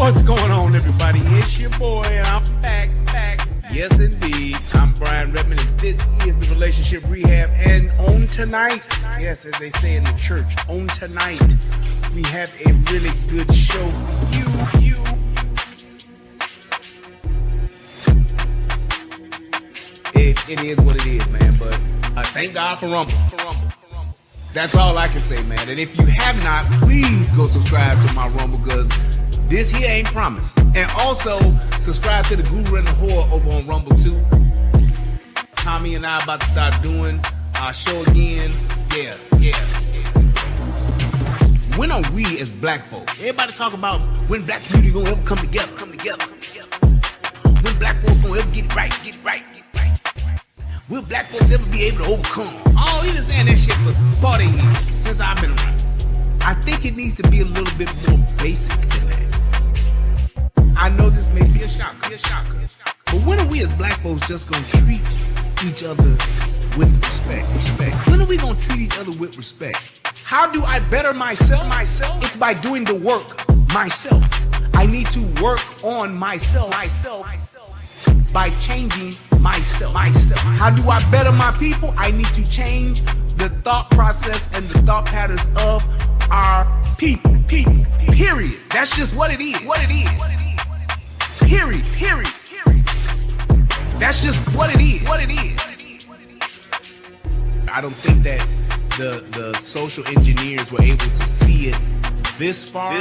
What's going on, everybody? It's your boy, and I'm back. Yes, indeed. I'm Brian Redmond, and this is the Relationship Rehab. And on tonight, yes, as they say in the church, on tonight, we have a really good show for you. It is what it is, man. But thank God for Rumble. That's all I can say, man. And if you have not, please go subscribe to my Rumble, because this here ain't promised. And also, subscribe to the Guru and the Whore over on Rumble too. Tommy and I about to start doing our show again. Yeah. When are we as black folks? Everybody talk about when black community gonna ever come together. When black folks gonna ever get it right. Will black folks ever be able to overcome? Oh, he been saying that shit for 40 years since I've been around. I think it needs to be a little bit more basic than that. I know this may be a shocker. But when are we as black folks just gonna treat each other with respect? When are we gonna treat each other with respect? How do I better myself? It's by doing the work myself. I need to work on myself by changing myself. How do I better my people? I need to change the thought process and the thought patterns of our people. Period. That's just what it is. Period. That's just what it is. I don't think that the social engineers were able to see it this far,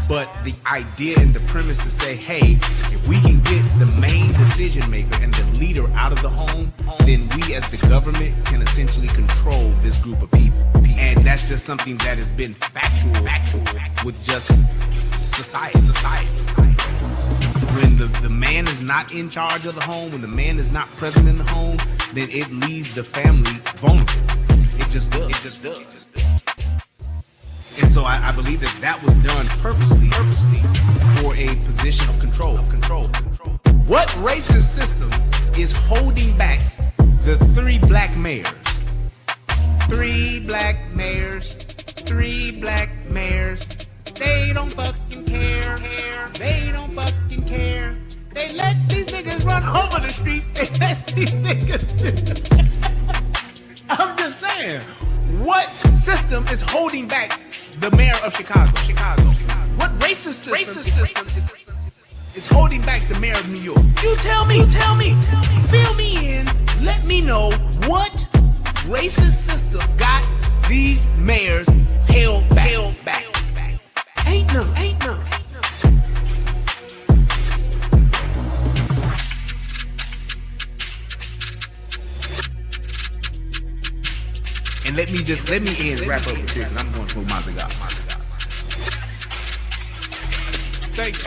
but the idea and the premise to say, hey, if we can get the main decision maker and the leader out of the home, then we as the government can essentially control this group of people. And that's just something that has been factual with just society. When the man is not in charge of the home, when the man is not present in the home, then it leaves the family vulnerable. It just does. And so I believe that was done purposely for a position of control. What racist system is holding back the 3 black mayors? 3 black mayors. They don't fucking care. They let these niggas run over the streets. They let these niggas. I'm just saying. What system is holding back the mayor of Chicago? What racist system is holding back the mayor of New York? You tell me. Fill me in. Let me know what racist system got these mayors held back. Ain't none. And let me end wrap up with this, and I'm going to throw my cigar. Thanks.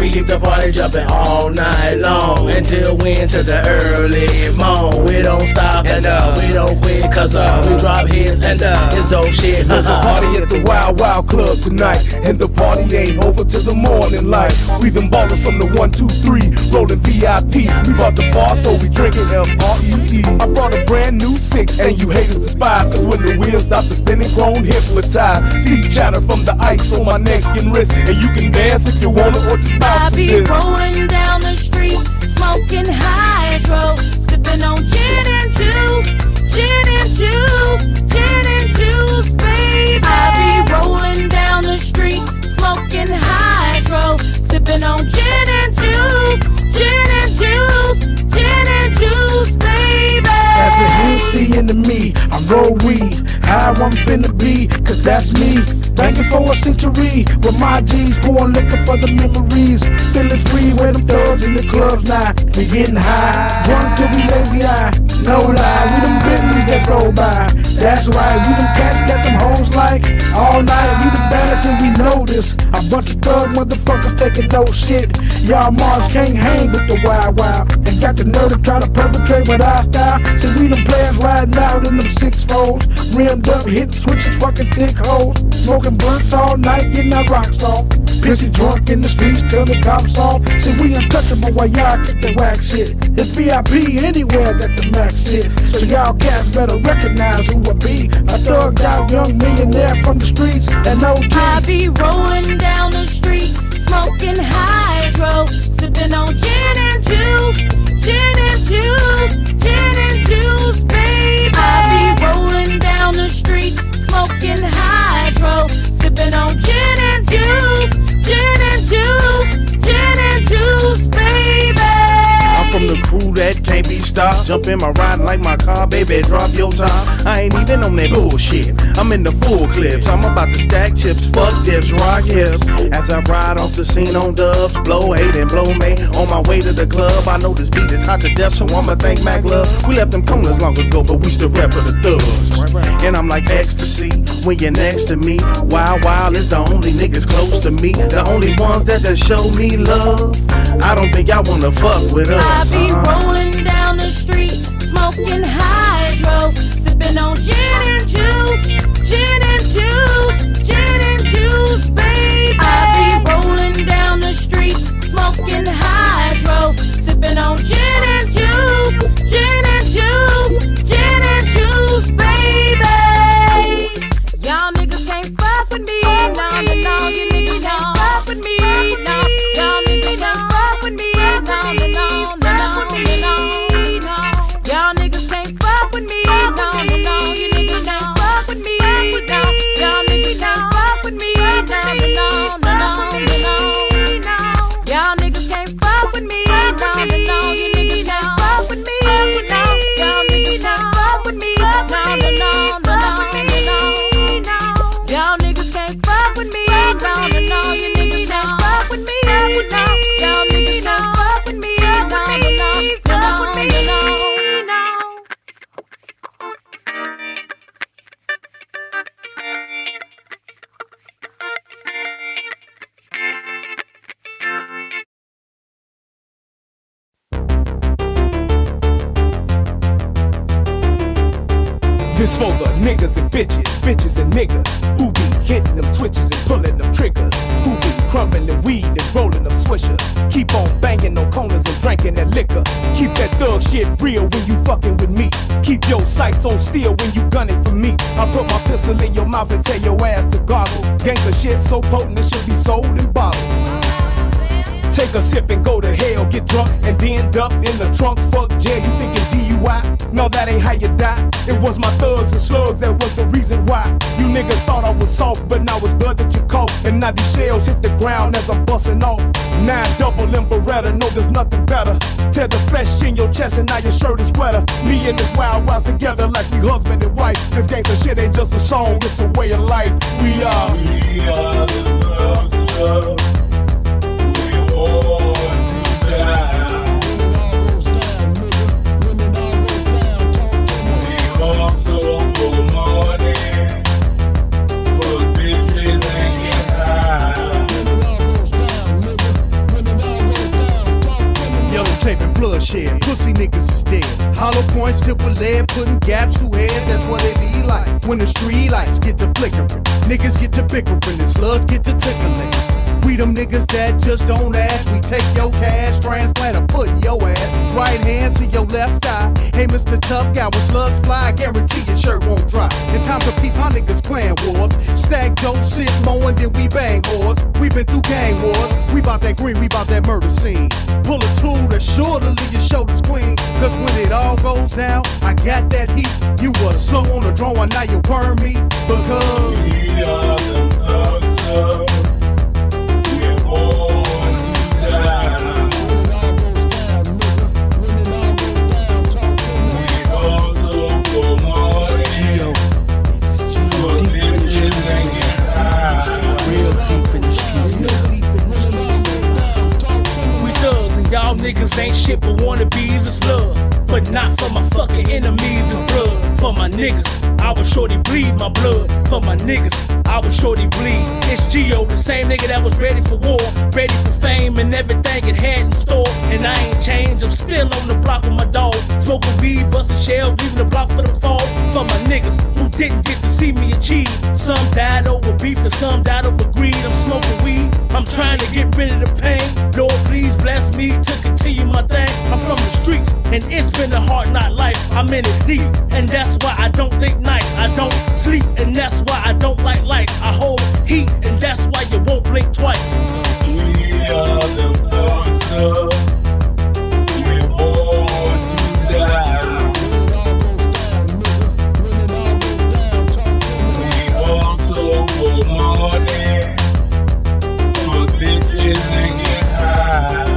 We keep the party jumping all night long until we into the early morn. We don't stop and we don't quit, cause we drop hits and it's dope shit. There's a party at the Wild Wild Club tonight, and the party ain't over till the morning light. We them ballers from the 1, 2, 3, rolling VIP. We bought the bar, so we drinking M-R-E-E. I brought a brand new 6, and you haters despise, cause when the wheels stop the spinning, grown hypnotized. Teeth chatter from the ice on my neck and wrist, and you can dance if you want it or just bounce. I be rolling down the street, smoking hydro, sipping on gin and juice, baby. I be rolling down the street, smoking hydro, sipping on gin and juice, baby. That's the Hennessy into me. I roll weed, how I'm finna be, cause that's me. Banking for a century, with my G's pouring liquor for the memories. Feeling free, where them thugs in the clubs now. We getting high, drunk till we lazy eye. No lie, we them Bentleys that roll by. That's right, we them cats got them hoes like all night. We the baddest and we know this. A bunch of thug motherfuckers taking no shit. Y'all Mars can't hang with the Wild Wild, and got the nerve to try to perpetrate with our style. So we them players riding out in them 6-4s, rimmed up, hitting switches, fucking thick hoes, smoking blunts all night, getting our rocks off. Pissy drunk in the streets till the cops off. See, we untouchable while y'all get the wax hit. It's VIP anywhere that the max hit. So y'all cats better recognize who I be. A thugged out young millionaire from the streets and no I be rolling down the street, smoking hydro, sipping on gin and juice, gin and juice, gin and juice, baby. I be rolling down the street, smoking hydro, sipping on gin and juice, gin and juice, gin and juice, baby. I'm from the crew that can't be stopped. Jump in my ride like my car, baby, drop your top. I ain't even on that bullshit. I'm in the full clips. I'm about to stack chips, fuck dips, rock hips. As I ride off the scene on dubs, blow hate and blow me. On my way to the club, I know this beat is hot to death, so I'ma thank Mac Love. We left them corners long ago, but we still rap for the thugs. And I'm like ecstasy when you're next to me. Wild Wild is the only niggas close to me, the only ones that done show me love. I don't think y'all wanna fuck with us. I be rolling down the street, smoking hydro, sipping on gin and juice, gin and juice, gin and juice, baby. I be rolling down the street, smoking hydro, sipping on gin and juice, gin and juice, gin and juice, baby. Y'all niggas can't fuck with me, no, no, no, you niggas can't fuck with me, no. Y'all niggas can't fuck with me, no, no, no, no, no, no. Y'all niggas can't fuck with me, no, no, no, you niggas can't fuck with me, no. Y'all niggas can't fuck with me, no, no, no, no, no. Y'all niggas can't fuck with me, no, no, no, you niggas can't fuck with me, no. Y'all niggas can't fuck with me, no, no, no, no, no. Y'all niggas can't fuck with me, no, no, no, you niggas can't fuck with me, no. Y'all niggas can't fuck with me, no, no, no, no, no. This for the niggas and bitches and niggas who be hitting them switches and pulling them triggers, who be crumbling weed and rolling them swishers. Keep on banging on corners and drinking that liquor. Keep that thug shit real when you fucking with me. Keep your sights on steel when you gunning for me. I put my pistol in your mouth and tell your ass to goggle. Gangsta shit so potent it should be sold in bottles. Take a sip and go to hell, get drunk and then end up in the trunk. Fuck jail, you thinking DUI? No, that ain't how you die. It was my thugs and slugs that was the reason why. You niggas thought I was soft, but now it's blood that you cough. And now these shells hit the ground as I'm busting off. 9 double in Beretta, no there's nothing better. Tear the flesh in your chest and now your shirt is wetter. Me and this wild wild together like we husband and wife. This gangsta shit ain't just a song, it's a way of life. We are the thugs. Bloodshed, pussy niggas is dead. Hollow points tipped with lead, putting gaps through heads. That's what it be like when the street lights get to flickering. Niggas get to bickering and slugs get to tickling. We them niggas that just don't ask. We take your cash, transplant or put in your ass. Right hand to your left eye. Hey, Mr. Tough Guy, when slugs fly, I guarantee your shirt won't dry. In times of peace, my niggas playing wars. Stack dope, sit mowing, then we bang wars. We been through gang wars. We bout that green, we bout that murder scene. Pull a tool that's sure to leave your shoulders clean. Cause when it all goes down, I got that heat. You was slow on the drawing, now you burn me. Because we are the thugs. Y'all niggas ain't shit but wannabes, it's love. But not for my fucking enemies, it's blood. For my niggas, I was shorty bleed my blood. For my niggas, I was shorty bleed. It's Gio, the same nigga that was ready for war, ready for fame and everything it had in store. And I ain't changed, I'm still on the block with my dog. Smoking weed, busting shells, leaving the block for the fall. For my niggas who didn't get to see me achieve. Some died over beef and some died over greed. I'm smoking weed, I'm trying to get rid of the pain. Lord, please bless me to continue my thing. I'm from the streets, and it's been a hard knock life. I'm in it deep, and that's why I don't think nice. I don't sleep, and that's why I don't like lights. I hold heat, and that's why you won't blink twice. We are the culture. We're born to die. We also for money, for bitches and get high.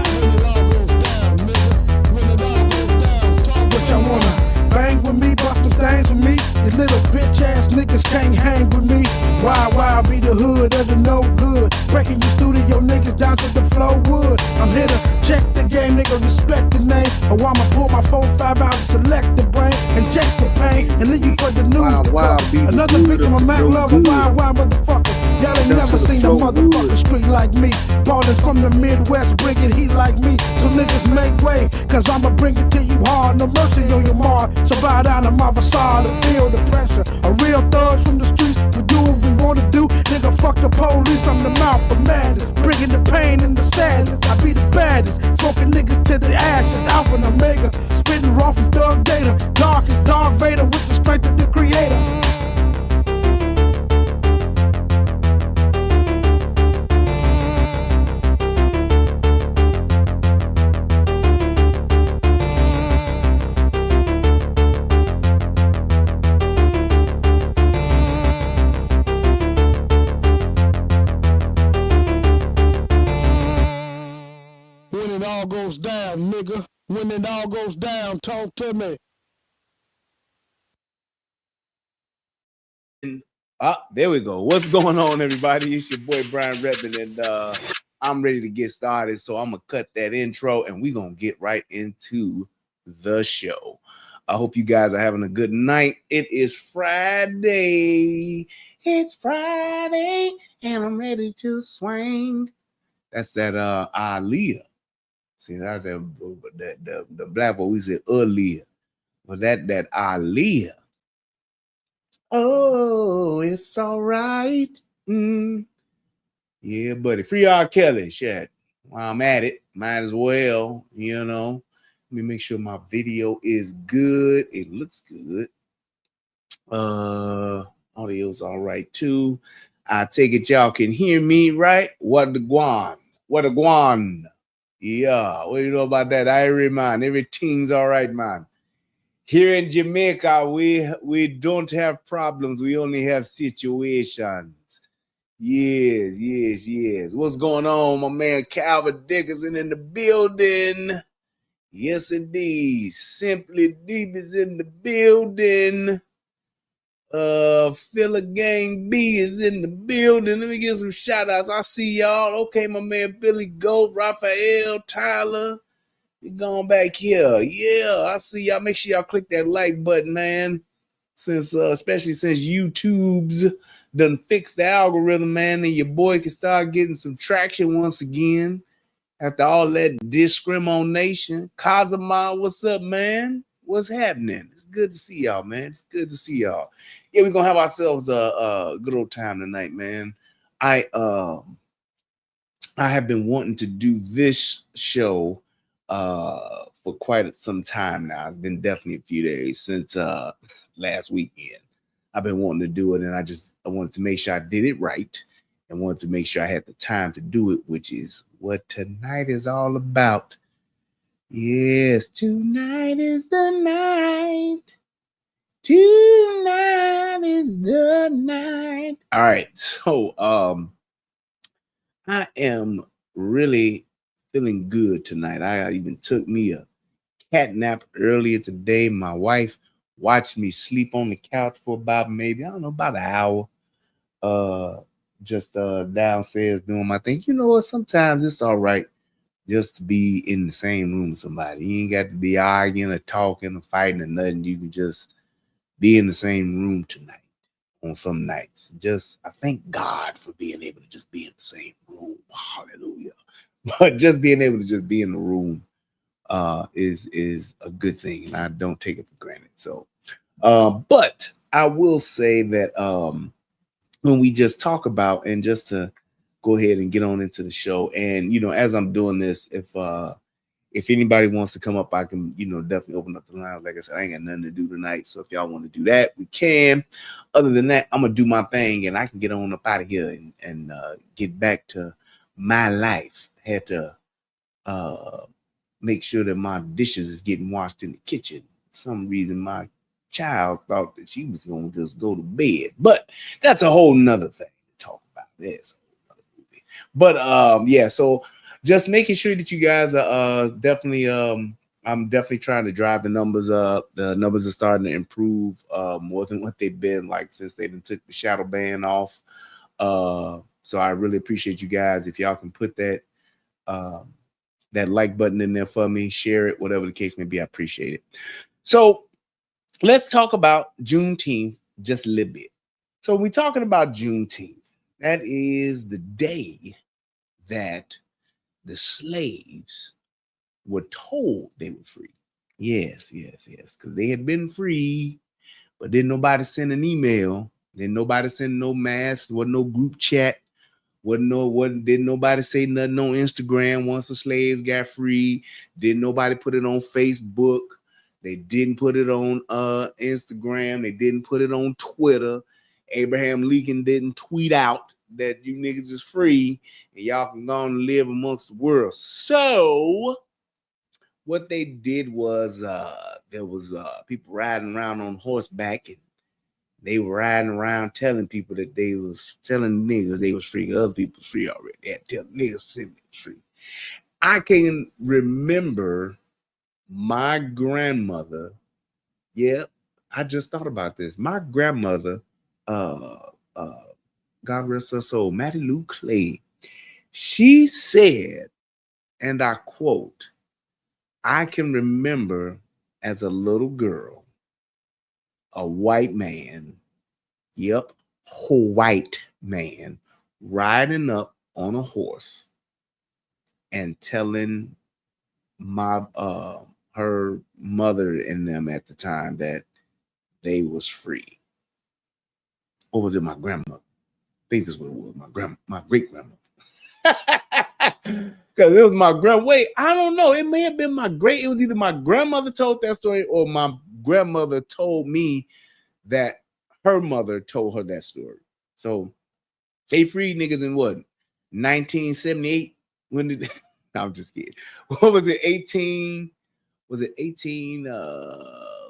What y'all wanna bang with me, bust them things with me? You little bitch ass niggas can't hang with me. Wild, be the hood of the no good. Breaking your studio niggas down to the flow wood. I'm here to check the game, nigga, respect the name. Or I'ma pull my 4-5 out and select the brain, inject the pain, and leave you for the news to cover. Another victim of Mac Love, a wild motherfucker. Y'all ain't never seen a motherfucking street like me. Ballin' from the Midwest, bringing heat like me. So niggas make way, cause I'ma bring it to you hard. No mercy on your mark. So bow down to my facade and feel the pressure. A real thug from the streets, we do what we wanna do. Nigga, fuck the police, I'm the mouth of madness. Bringing the pain and the sadness, I be the baddest. Smoking niggas to the ashes, Alpha and Omega. Spitting raw from Thug Data. Dark as Darth Vader with the strength of the creator. When it all goes down, nigga. When it all goes down, talk to me. There we go. What's going on, everybody? It's your boy Brian Redmond, and I'm ready to get started. So I'm gonna cut that intro, and we're gonna get right into the show. I hope you guys are having a good night. It is Friday. It's Friday, and I'm ready to swing. That's that Aaliyah. See that the black boy, we said Aaliyah, but that Aaliyah. Oh, it's all right. Yeah, buddy. Free R. Kelly, shit. While I'm at it, might as well, you know. Let me make sure my video is good. It looks good. Audio's all right too. I take it y'all can hear me, right? What the guan? What a guan? Yeah, what do you know about that? Irie, man. Everything's all right, man. Here in Jamaica, we don't have problems. We only have situations. Yes. What's going on? My man Calvin Dickerson in the building. Yes, indeed. Simply Deep is in the building. Filler Gang B is in the building. Let me get some shout outs. I see y'all. Okay, my man Billy Goat, Raphael, Tyler. We going back here. Yeah, I see y'all. Make sure y'all click that like button, man. Since especially since YouTube's done fixed the algorithm, man, and your boy can start getting some traction once again. After all that discrimination. Kazama, what's up, man? What's happening? It's good to see y'all, man. It's good to see y'all. Yeah, we're gonna have ourselves a good old time tonight, man. I have been wanting to do this show for quite some time now. It's been definitely a few days since last weekend. I've been wanting to do it, and I wanted to make sure I did it right and wanted to make sure I had the time to do it, which is what tonight is all about. Yes, tonight is the night. Tonight is the night. All right, so I am really feeling good tonight. I even took me a cat nap earlier today. My wife watched me sleep on the couch for about maybe, I don't know, about an hour. Just downstairs doing my thing. You know what? Sometimes it's all right just to be in the same room with somebody. You ain't got to be arguing or talking or fighting or nothing. You can just be in the same room tonight on some nights. Just, I thank God for being able to just be in the same room. Hallelujah. But just being able to just be in the room is a good thing, and I don't take it for granted. So, but I will say that when we just talk about, and just to go ahead and get on into the show, and as I'm doing this, if anybody wants to come up, I can definitely open up the line. Like I said, I ain't got nothing to do tonight, so if y'all want to do that, we can. Other than that, I'm gonna do my thing, and I can get on up out of here and get back to my life. Had to make sure that my dishes is getting washed in the kitchen. For some reason, my child thought that she was going to just go to bed, but that's a whole nother thing to talk about. This, but yeah, so just making sure that you guys are definitely I'm definitely trying to drive the numbers up. The numbers are starting to improve more than what they've been like since they took the shadow ban off. So I really appreciate you guys. If y'all can put that that like button in there for me, share it, whatever the case may be, I appreciate it. So let's talk about Juneteenth just a little bit. So we're talking about Juneteenth. That is the day that the slaves were told they were free. Yes, because they had been free, but didn't nobody send an email. Didn't nobody send no mass, wasn't no group chat. Didn't nobody say nothing on Instagram once the slaves got free. Didn't nobody put it on Facebook. They didn't put it on Instagram. They didn't put it on Twitter. Abraham Lincoln didn't tweet out that you niggas is free and y'all can go and live amongst the world. So what they did was there was people riding around on horseback, and they were riding around telling people that they was telling niggas they was free. Other people was free already. They had to tell niggas specifically was free. I can remember my grandmother. Yep, I just thought about this. My grandmother, God rest her soul, Mattie Lou Clay, she said, and I quote, I can remember as a little girl, a white man, white man, riding up on a horse and telling my her mother and them at the time that they was free. Or was it my grandmother? I think this is what it was. My great grandmother. Because it was my wait, I don't know. It may have been it was either my grandmother told that story or my grandmother told me that her mother told her that story. So they freed niggas in what? 1978? When did no, I'm just kidding. What was it? 18? Was it 18?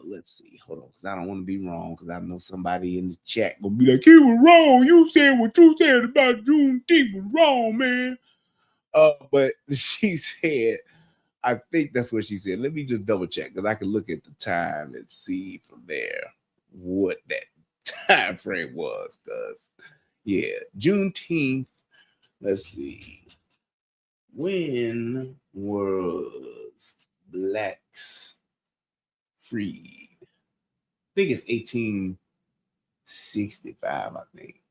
Let's see. Hold on, because I don't want to be wrong, because I know somebody in the chat gonna be like, he was wrong. You said what you said about Juneteenth was wrong, man. But she said, I think that's what she said. Let me just double check, because I can look at the time and see from there what that time frame was. Because yeah, Juneteenth. Let's see. When was blacks freed? I think it's 1865. I think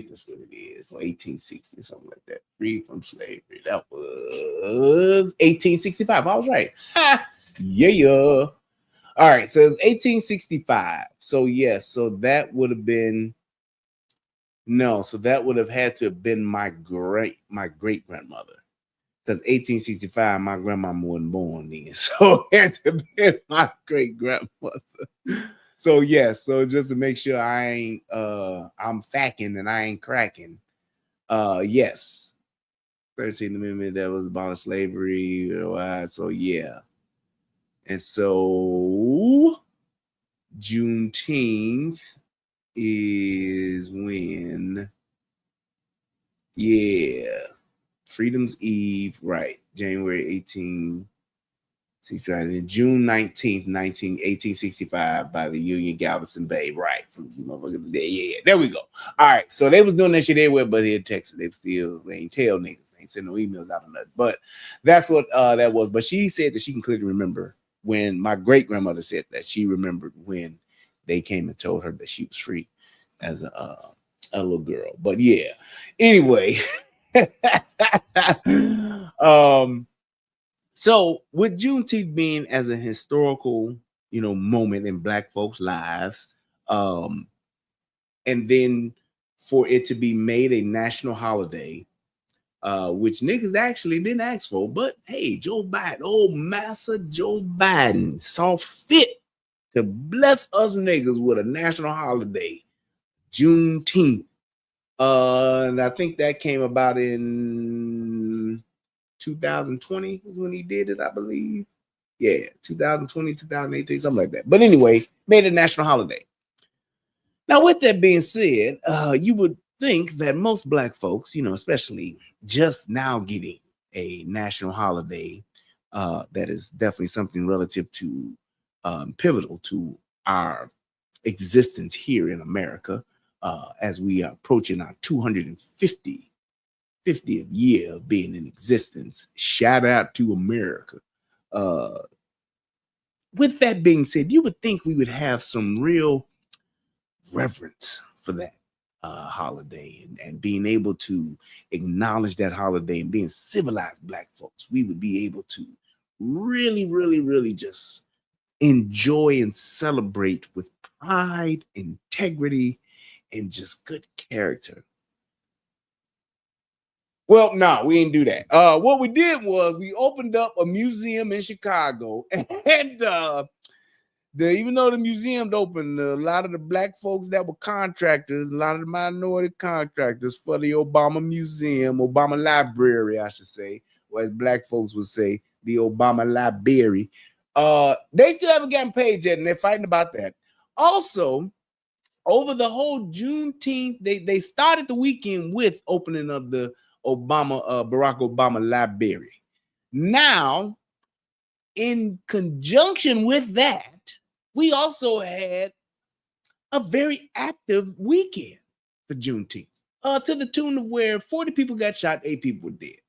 that's what it is. So 1860, something like that. Freed from slavery. That was 1865. I was right. Ha! Yeah. All right. So it's 1865. So yes. So that would have been so that would have had to have been my great grandmother. Because 1865, my grandmama wasn't born then. So it had to have been my great grandmother. So yes, so just to make sure I ain't I'm facking and I ain't cracking. Yes. 13th Amendment that was about slavery. So yeah. And so Juneteenth is when Freedom's Eve, right? January 1865, and June 19th, 1865 by the Union Galveston Bay, right? From yeah, there we go. All right, so they was doing that shit everywhere, but here in Texas, they ain't tell niggas. ain't send no emails out or nothing. But that's what that was. But she said that she can clearly remember when my great grandmother said that she remembered when they came and told her that she was free as a little girl. But yeah, anyway. So with Juneteenth being as a historical, moment in Black folks' lives, and then for it to be made a national holiday, which niggas actually didn't ask for, but hey, Joe Biden, old massa Joe Biden, saw fit to bless us niggas with a national holiday, Juneteenth. And I think that came about in 2020 is when he did it, I believe. Yeah, 2020, 2018, something like that. But anyway, made it a national holiday. Now, with that being said, you would think that most Black folks, especially just now getting a national holiday, that is definitely something relative to pivotal to our existence here in America, as we are approaching our 250th year of being in existence. Shout out to America. With that being said, you would think we would have some real reverence for that holiday, and being able to acknowledge that holiday, and being civilized Black folks, we would be able to really, really, really just enjoy and celebrate with pride, integrity, and just good character. Well, no, we didn't do that. What we did was we opened up a museum in Chicago, and even though the museum opened, a lot of the Black folks that were contractors, a lot of the minority contractors for the Obama Museum, Obama Library, I should say, or as Black folks would say, the Obama Library, they still haven't gotten paid yet, and they're fighting about that. Also, over the whole Juneteenth, they started the weekend with opening of the Barack Obama Library. Now, in conjunction with that, we also had a very active weekend for Juneteenth, to the tune of where 40 people got shot, 8 people were dead.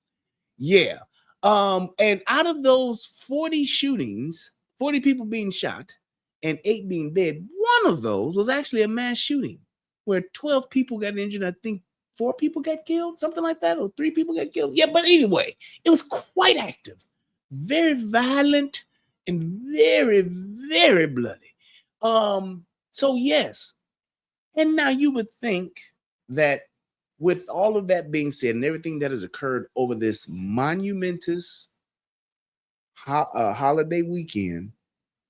Yeah. And out of those 40 shootings, 40 people being shot and 8 being dead, one of those was actually a mass shooting where 12 people got injured. I think 4 people got killed, something like that, or 3 people got killed. Yeah, but anyway, it was quite active, very violent, and very, very bloody. So yes. And now you would think that with all of that being said and everything that has occurred over this monumentous holiday weekend,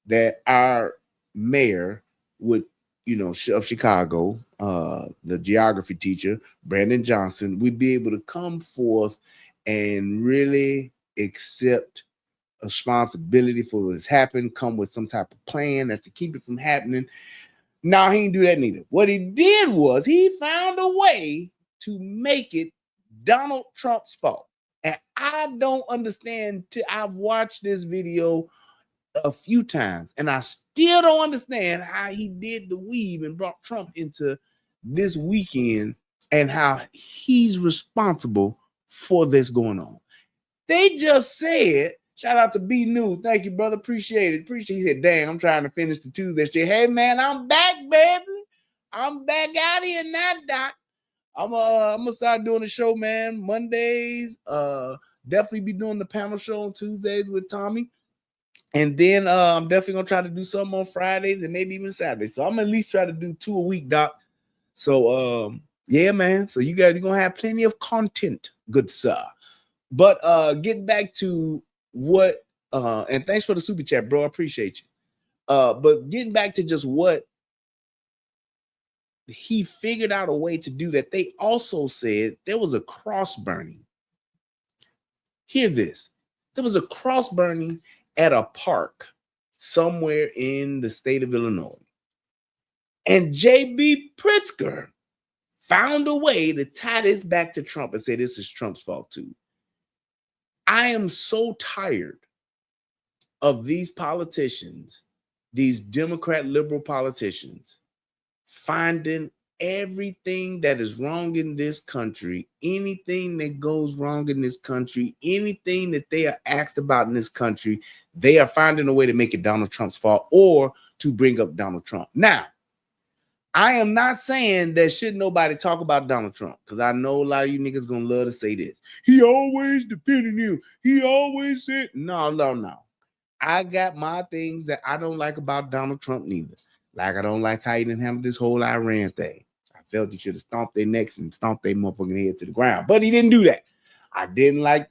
that our mayor would, of Chicago, the geography teacher, Brandon Johnson, would be able to come forth and really accept responsibility for what has happened, come with some type of plan that's to keep it from happening. No, he didn't do that neither. What he did was he found a way to make it Donald Trump's fault. And I don't understand. I've watched this video a few times, and I still don't understand how he did the weave and brought Trump into this weekend and how he's responsible for this going on. They just said, shout out to B New. Thank you, brother. Appreciate it. He said, dang, I'm trying to finish the Tuesday straight. Hey, man, I'm back, baby. I'm back out here now, Doc. I'm gonna start doing the show, man. Mondays. Definitely be doing the panel show on Tuesdays with Tommy. And then I'm definitely gonna try to do something on Fridays and maybe even Saturdays. So I'm at least try to do 2 a week, Doc. So yeah, man. So you're gonna have plenty of content, good sir. But getting back to what and thanks for the super chat, bro. I appreciate you. But getting back to just what he figured out a way to do that. They also said there was a cross burning. Hear this. There was a cross burning at a park somewhere in the state of Illinois. And J.B. Pritzker found a way to tie this back to Trump and say this is Trump's fault too. I am so tired of these politicians, these Democrat liberal politicians, finding everything that is wrong in this country, anything that goes wrong in this country, anything that they are asked about in this country, they are finding a way to make it Donald Trump's fault or to bring up Donald Trump. Now, I am not saying that should nobody talk about Donald Trump, because I know a lot of you niggas gonna love to say this. He always defending you. He always said, no. I got my things that I don't like about Donald Trump neither. Like, I don't like how he didn't handle this whole Iran thing. I felt he should have stomped their necks and stomped their motherfucking head to the ground, but he didn't do that. I didn't like,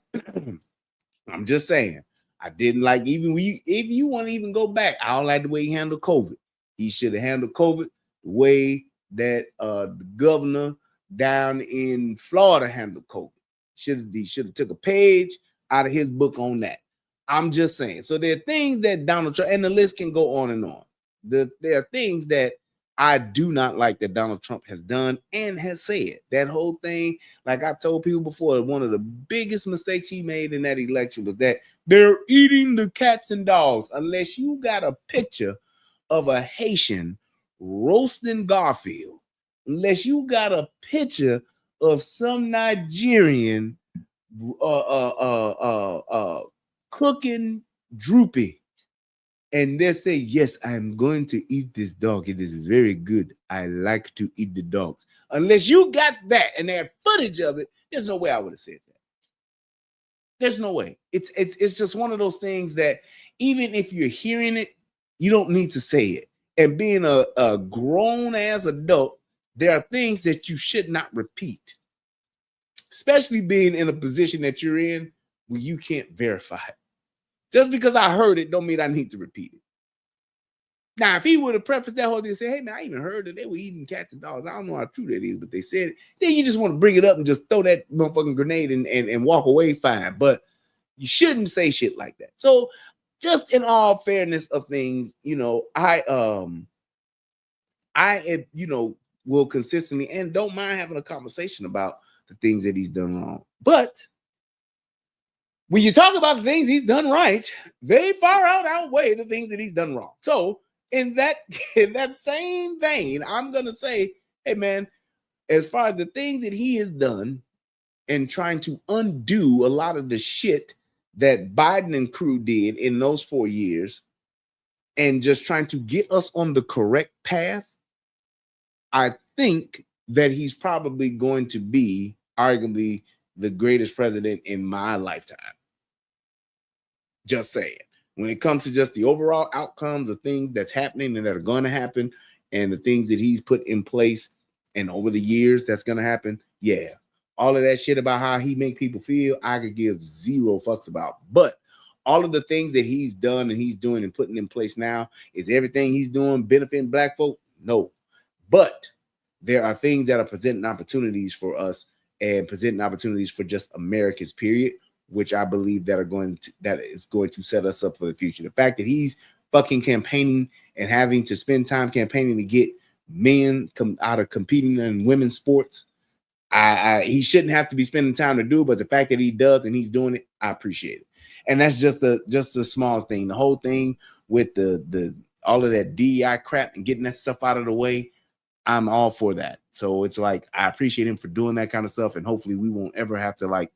I'm just saying, I didn't like, even if you want to even go back, I don't like the way he handled COVID. He should have handled COVID the way that the governor down in Florida handled COVID. He should have took a page out of his book on that. I'm just saying. So there are things that Donald Trump, and the list can go on and on. There are things that I do not like that Donald Trump has done and has said. That whole thing, like I told people before, one of the biggest mistakes he made in that election was that they're eating the cats and dogs. Unless you got a picture of a Haitian roasting Garfield, unless you got a picture of some Nigerian cooking droopy, and they say, yes, I'm going to eat this dog. It is very good. I like to eat the dogs. Unless you got that and they had footage of it, there's no way I would have said that. There's no way. It's just one of those things that even if you're hearing it, you don't need to say it. And being a grown-ass adult, there are things that you should not repeat, especially being in a position that you're in where you can't verify it. Just because I heard it don't mean I need to repeat it. Now, if he would have prefaced that whole thing and said, hey, man, I even heard that they were eating cats and dogs. I don't know how true that is, but they said it. Then you just want to bring it up and just throw that motherfucking grenade and walk away, fine. But you shouldn't say shit like that. So just in all fairness of things, I will consistently and don't mind having a conversation about the things that he's done wrong. But when you talk about the things he's done right, they far outweigh the things that he's done wrong. So in that same vein, I'm going to say, hey, man, as far as the things that he has done and trying to undo a lot of the shit that Biden and crew did in those 4 years and just trying to get us on the correct path, I think that he's probably going to be arguably the greatest president in my lifetime. Just saying. When it comes to just the overall outcomes of things that's happening and that are going to happen and the things that he's put in place and over the years that's going to happen, yeah. All of that shit about how he make people feel, I could give zero fucks about. But all of the things that he's done and he's doing and putting in place now, is everything he's doing benefiting black folk? No. But there are things that are presenting opportunities for us and presenting opportunities for just America's period, which I believe that is going to set us up for the future. The fact that he's fucking campaigning and having to spend time campaigning to get men out of competing in women's sports, he shouldn't have to be spending time to do, but the fact that he does and he's doing it, I appreciate it. And that's just the small thing. The whole thing with the all of that DEI crap and getting that stuff out of the way, I'm all for that. So it's like, I appreciate him for doing that kind of stuff, and hopefully we won't ever have to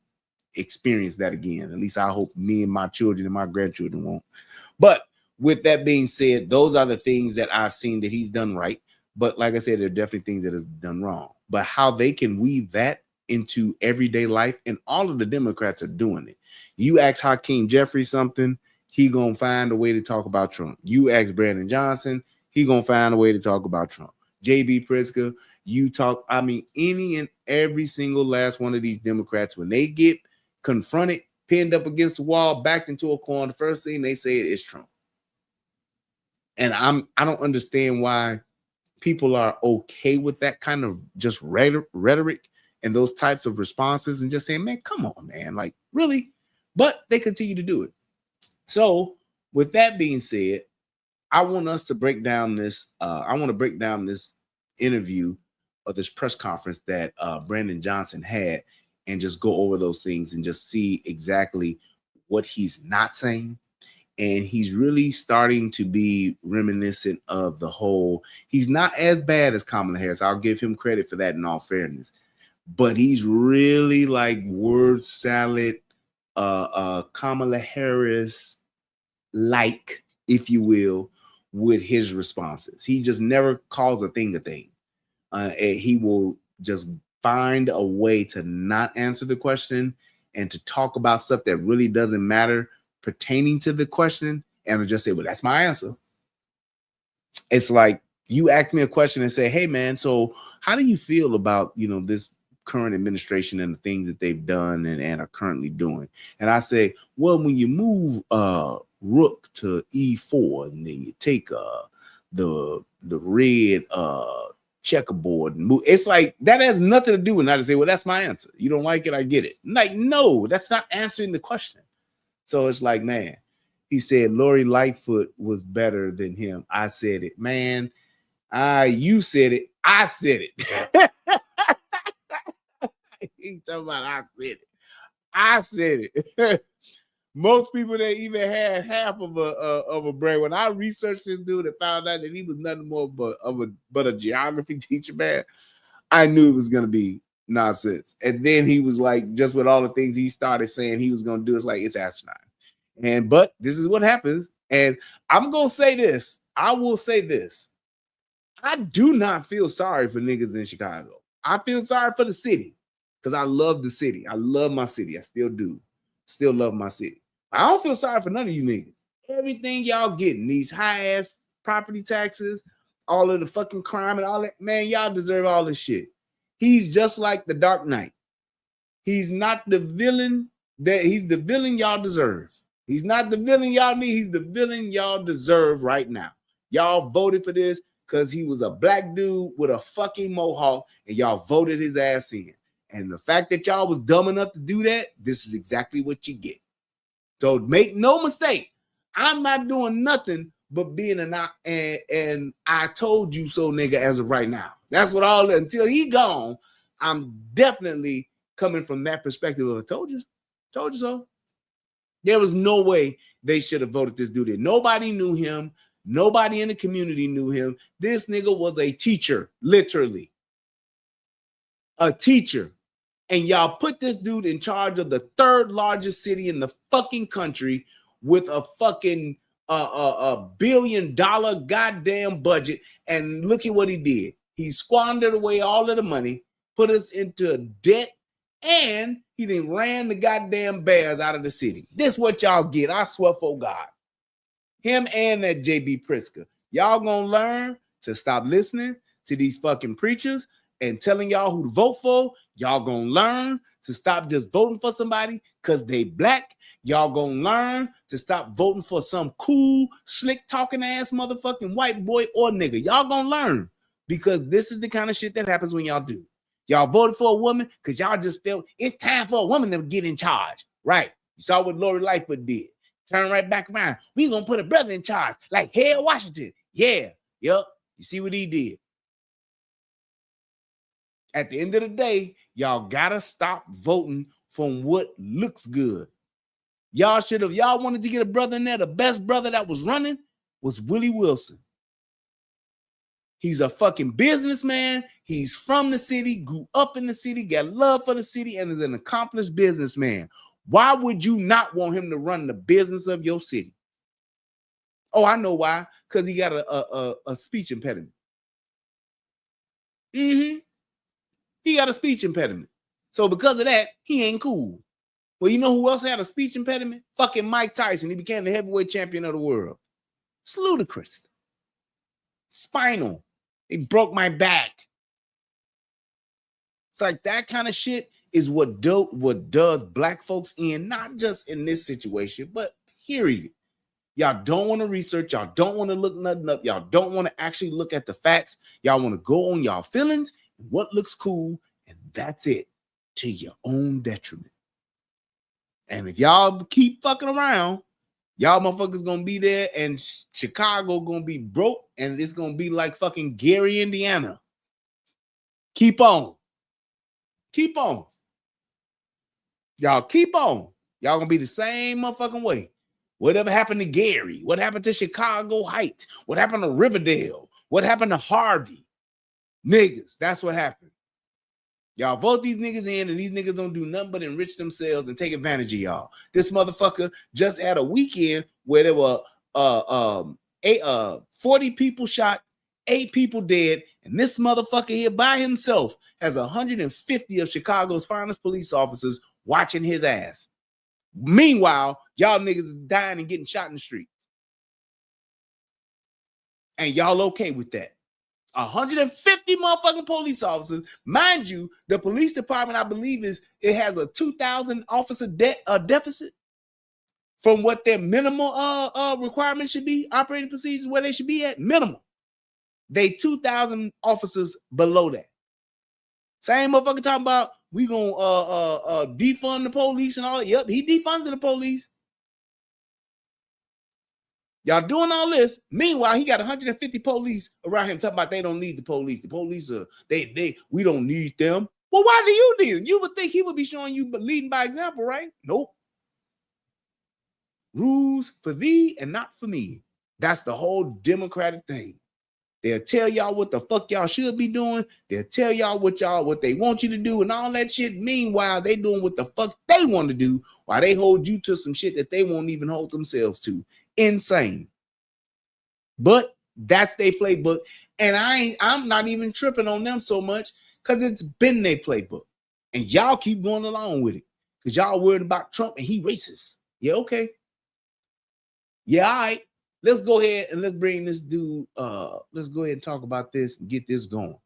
experience that again. At least I hope me and my children and my grandchildren won't. But with that being said, those are the things that I've seen that he's done right. But like I said, there are definitely things that have done wrong. But how they can weave that into everyday life, and all of the Democrats are doing it. You ask Hakeem Jeffries something, he gonna find a way to talk about Trump. You ask Brandon Johnson, he gonna find a way to talk about Trump. JB Pritzker, any and every single last one of these Democrats, when they get confronted, pinned up against the wall, backed into a corner, the first thing they say is Trump. And I don't understand why people are okay with that kind of just rhetoric and those types of responses and just saying, man, come on, man, really? But they continue to do it. So with that being said, I want us to break down this. I want to break down this interview or this press conference that Brandon Johnson had, and just go over those things and just see exactly what he's not saying And he's really starting to be reminiscent of the whole. He's not as bad as Kamala Harris. I'll give him credit for that in all fairness. But he's really like word salad, Kamala Harris like, if you will, with his responses. He just never calls a thing a thing. And he will just find a way to not answer the question and to talk about stuff that really doesn't matter pertaining to the question, and just say, well, that's my answer. It's like you ask me a question and say, hey man, so how do you feel about, you know, this current administration and the things that they've done and are currently doing? And I say, well, when you move rook to e4 and then you take the red checkerboard and move, it's like that has nothing to do with. I just say, well, that's my answer. You don't like it, I get it. Like, no, that's not answering the question. So it's like, man, he said Lori Lightfoot was better than him. I said it, man. You said it. I said it. He talking about I said it. I said it. Most people that even had half of a brain. When I researched this dude and found out that he was nothing more but a geography teacher, man, I knew it was gonna be nonsense. And then he was like, just with all the things he started saying he was gonna do, it's like it's asinine. But this is what happens. And I'm gonna say this. I will say this. I do not feel sorry for niggas in Chicago. I feel sorry for the city because I love the city. I love my city. I still do. Still love my city. I don't feel sorry for none of you niggas. Everything y'all getting, these high ass property taxes, all of the fucking crime and all that, man, y'all deserve all this shit. He's just like the Dark Knight. He's not the villain he's the villain y'all deserve. He's not the villain y'all need. He's the villain y'all deserve right now. Y'all voted for this because he was a black dude with a fucking mohawk and y'all voted his ass in. And the fact that y'all was dumb enough to do that, this is exactly what you get. So make no mistake, I'm not doing nothing but being and I told you so nigga as of right now. That's what until he gone, I'm definitely coming from that perspective of I told you so. There was no way they should have voted this dude in. Nobody knew him. Nobody in the community knew him. This nigga was a teacher, literally. A teacher. And y'all put this dude in charge of the third largest city in the fucking country with a fucking $1 billion goddamn budget. And look at what he did. He squandered away all of the money, put us into debt, and he then ran the goddamn bears out of the city. This what y'all get. I swear for God. Him and that JB Pritzker. Y'all gonna learn to stop listening to these fucking preachers and telling y'all who to vote for. Y'all gonna learn to stop just voting for somebody because they black. Y'all gonna learn to stop voting for some cool, slick talking ass motherfucking white boy or nigga. Y'all gonna learn because this is the kind of shit that happens when y'all do. Y'all voted for a woman because y'all just felt it's time for a woman to get in charge. Right. You saw what Lori Lightfoot did. Turn right back around. We gonna put a brother in charge like Hale Washington. Yeah. Yup. You see what he did. At the end of the day, y'all gotta stop voting from what looks good. Y'all wanted to get a brother in there. The best brother that was running was Willie Wilson. He's a fucking businessman. He's from the city, grew up in the city, got love for the city, and is an accomplished businessman. Why would you not want him to run the business of your city? Oh, I know why. Because he got a speech impediment. He got a speech impediment. So because of that, he ain't cool. Well, you know who else had a speech impediment? Fucking Mike Tyson. He became the heavyweight champion of the world. It's ludicrous. Spinal. They broke my back. It's like that kind of shit is what does black folks in, not just in this situation, but period. Y'all don't want to research. Y'all don't want to look nothing up. Y'all don't want to actually look at the facts. Y'all want to go on y'all feelings, what looks cool, and that's it, to your own detriment. And if y'all keep fucking around, y'all motherfuckers gonna be there and Chicago gonna be broke and it's gonna be like fucking Gary, Indiana. Keep on. Keep on. Y'all keep on. Y'all gonna be the same motherfucking way. Whatever happened to Gary? What happened to Chicago Heights? What happened to Riverdale? What happened to Harvey? Niggas, that's what happened. Y'all vote these niggas in, and these niggas don't do nothing but enrich themselves and take advantage of y'all. This motherfucker just had a weekend where there were 40 people shot, 8 people dead, and this motherfucker here by himself has 150 of Chicago's finest police officers watching his ass. Meanwhile, y'all niggas is dying and getting shot in the streets. And y'all okay with that? 150 motherfucking police officers. Mind you, the police department, I believe, it has a 2,000 officer deficit from what their minimal requirement should be, operating procedures where they should be at, minimum. They 2,000 officers below that. Same motherfucker talking about we gonna defund the police and all that. Yep, he defunded the police. Y'all doing all this. Meanwhile, he got 150 police around him talking about they don't need the police. The police are we don't need them. Well, why do you need them? You would think he would be showing you leading by example, right? Nope. Rules for thee and not for me. That's the whole Democratic thing. They'll tell y'all what the fuck y'all should be doing. They'll tell y'all what they want you to do and all that shit. Meanwhile, they doing what the fuck they want to do while they hold you to some shit that they won't even hold themselves to. Insane. But that's their playbook. And I'm not even tripping on them so much because it's been their playbook. And y'all keep going along with it. Because y'all worried about Trump and he racist. Yeah, okay. Yeah, all right. Let's go ahead and let's bring this dude. Let's go ahead and talk about this and get this going.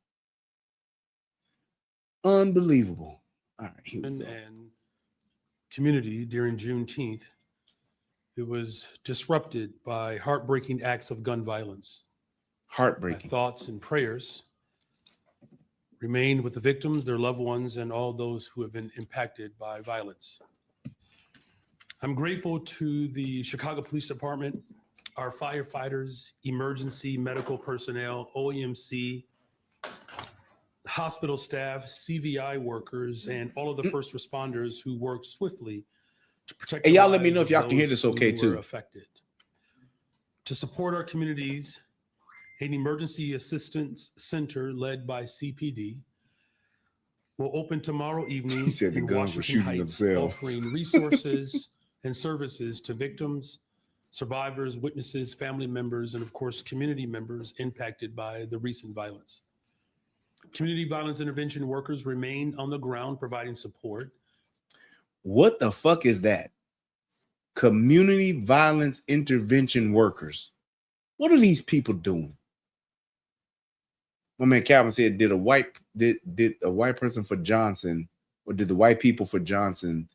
Unbelievable. All right, here we go. And community during Juneteenth, it was disrupted by heartbreaking acts of gun violence. Heartbreaking. My thoughts and prayers remain with the victims, their loved ones, and all those who have been impacted by violence. I'm grateful to the Chicago Police Department, our firefighters, emergency medical personnel, OEMC, hospital staff, CVI workers, and all of the first responders who worked swiftly to protect. Hey, y'all let me know if y'all can hear this okay too. Affected. To support our communities, an emergency assistance center led by CPD will open tomorrow evening in Washington Heights, offering resources and services to victims, survivors, witnesses, family members, and of course, community members impacted by the recent violence. Community violence intervention workers remain on the ground providing support. What the fuck is that? Community violence intervention workers. What are these people doing? My man Calvin said, did a white person for Johnson, or did the white people for Johnson,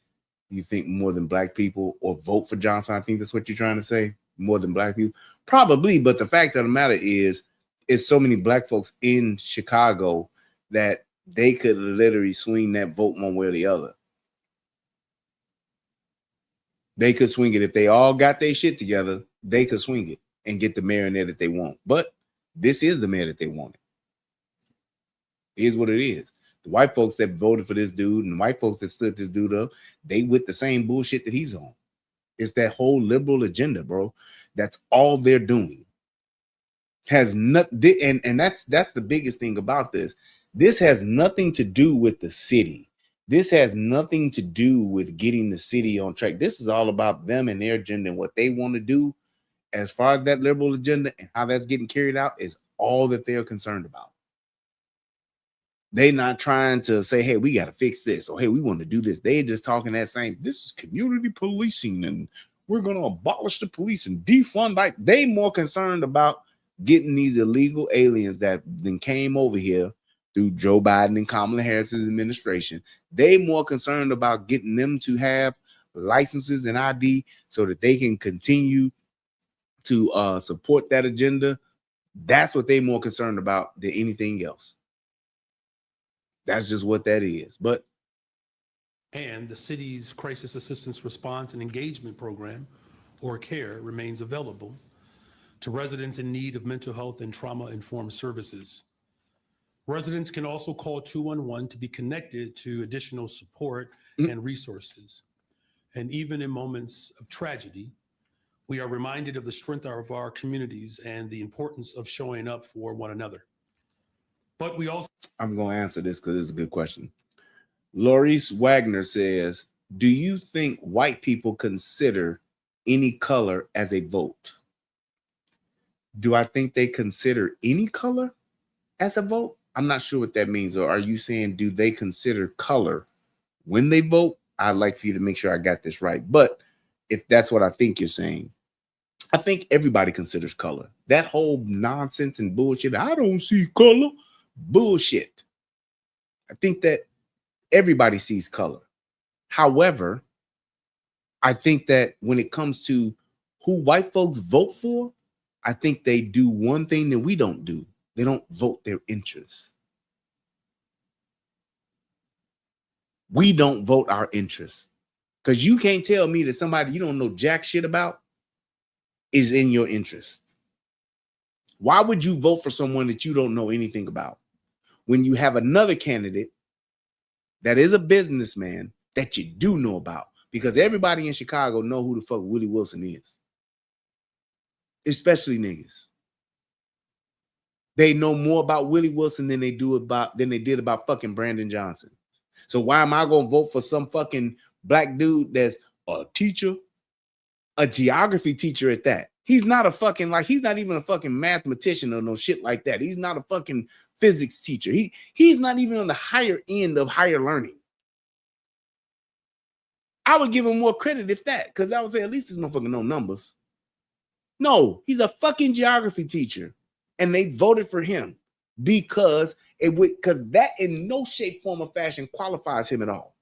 you think, more than black people, or vote for Johnson? I think that's what you're trying to say. More than black people? Probably, but the fact of the matter is, it's so many black folks in Chicago that they could literally swing that vote one way or the other. They could swing it. If they all got their shit together, they could swing it and get the mayor in there that they want. But this is the mayor that they wanted. Here's what it is. The white folks that voted for this dude and the white folks that stood this dude up, they with the same bullshit that he's on. It's that whole liberal agenda, bro. That's all they're doing. Has nothing, and that's the biggest thing about this. This has nothing to do with the city. This has nothing to do with getting the city on track. This is all about them and their agenda and what they want to do. As far as that liberal agenda and how that's getting carried out is all that they're concerned about. They're not trying to say, hey, we got to fix this, or hey, we want to do this. They're just talking that same, this is community policing and we're going to abolish the police and defund. Like, they more concerned about getting these illegal aliens that then came over here through Joe Biden and Kamala Harris's administration. They more concerned about getting them to have licenses and ID so that they can continue to support that agenda. That's what they're more concerned about than anything else. That's just what that is. And the city's crisis assistance response and engagement program, or CARE, remains available to residents in need of mental health and trauma-informed services. Residents can also call 211 to be connected to additional support and resources. And even in moments of tragedy, we are reminded of the strength of our communities and the importance of showing up for one another. But we also... I'm going to answer this because it's a good question. Laurice Wagner says, do you think white people consider any color as a vote? Do I think they consider any color as a vote? I'm not sure what that means. Or are you saying, do they consider color when they vote? I'd like for you to make sure I got this right. But if that's what I think you're saying, I think everybody considers color. That whole nonsense and bullshit, I don't see color, bullshit. I think that everybody sees color. However, I think that when it comes to who white folks vote for, I think they do one thing that we don't do. They don't vote their interests. We don't vote our interests. Because you can't tell me that somebody you don't know jack shit about is in your interest. Why would you vote for someone that you don't know anything about when you have another candidate that is a businessman that you do know about? Because everybody in Chicago know who the fuck Willie Wilson is. Especially niggas. They know more about Willie Wilson than they did about fucking Brandon Johnson. So why am I going to vote for some fucking black dude that's a teacher, a geography teacher at that? He's not a fucking, he's not even a fucking mathematician or no shit like that. He's not a fucking physics teacher. He's not even on the higher end of higher learning. I would give him more credit if that, because I would say at least this motherfucker know numbers. No, he's a fucking geography teacher. And they voted for him because that in no shape, form, or fashion qualifies him at all.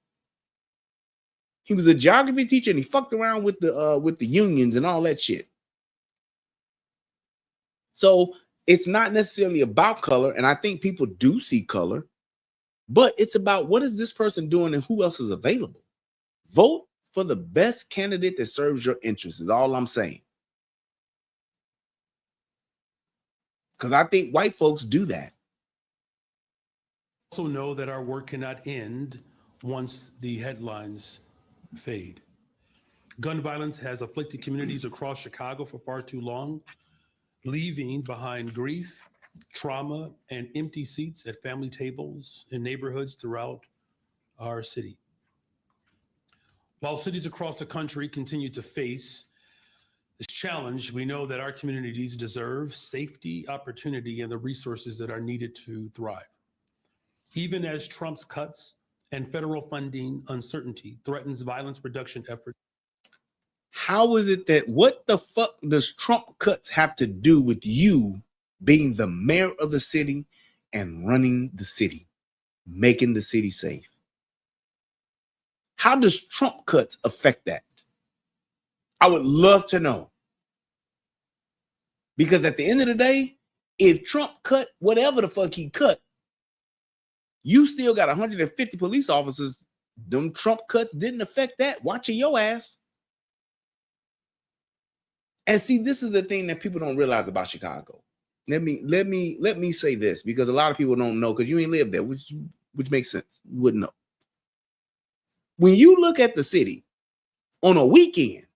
He was a geography teacher and he fucked around with the unions and all that shit. So it's not necessarily about color, and I think people do see color, but it's about what is this person doing and who else is available. Vote for the best candidate that serves your interests is all I'm saying. Because I think white folks do that. Also know that our work cannot end once the headlines fade. Gun violence has afflicted communities across Chicago for far too long, leaving behind grief, trauma, and empty seats at family tables in neighborhoods throughout our city. While cities across the country continue to face this challenge, we know that our communities deserve safety, opportunity, and the resources that are needed to thrive. Even as Trump's cuts and federal funding uncertainty threatens violence reduction efforts. How is it that what the fuck does Trump cuts have to do with you being the mayor of the city and running the city, making the city safe? How does Trump cuts affect that? I would love to know. Because at the end of the day, if Trump cut whatever the fuck he cut, you still got 150 police officers. Them Trump cuts didn't affect that. Watching your ass. And see, this is the thing that people don't realize about Chicago. Let me say this, because a lot of people don't know, because you ain't lived there, which makes sense. You wouldn't know. When you look at the city on a weekend,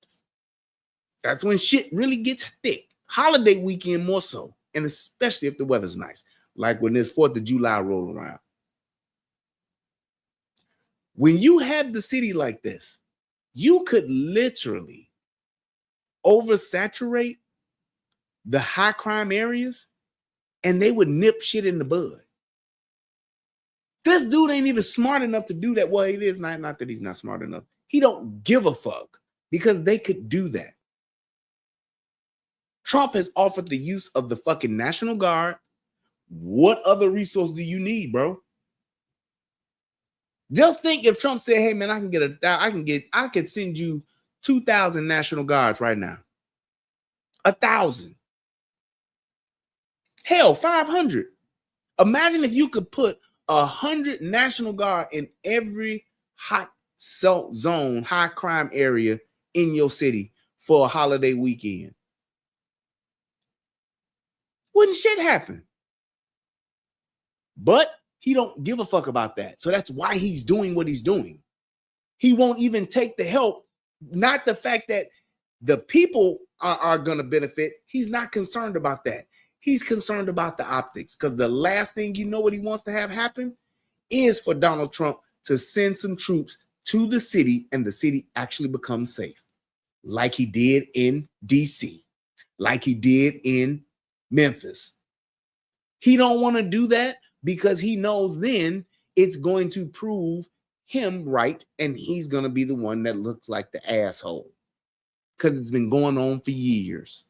that's when shit really gets thick. Holiday weekend more so, and especially if the weather's nice, like when this 4th of July roll around. When you have the city like this, you could literally oversaturate the high crime areas and they would nip shit in the bud. This dude ain't even smart enough to do that. Well, it is not that he's not smart enough. He don't give a fuck because they could do that. Trump has offered the use of the fucking National Guard. What other resource do you need, bro? Just think if Trump said, hey man, I could send you 2,000 National Guards right now. 1,000. Hell, 500. Imagine if you could put 100 National Guard in every hot zone, high crime area in your city for a holiday weekend. Wouldn't shit happen? But he don't give a fuck about that. So that's why he's doing what he's doing. He won't even take the help. Not the fact that the people are going to benefit. He's not concerned about that. He's concerned about the optics, because the last thing you know what he wants to have happen is for Donald Trump to send some troops to the city and the city actually becomes safe, like he did in DC, like he did in Memphis. He don't want to do that because he knows then it's going to prove him right, and he's going to be the one that looks like the asshole, because it's been going on for years.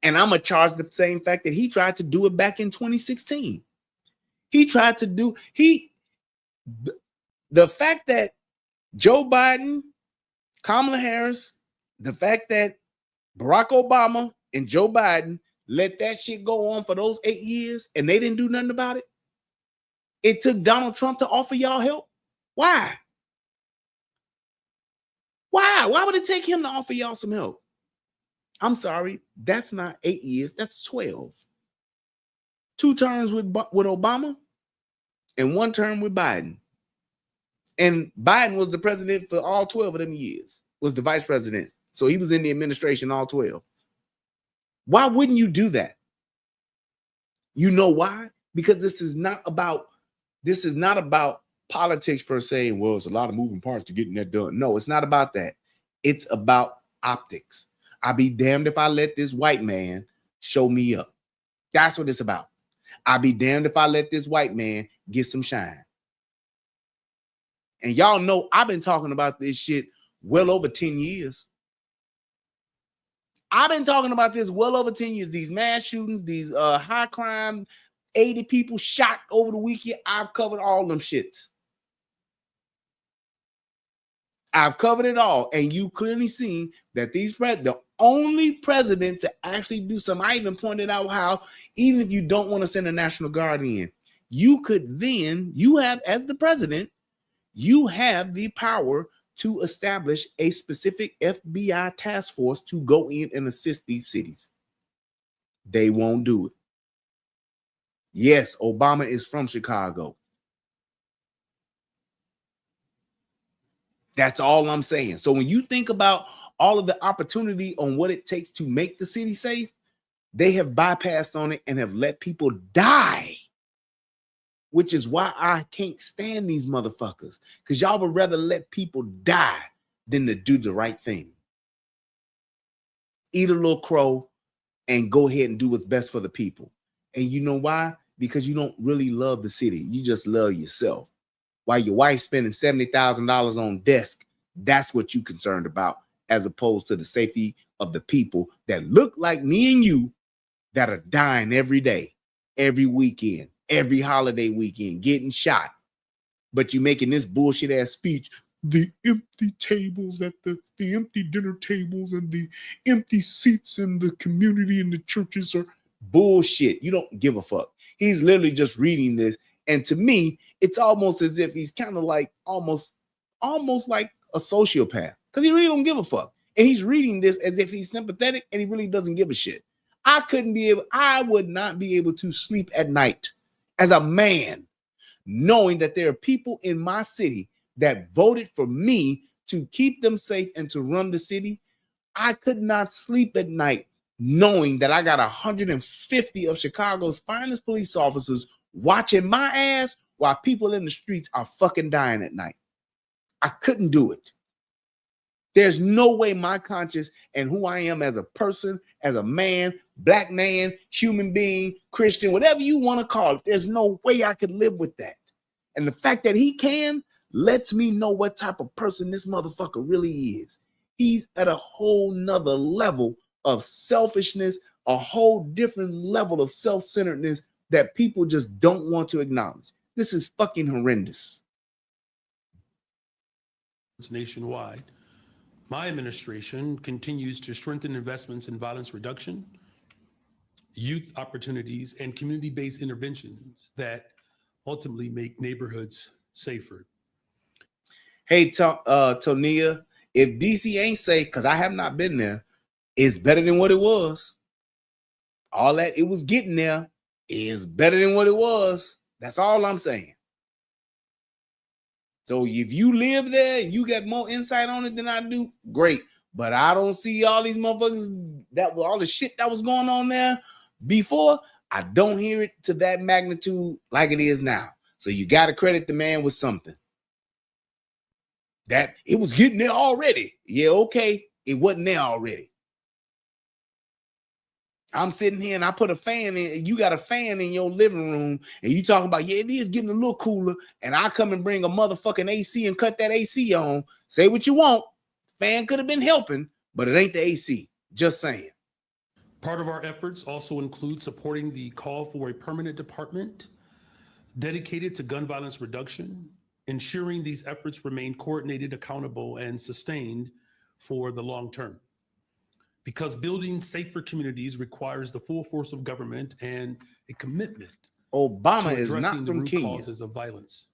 And I'm going to charge the same fact that he tried to do it back in 2016. He tried to do, the fact that Joe Biden, Kamala Harris, the fact that Barack Obama and Joe Biden let that shit go on for those 8 years and they didn't do nothing about it. It took Donald Trump to offer y'all help. Why? Why would it take him to offer y'all some help? I'm sorry, that's not 8 years, that's 12. 2 terms with Obama and 1 term with Biden. And Biden was the president for all 12 of them years, was the vice president. So he was in the administration all 12. Why wouldn't you do that? You know why? Because this is not about politics per se. Well, it's a lot of moving parts to getting that done. No, it's not about that. It's about optics. I'll be damned if I let this white man show me up. That's what it's about. I'll be damned if I let this white man get some shine. And y'all know I've been talking about this shit well over 10 years. I've been talking about this well over 10 years. These mass shootings, these high crime, 80 people shot over the weekend. I've covered all them shits. I've covered it all. And you clearly see that the only president to actually do something. I even pointed out how, even if you don't want to send a National Guard in, you have, as the president, you have the power to establish a specific FBI task force to go in and assist these cities. They won't do it. Yes, Obama is from Chicago. That's all I'm saying. So when you think about all of the opportunity on what it takes to make the city safe, they have bypassed on it and have let people die. Which is why I can't stand these motherfuckers. Because y'all would rather let people die than to do the right thing. Eat a little crow and go ahead and do what's best for the people. And you know why? Because you don't really love the city. You just love yourself. While your wife's spending $70,000 on desk, that's what you're concerned about, as opposed to the safety of the people that look like me and you that are dying every day, every weekend, every holiday weekend, getting shot. But you making this bullshit ass speech, the empty tables at the empty dinner tables and the empty seats in the community and the churches are bullshit. You don't give a fuck. He's literally just reading this. And to me, it's almost as if he's kind of like almost like a sociopath, because he really don't give a fuck. And he's reading this as if he's sympathetic and he really doesn't give a shit. I would not be able to sleep at night as a man, knowing that there are people in my city that voted for me to keep them safe and to run the city. I could not sleep at night knowing that I got 150 of Chicago's finest police officers watching my ass while people in the streets are fucking dying at night. I couldn't do it. There's no way my conscience and who I am as a person, as a man, black man, human being, Christian, whatever you want to call it, there's no way I could live with that. And the fact that he can lets me know what type of person this motherfucker really is. He's at a whole nother level of selfishness, a whole different level of self-centeredness that people just don't want to acknowledge. This is fucking horrendous. Nationwide, my administration continues to strengthen investments in violence reduction, youth opportunities, and community-based interventions that ultimately make neighborhoods safer. Hey, Tonia, if DC ain't safe, because I have not been there, it's better than what it was. All that it was getting there is better than what it was. That's all I'm saying. So if you live there and you get more insight on it than I do, great. But I don't see all these motherfuckers that were all the shit that was going on there before. I don't hear it to that magnitude like it is now. So you got to credit the man with something. That it was getting there already. Yeah, okay. It wasn't there already. I'm sitting here and I put a fan in, and you got a fan in your living room, and you talking about, yeah, it is getting a little cooler, and I come and bring a motherfucking AC and cut that AC on. Say what you want. Fan could have been helping, but it ain't the AC. Just saying. Part of our efforts also include supporting the call for a permanent department dedicated to gun violence reduction, ensuring these efforts remain coordinated, accountable, and sustained for the long term. Because building safer communities requires the full force of government and a commitment Obama to is not addressing the from root Kenya. causes of violence.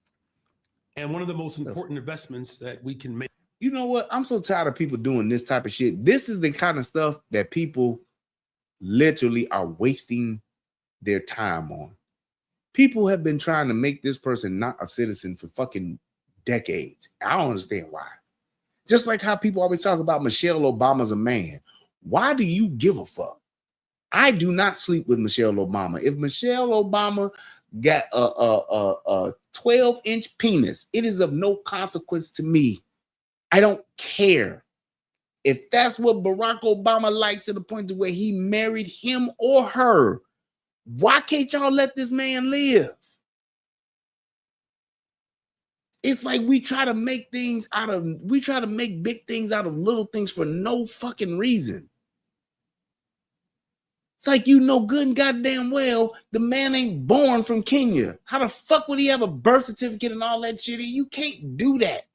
And one of the most important investments that we can make. You know what? I'm so tired of people doing this type of shit. This is the kind of stuff that people literally are wasting their time on. People have been trying to make this person not a citizen for fucking decades. I don't understand why. Just like how people always talk about Michelle Obama's a man. Why do you give a fuck? I do not sleep with Michelle Obama. If Michelle Obama got a 12-inch penis, it is of no consequence to me. I don't care. If that's what Barack Obama likes to the point to where he married him or her, why can't y'all let this man live? It's like we try to make big things out of little things for no fucking reason. It's like, you know good and goddamn well the man ain't born from Kenya. How the fuck would he have a birth certificate and all that shit? You can't do that.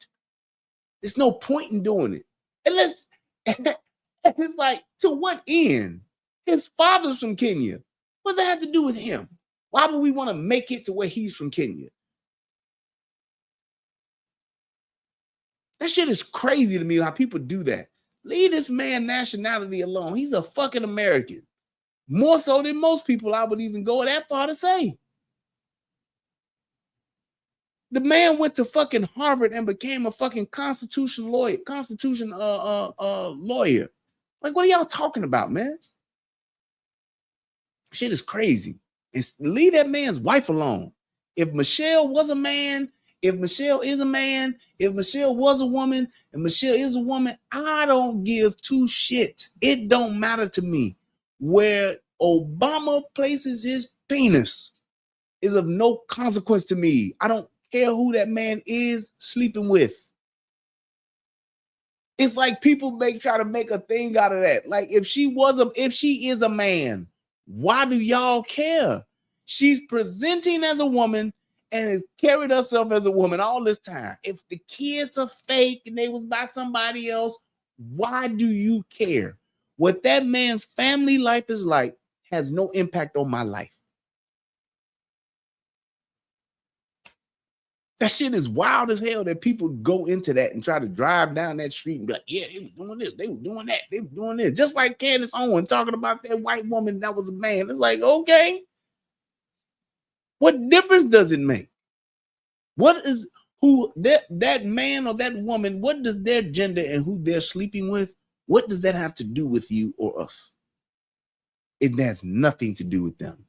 There's no point in doing it. Unless it's like, to what end? His father's from Kenya. What does that have to do with him? Why would we want to make it to where he's from Kenya? That shit is crazy to me how people do that. Leave this man nationality alone. He's a fucking American. More so than most people, I would even go that far to say. The man went to fucking Harvard and became a fucking constitution lawyer. Like, what are y'all talking about, man? Shit is crazy. And leave that man's wife alone. If Michelle was a man, if Michelle is a man, if Michelle was a woman, and Michelle is a woman, I don't give two shits. It don't matter to me. Where Obama places his penis is of no consequence to me. I don't care who that man is sleeping with. It's like people try to make a thing out of that. Like, if she is a man, why do y'all care? She's presenting as a woman and has carried herself as a woman all this time. If the kids are fake and they was by somebody else, why do you care? What that man's family life is like has no impact on my life. That shit is wild as hell that people go into that and try to drive down that street and be like, yeah, they were doing this, they were doing that, they were doing this. Just like Candace Owens talking about that white woman that was a man. It's like, okay, what difference does it make? What is that man or that woman, what does their gender and who they're sleeping with, what does that have to do with you or us? It has nothing to do with them.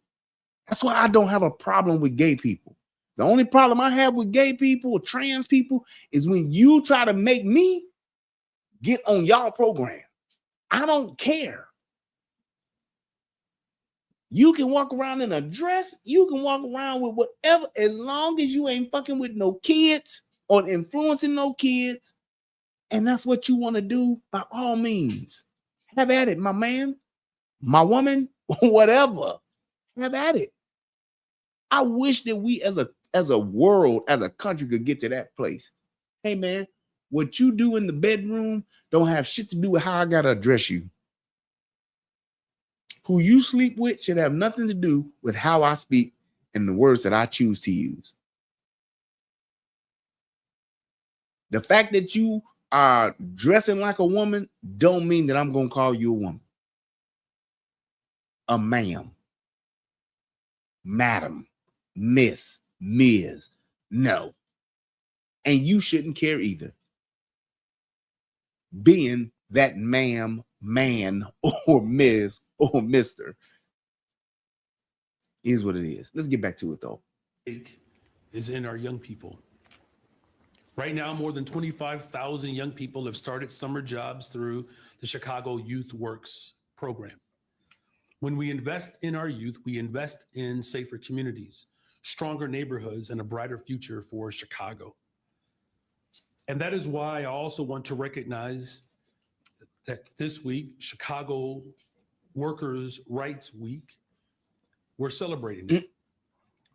That's why I don't have a problem with gay people. The only problem I have with gay people or trans people is when you try to make me get on y'all program. I don't care. You can walk around in a dress. You can walk around with whatever, as long as you ain't fucking with no kids or influencing no kids. And that's what you want to do, by all means. Have at it, my man, my woman, whatever. Have at it. I wish that we as a world, as a country, could get to that place. Hey, man, what you do in the bedroom don't have shit to do with how I got to address you. Who you sleep with should have nothing to do with how I speak and the words that I choose to use. The fact that you are dressing like a woman don't mean that I'm going to call you a woman. A ma'am, madam, miss, ms. No. And you shouldn't care either. Being that ma'am, man, or miss, or mister. Is what it is. Let's get back to it though. Is in our young people. Right now, more than 25,000 young people have started summer jobs through the Chicago Youth Works program. When we invest in our youth, we invest in safer communities, stronger neighborhoods, and a brighter future for Chicago. And that is why I also want to recognize that this week, Chicago Workers' Rights Week, we're celebrating it.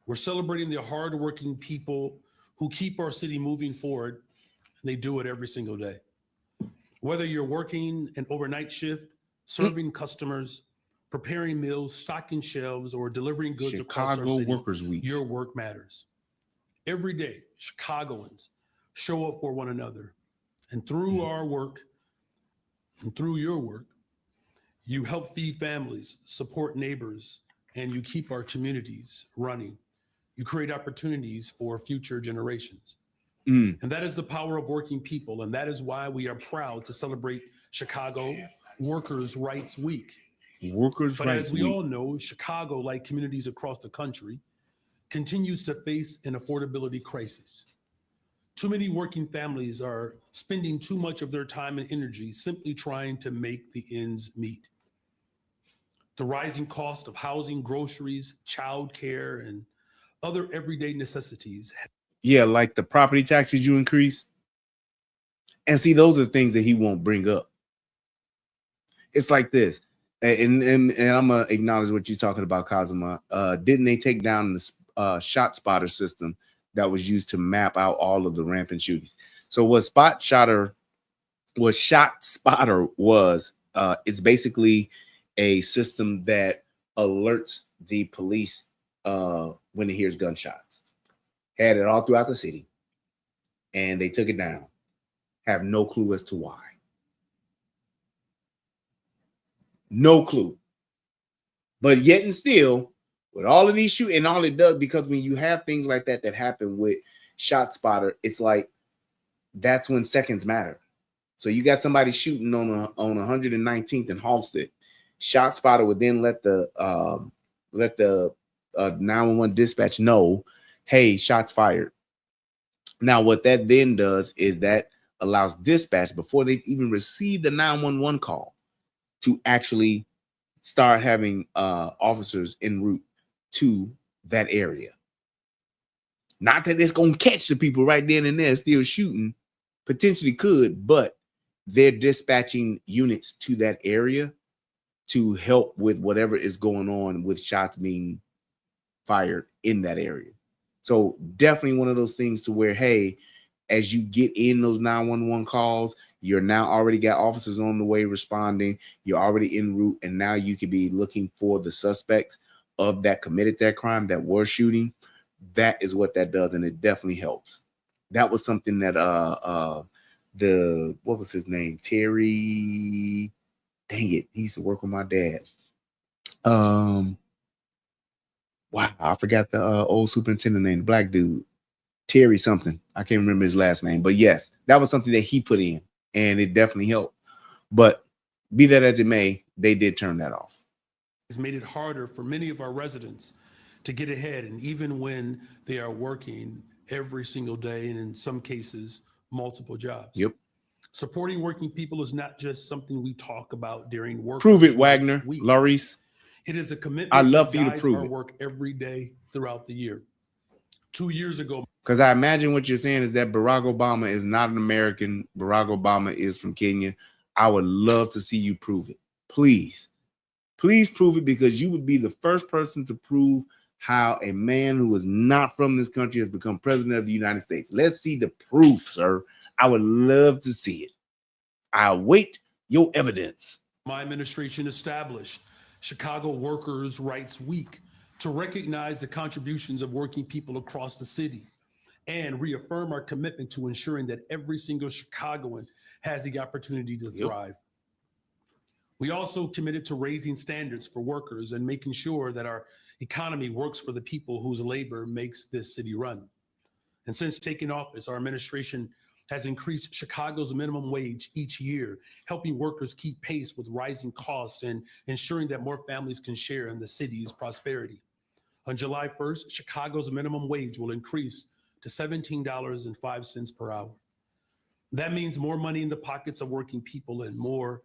We're celebrating the hardworking people who keep our city moving forward, and they do it every single day. Whether you're working an overnight shift, serving customers, preparing meals, stocking shelves, or delivering goods across our city, Workers Week. Your work matters. Every day, Chicagoans show up for one another. And through our work, and through your work, you help feed families, support neighbors, and you keep our communities running. You create opportunities for future generations. And that is the power of working people. And that is why we are proud to celebrate Chicago Workers' Rights Week. But as we all know, Chicago, like communities across the country, continues to face an affordability crisis. Too many working families are spending too much of their time and energy simply trying to make the ends meet. The rising cost of housing, groceries, childcare, and other everyday necessities. Yeah, like the property taxes you increase. And see, those are things that he won't bring up. It's like this. And I'm going to acknowledge what you're talking about, Kazuma. Didn't they take down the shot spotter system that was used to map out all of the rampant shootings? So what Shot Spotter was, it's basically a system that alerts the police when it hears gunshots. Had it all throughout the city, and they took it down. Have no clue as to why. No clue. But yet and still, with all of these shootings, and all it does, because when you have things like that that happen with Shot Spotter, it's like that's when seconds matter. So you got somebody shooting on 119th and Halsted. Shot Spotter would then let the 911 dispatch know, hey, shots fired. Now, what that then does is that allows dispatch, before they even receive the 911 call, to actually start having officers en route to that area. Not that it's going to catch the people right then and there still shooting, potentially could, but they're dispatching units to that area to help with whatever is going on with shots being fired in that area. So definitely one of those things to where, hey, as you get in those 911 calls, you're now already got officers on the way responding. You're already en route, and now you could be looking for the suspects of that committed that crime, that were shooting. That is what that does, and it definitely helps. That was something that what was his name? Terry. Dang it, he used to work with my dad. Wow, I forgot the old superintendent name, the black dude. Terry something. I can't remember his last name. But yes, that was something that he put in, and it definitely helped. But be that as it may, they did turn that off. It's made it harder for many of our residents to get ahead, and even when they are working every single day, and in some cases, multiple jobs. Yep. Supporting working people is not just something we talk about during work. Prove it, Wagner. Laurice. It is a commitment. I'd love for you to prove our it. Work every day throughout the year. 2 years ago. Because I imagine what you're saying is that Barack Obama is not an American. Barack Obama is from Kenya. I would love to see you prove it. Please. Please prove it, because you would be the first person to prove how a man who is not from this country has become president of the United States. Let's see the proof, sir. I would love to see it. I await your evidence. My administration established Chicago Workers' Rights Week to recognize the contributions of working people across the city and reaffirm our commitment to ensuring that every single Chicagoan has the opportunity to thrive. We also committed to raising standards for workers and making sure that our economy works for the people whose labor makes this city run. And since taking office, our administration has increased Chicago's minimum wage each year, helping workers keep pace with rising costs and ensuring that more families can share in the city's prosperity. On July 1st, Chicago's minimum wage will increase to $17.05 per hour. That means more money in the pockets of working people and more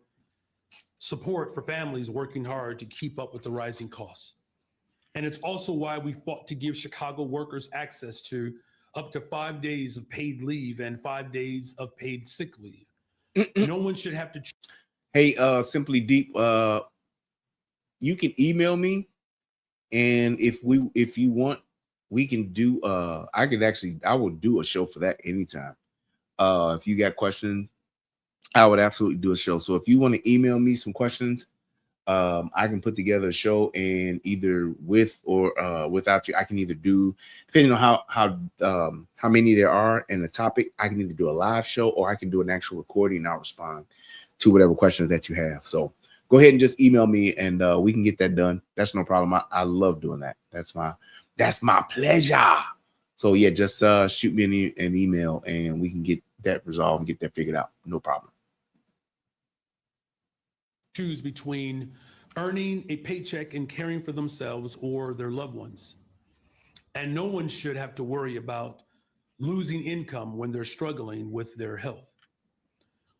support for families working hard to keep up with the rising costs. And it's also why we fought to give Chicago workers access to up to 5 days of paid leave and 5 days of paid sick leave. No one should have to. Hey, Simply Deep, you can email me, and if you want, we can do I will do a show for that anytime. If you got questions, I would absolutely do a show. So if you want to email me some questions, I can put together a show, and either with or without you, I can either do, depending on how many there are and the topic, I can either do a live show or I can do an actual recording and I'll respond to whatever questions that you have. So go ahead and just email me, and we can get that done. That's no problem. I love doing that. That's my pleasure. So yeah, just shoot me an email and we can get that resolved and get that figured out. No problem. Choose between earning a paycheck and caring for themselves or their loved ones. And no one should have to worry about losing income when they're struggling with their health.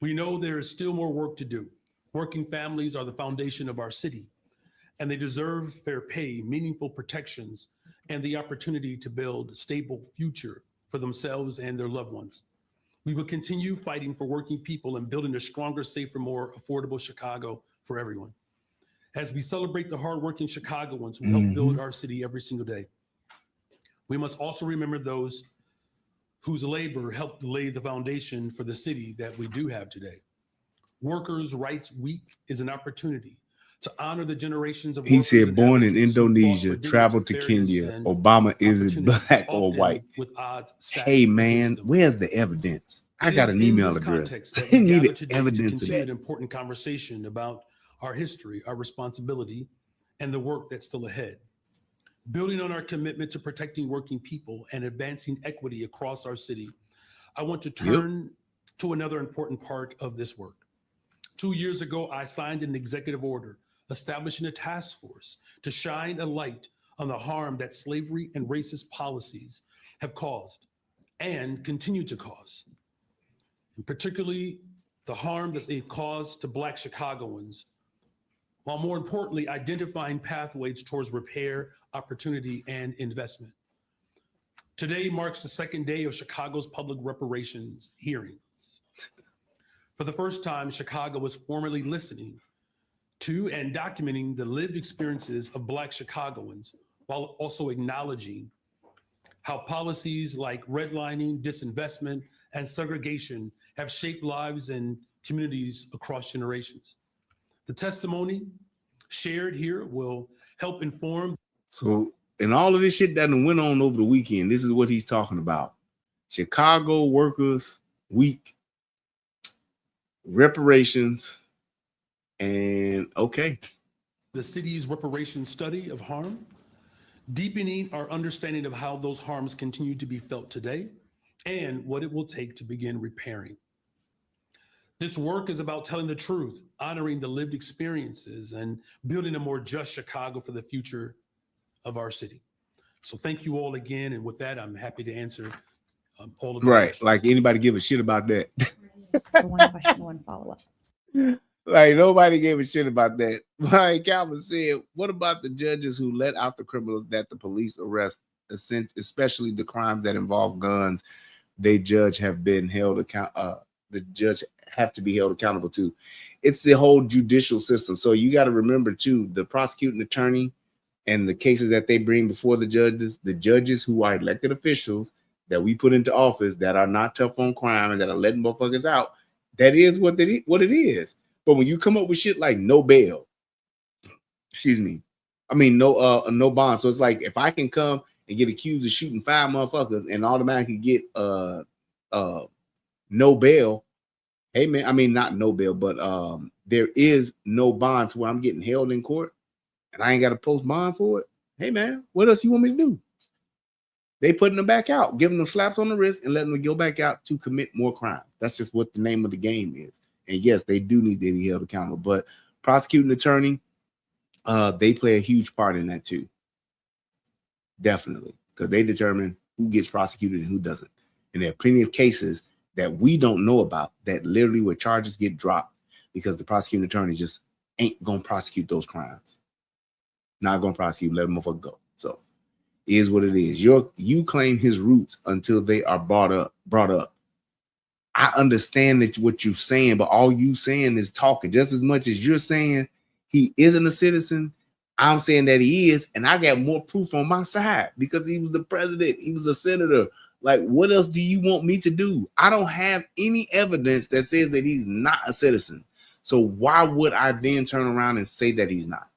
We know there is still more work to do. Working families are the foundation of our city, and they deserve fair pay, meaningful protections, and the opportunity to build a stable future for themselves and their loved ones. We will continue fighting for working people and building a stronger, safer, more affordable Chicago for everyone. As we celebrate the hardworking Chicagoans who help build our city every single day, we must also remember those whose labor helped lay the foundation for the city that we do have today. Workers' Rights Week is an opportunity to honor the generations of. He said, born in Indonesia, traveled to Kenya. Obama isn't black or white. Hey man, where's the evidence? I got an email address. Send me the evidence of that. An important conversation about our history, our responsibility, and the work that's still ahead. Building on our commitment to protecting working people and advancing equity across our city, I want to turn to another important part of this work. 2 years ago, I signed an executive order establishing a task force to shine a light on the harm that slavery and racist policies have caused and continue to cause, and particularly the harm that they've caused to Black Chicagoans, while more importantly, identifying pathways towards repair, opportunity, and investment. Today marks the second day of Chicago's public reparations hearings. For the first time, Chicago is formally listening to and documenting the lived experiences of Black Chicagoans, while also acknowledging how policies like redlining, disinvestment, and segregation have shaped lives and communities across generations. The testimony shared here will help inform. So, and all of this shit that went on over the weekend, this is what he's talking about. Chicago Workers Week, reparations, and the city's reparations study of harm, deepening our understanding of how those harms continue to be felt today and what it will take to begin repairing. This work is about telling the truth, honoring the lived experiences, and building a more just Chicago for the future of our city. So thank you all again. And with that, I'm happy to answer all of the questions. Like anybody give a shit about that. One question, one follow-up. Like nobody gave a shit about that. Like Calvin said, what about the judges who let out the criminals that the police arrest, especially the crimes that involve guns? The judge have to be held accountable to. It's the whole judicial system. So you got to remember too, the prosecuting attorney and the cases that they bring before the judges who are elected officials that we put into office that are not tough on crime and that are letting motherfuckers out. That is what it is. But when you come up with shit like no bail, no bond. So it's like if I can come and get accused of shooting 5 motherfuckers and automatically get no bail. Hey man, not no bail, but there is no bond to where I'm getting held in court and I ain't got to post bond for it. Hey man, what else you want me to do? They putting them back out, giving them slaps on the wrist and letting them go back out to commit more crime. That's just what the name of the game is. And yes, they do need to be held accountable. But prosecuting attorney, they play a huge part in that too. Definitely. Because they determine who gets prosecuted and who doesn't. And there are plenty of cases that we don't know about that literally where charges get dropped because the prosecuting attorney just ain't going to prosecute those crimes. Not going to prosecute, let them motherfucker go. So it is what it is. You claim his roots until they are brought up. I understand that what you're saying, but all you saying is talking. Just as much as you're saying he isn't a citizen, I'm saying that he is, and I got more proof on my side because he was the president. He was a senator. Like, what else do you want me to do? I don't have any evidence that says that he's not a citizen. So why would I then turn around and say that he's not?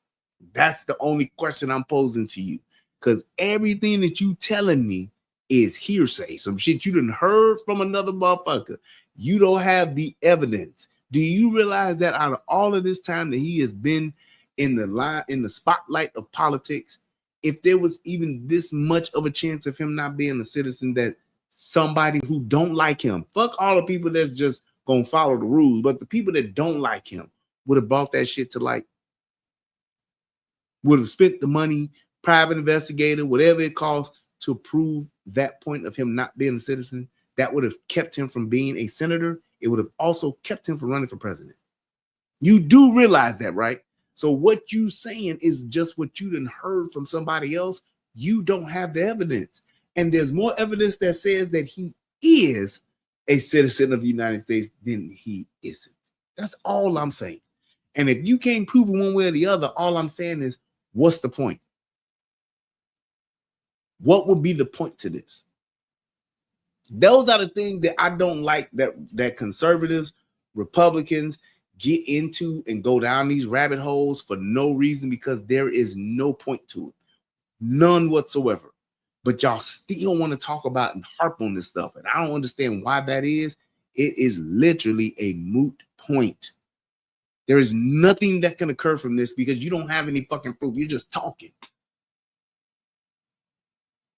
That's the only question I'm posing to you. Because everything that you telling me is hearsay. Some shit you done heard from another motherfucker. You don't have the evidence. Do you realize that out of all of this time that he has been in the spotlight of politics, if there was even this much of a chance of him not being a citizen, that somebody who don't like him, fuck all the people that's just gonna follow the rules, but the people that don't like him would have brought that shit to light, would have spent the money, private investigator, whatever it costs to prove that point of him not being a citizen. That would have kept him from being a senator. It would have also kept him from running for president. You do realize that, right? So what you saying is just what you done heard from somebody else. You don't have the evidence. And there's more evidence that says that he is a citizen of the United States than he isn't. That's all I'm saying. And if you can't prove it one way or the other, all I'm saying is, what's the point? What would be the point to this? Those are the things that I don't like that conservatives, Republicans get into and go down these rabbit holes for no reason, because there is no point to it. None whatsoever. But y'all still want to talk about and harp on this stuff. And I don't understand why that is. It is literally a moot point. There is nothing that can occur from this because you don't have any fucking proof. You're just talking.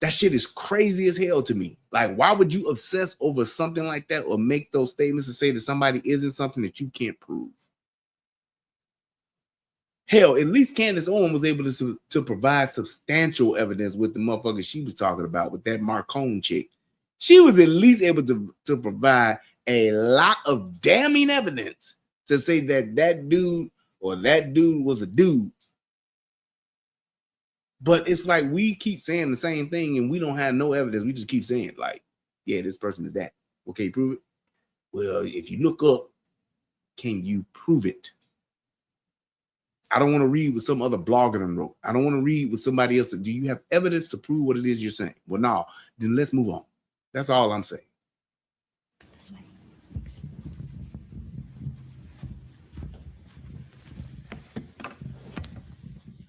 That shit is crazy as hell to me. Like, why would you obsess over something like that or make those statements and say that somebody isn't something that you can't prove? Hell, at least Candace Owens was able to provide substantial evidence with the motherfucker she was talking about, with that Marcone chick. She was at least able to provide a lot of damning evidence to say that that dude was a dude. But it's like we keep saying the same thing and we don't have no evidence. We just keep saying, like, yeah, this person is that. Well, can you prove it? Well, if you look up, can you prove it? I don't want to read what some other blogger done wrote. I don't want to read what somebody else. Do you have evidence to prove what it is you're saying? Well, no, then let's move on. That's all I'm saying. This way. Thanks.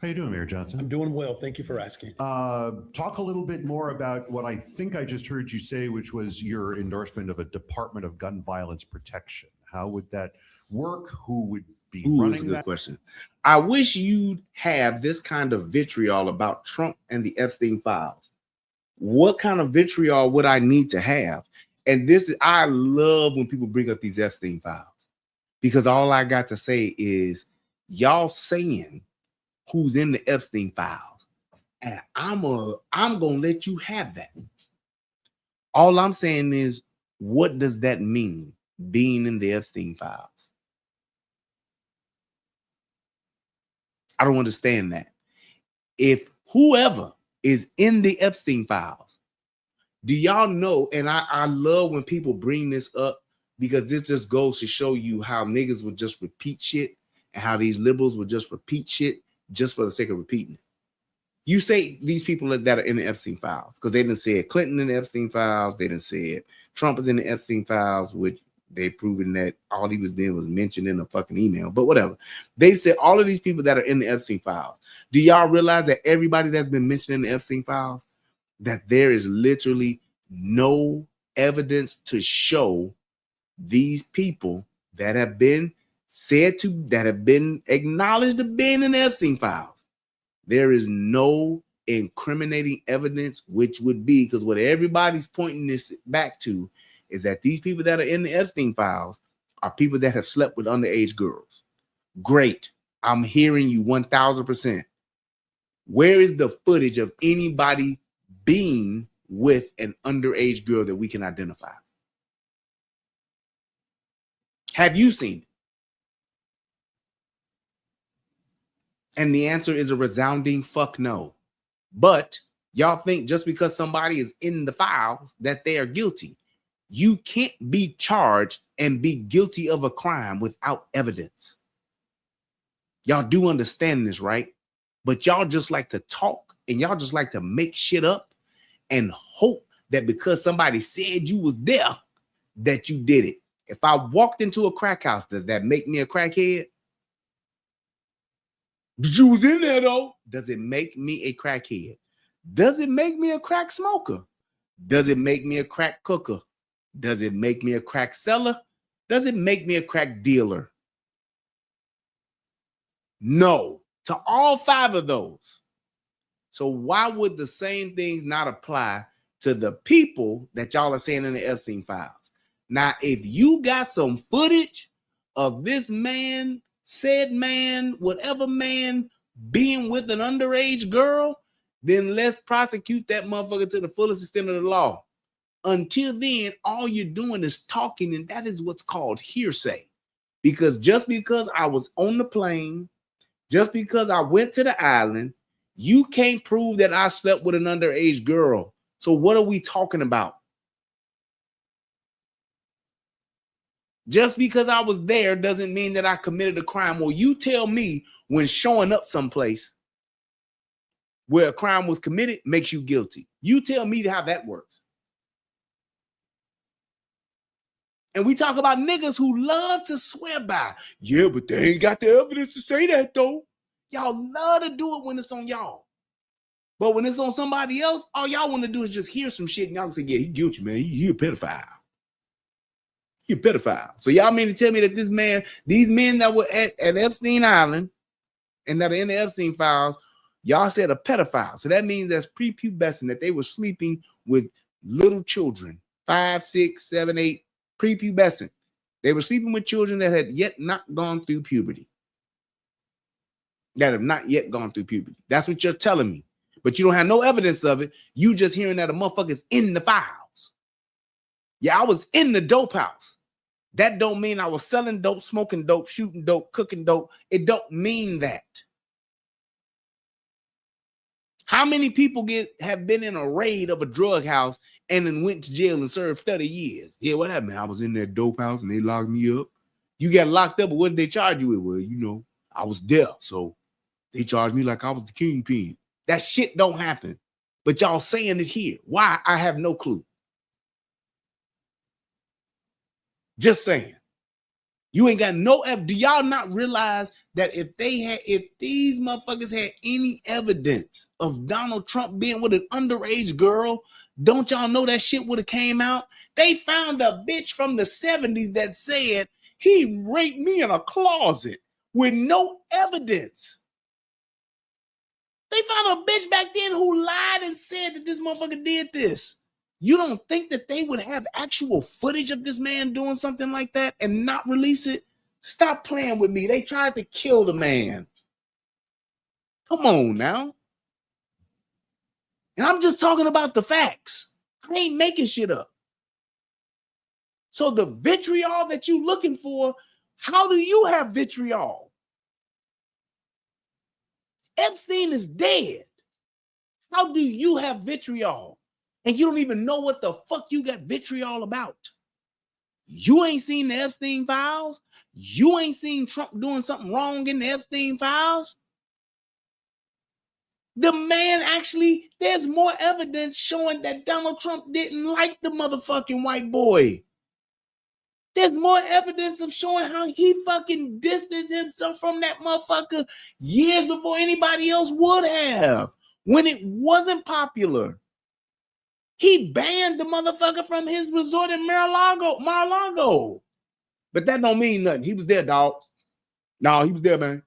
How you doing, Mayor Johnson? I'm doing well. Thank you for asking. Talk a little bit more about what I think I just heard you say, which was your endorsement of a Department of Gun Violence Protection. How would that work? Who would be running That's a good that? question. I wish you'd have this kind of vitriol about Trump and the Epstein files. What kind of vitriol would I need to have? And I love when people bring up these Epstein files, because all I got to say is y'all saying who's in the Epstein files, and I'm gonna let you have that. All I'm saying is, what does that mean, being in the Epstein files? I don't understand that. If whoever is in the Epstein files, do y'all know? And I love when people bring this up, because this just goes to show you how niggas would just repeat shit, and how these liberals would just repeat shit just for the sake of repeating it. You say these people that are in the Epstein files, because they didn't say Clinton in the Epstein files, they didn't say Trump is in the Epstein files, which they proven that all he was doing was mentioned in a fucking email, but whatever. They said all of these people that are in the Epstein files. Do y'all realize that everybody that's been mentioned in the Epstein files, that there is literally no evidence to show these people that have been that have been acknowledged to being in the Epstein files? There is no incriminating evidence, which would be, because what everybody's pointing this back to is that these people that are in the Epstein files are people that have slept with underage girls. Great. I'm hearing you 1000%. Where is the footage of anybody being with an underage girl that we can identify? Have you seen it? And the answer is a resounding fuck no. But y'all think just because somebody is in the files that they are guilty. You can't be charged and be guilty of a crime without evidence. Y'all do understand this, right? But y'all just like to talk and y'all just like to make shit up and hope that because somebody said you was there, that you did it. If I walked into a crack house, does that make me a crackhead? But you was in there though. Does it make me a crackhead? Does it make me a crack smoker? Does it make me a crack cooker? Does it make me a crack seller? Does it make me a crack dealer? No, to all 5 of those. So why would the same things not apply to the people that y'all are saying in the Epstein files? Now, if you got some footage of this man, said man, whatever man, being with an underage girl, then let's prosecute that motherfucker to the fullest extent of the law. Until then, all you're doing is talking, and that is what's called hearsay. Because just because I was on the plane, just because I went to the island, you can't prove that I slept with an underage girl. So what are we talking about? Just because I was there doesn't mean that I committed a crime. Well, you tell me when showing up someplace where a crime was committed makes you guilty. You tell me how that works. And we talk about niggas who love to swear by. Yeah, but they ain't got the evidence to say that, though. Y'all love to do it when it's on y'all. But when it's on somebody else, all y'all want to do is just hear some shit and y'all can say, yeah, he guilty, man. He a pedophile. He a pedophile. So y'all mean to tell me that this man, these men that were at Epstein Island and that are in the Epstein files, y'all said a pedophile. So that means that's prepubescent, that they were sleeping with little children, 5, 6, 7, 8, prepubescent. They were sleeping with children that had yet not gone through puberty. That have not yet gone through puberty. That's what you're telling me. But you don't have no evidence of it. You just hearing that a motherfucker's in the files. Yeah, I was in the dope house. That don't mean I was selling dope, smoking dope, shooting dope, cooking dope. It don't mean that. How many people have been in a raid of a drug house and then went to jail and served 30 years? Yeah, what happened? I was in that dope house and they locked me up. You got locked up, but what did they charge you with? Well, you know, I was there, so they charged me like I was the kingpin. That shit don't happen. But y'all saying it here. Why? I have no clue. Just saying. You ain't got no evidence. Do y'all not realize that if these motherfuckers had any evidence of Donald Trump being with an underage girl, don't y'all know that shit would have came out? They found a bitch from the 70s that said he raped me in a closet with no evidence. They found a bitch back then who lied and said that this motherfucker did this. You don't think that they would have actual footage of this man doing something like that and not release it? Stop playing with me. They tried to kill the man. Come on now. And I'm just talking about the facts. I ain't making shit up. So the vitriol that you looking for, how do you have vitriol? Epstein is dead. How do you have vitriol? And you don't even know what the fuck you got vitriol about. You ain't seen the Epstein files. You ain't seen Trump doing something wrong in the Epstein files. The man actually, there's more evidence showing that Donald Trump didn't like the motherfucking white boy. There's more evidence of showing how he fucking distanced himself from that motherfucker years before anybody else would have, when it wasn't popular. He banned the motherfucker from his resort in Mar-a-Lago. But that don't mean nothing. He was there, dog. No, he was there, man.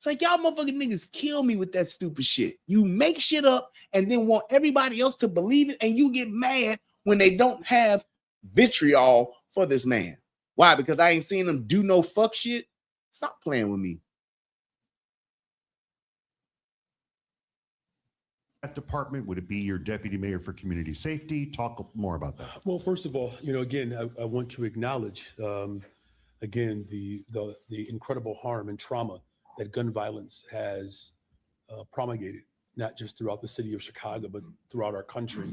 It's like y'all motherfucking niggas kill me with that stupid shit. You make shit up and then want everybody else to believe it, and you get mad when they don't have vitriol for this man. Why? Because I ain't seen him do no fuck shit. Stop playing with me. That department, would it be your deputy mayor for community safety? Talk more about that. Well, first of all, again, I want to acknowledge, again, the incredible harm and trauma that gun violence has promulgated, not just throughout the city of Chicago, but throughout our country.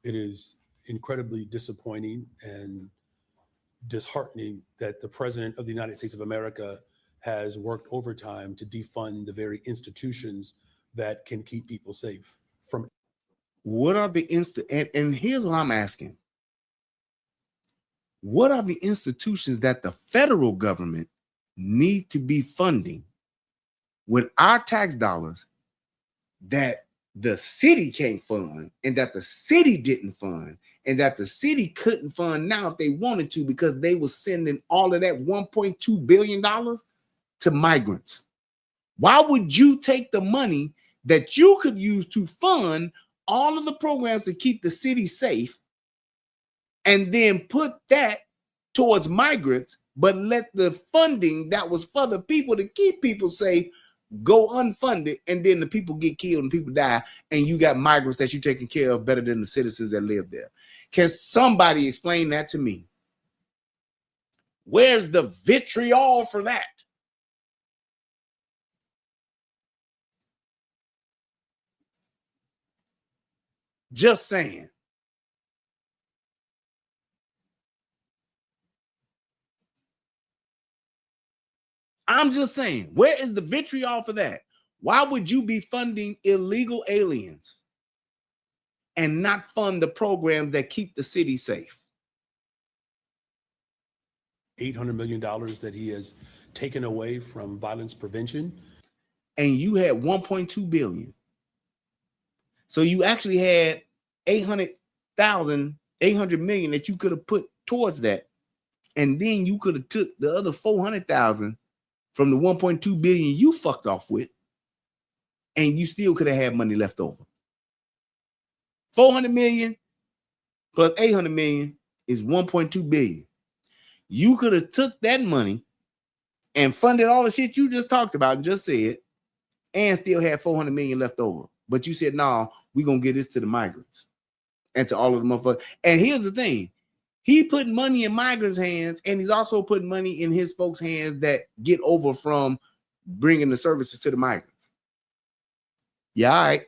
It is incredibly disappointing and disheartening that the President of the United States of America has worked overtime to defund the very institutions that can keep people safe. What are the and here's what I'm asking. What are the institutions that the federal government need to be funding with our tax dollars that the city can't fund, and that the city didn't fund, and that the city couldn't fund now if they wanted to, because they were sending all of that $1.2 billion to migrants? Why would you take the money that you could use to fund all of the programs to keep the city safe and then put that towards migrants, but let the funding that was for the people to keep people safe go unfunded, and then the people get killed and people die, and you got migrants that you're taking care of better than the citizens that live there? Can somebody explain that to me? Where's the vitriol for that? Just saying. I'm just saying, where is the vitriol for that? Why would you be funding illegal aliens and not fund the programs that keep the city safe? $800 million that he has taken away from violence prevention. And you had 1.2 billion. So you actually had 800 million that you could have put towards that. And then you could have took the other 400,000 from the 1.2 billion you fucked off with, and you still could have had money left over. 400 million plus 800 million is 1.2 billion. You could have took that money and funded all the shit you just talked about and just said, and still had 400 million left over. But you said, no, we're going to give this to the migrants and to all of the motherfuckers. And here's the thing. He put money in migrants' hands, and he's also putting money in his folks' hands that get over from bringing the services to the migrants. Yeah, all right.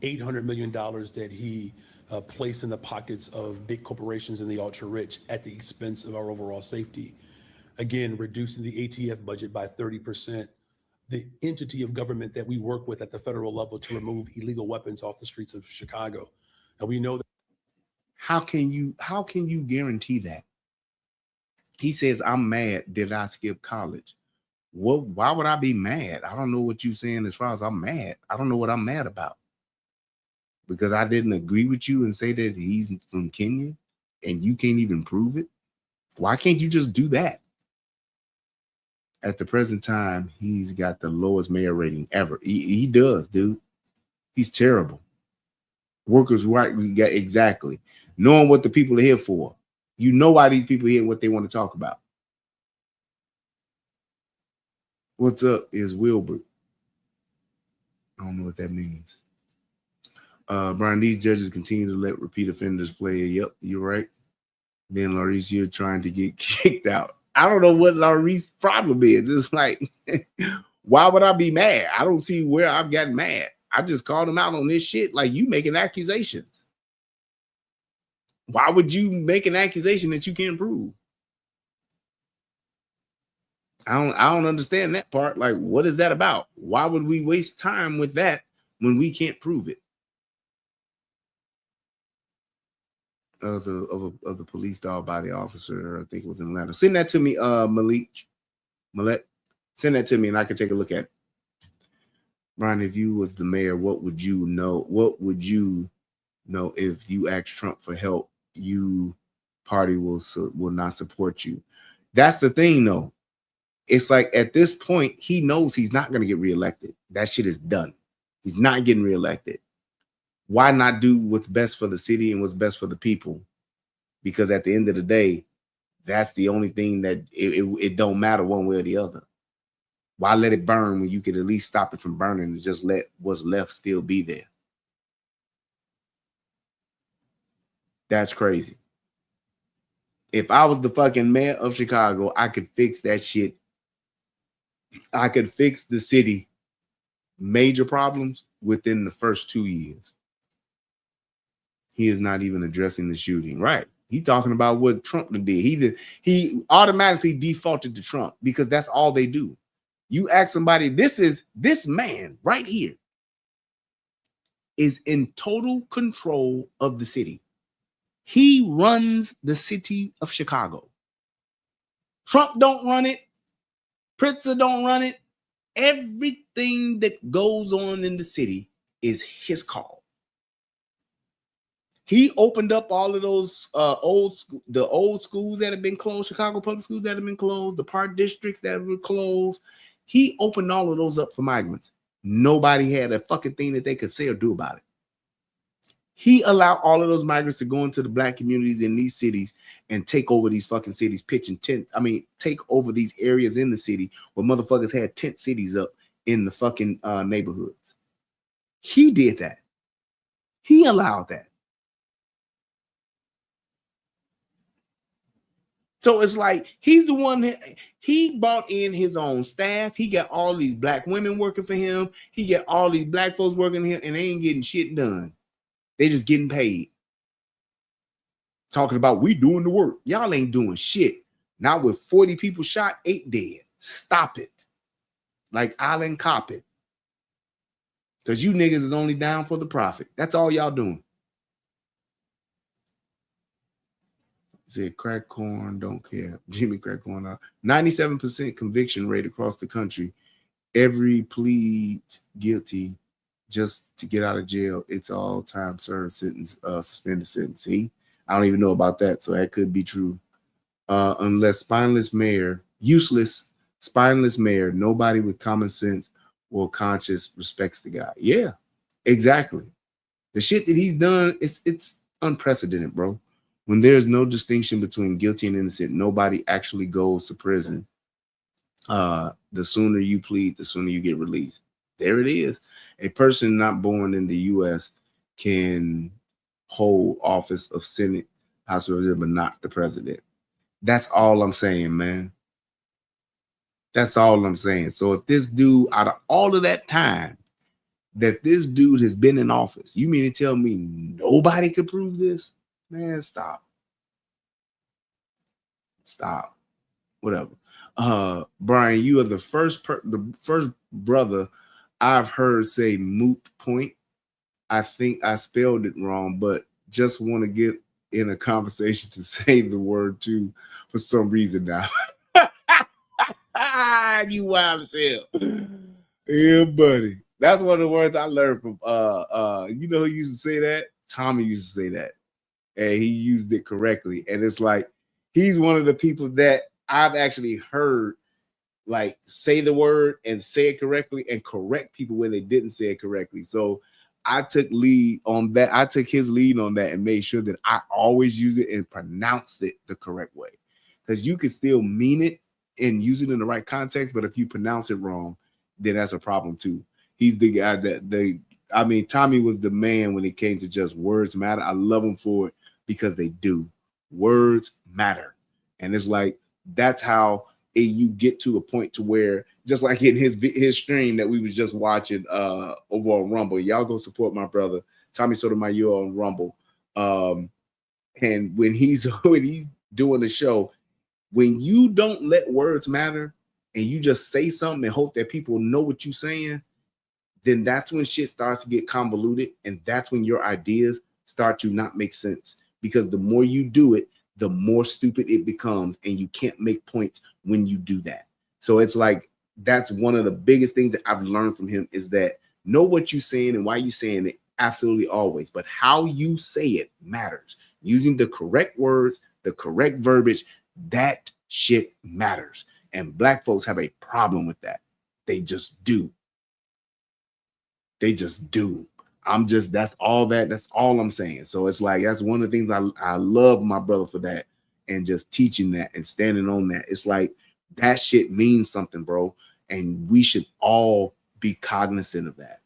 $800 million that he placed in the pockets of big corporations and the ultra-rich at the expense of our overall safety. Again, reducing the ATF budget by 30%. The entity of government that we work with at the federal level to remove illegal weapons off the streets of Chicago. And we know that. How can you guarantee that? He says, I'm mad. Did I skip college? Well, why would I be mad? I don't know what you're saying as far as I'm mad. I don't know what I'm mad about. Because I didn't agree with you and say that he's from Kenya and you can't even prove it. Why can't you just do that? At the present time, he's got the lowest mayor rating ever. He does, dude. He's terrible. Workers' right, we got exactly. Knowing what the people are here for. You know why these people are here, what they want to talk about. What's up is Wilbur. I don't know what that means. Brian, these judges continue to let repeat offenders play. Yep, you're right. Then Laurice, you're trying to get kicked out. I don't know what Laurice's problem is. It's like, why would I be mad? I don't see where I've gotten mad. I just called him out on this shit like you making accusations. Why would you make an accusation that you can't prove? I don't understand that part. Like, what is that about? Why would we waste time with that when we can't prove it? Of the police dog by the officer, I think it was in Atlanta. Send that to me, Malik. Send that to me and I can take a look at it. Brian, if you was the mayor, what would you know? What would you know if you asked Trump for help? You party will not support you. That's the thing, though. It's like at this point, he knows he's not going to get reelected. That shit is done. He's not getting reelected. Why not do what's best for the city and what's best for the people? Because at the end of the day, that's the only thing that it don't matter one way or the other. Why let it burn when you could at least stop it from burning and just let what's left still be there? That's crazy. If I was the fucking mayor of Chicago, I could fix that shit. I could fix the city major problems within the first 2 years. He is not even addressing the shooting. Right. He talking about what Trump did. He automatically defaulted to Trump because that's all they do. You ask somebody, this man right here is in total control of the city. He runs the city of Chicago. Trump don't run it. Pritzker don't run it. Everything that goes on in the city is his call. He opened up all of those old schools that have been closed, Chicago public schools that have been closed, the park districts that were closed. He opened all of those up for migrants. Nobody had a fucking thing that they could say or do about it. He allowed all of those migrants to go into the black communities in these cities and take over these fucking cities, pitching tent. I mean, take over these areas in the city where motherfuckers had tent cities up in the fucking neighborhoods. He did that. He allowed that. So it's like he's the one that he brought in his own staff. He got all these black women working for him. He got all these black folks working for him, and they ain't getting shit done. They just getting paid. Talking about we doing the work. Y'all ain't doing shit. Not with 40 people shot, 8 dead. Stop it. Like Island Coppin. Because you niggas is only down for the profit. That's all y'all doing. Said crack corn, don't care. Jimmy crack corn. 97% conviction rate across the country. Every plead guilty just to get out of jail. It's all time served sentence, suspended sentence. See, I don't even know about that, so that could be true. Unless useless, spineless mayor, nobody with common sense or conscience respects the guy. Yeah, exactly. The shit that he's done, it's unprecedented, bro. When there's no distinction between guilty and innocent, nobody actually goes to prison. The sooner you plead, the sooner you get released. There it is. A person not born in the U.S. can hold office of Senate, House of Representatives, but not the president. That's all I'm saying, man. That's all I'm saying. So if this dude, out of all of that time that this dude has been in office, you mean to tell me nobody could prove this? Man, stop. Stop. Whatever. Brian, you are the first brother I've heard say moot point. I think I spelled it wrong, but just want to get in a conversation to say the word too for some reason now. You wild as hell. Yeah, buddy. That's one of the words I learned from you know who used to say that? Tommy used to say that. And he used it correctly. And it's like he's one of the people that I've actually heard like say the word and say it correctly and correct people where they didn't say it correctly. So I took lead on that. I took his lead on that and made sure that I always use it and pronounced it the correct way. Because you can still mean it and use it in the right context, but if you pronounce it wrong, then that's a problem too. He's the guy that Tommy was the man when it came to just words matter. I love him for it because they do. Words matter. And it's like, that's how you get to a point to where, just like in his stream that we was just watching over on Rumble, y'all go support my brother, Tommy Sotomayor on Rumble. And when he's doing the show, when you don't let words matter and you just say something and hope that people know what you're saying, then that's when shit starts to get convoluted. And that's when your ideas start to not make sense. Because the more you do it, the more stupid it becomes. And you can't make points when you do that. So it's like, that's one of the biggest things that I've learned from him is that know what you're saying and why you're saying it, absolutely always. But how you say it matters. Using the correct words, the correct verbiage, that shit matters. And black folks have a problem with that. They just do. They just do. That's all I'm saying. So it's like, that's one of the things I love my brother for that, and just teaching that and standing on that. It's like, that shit means something, bro. And we should all be cognizant of that.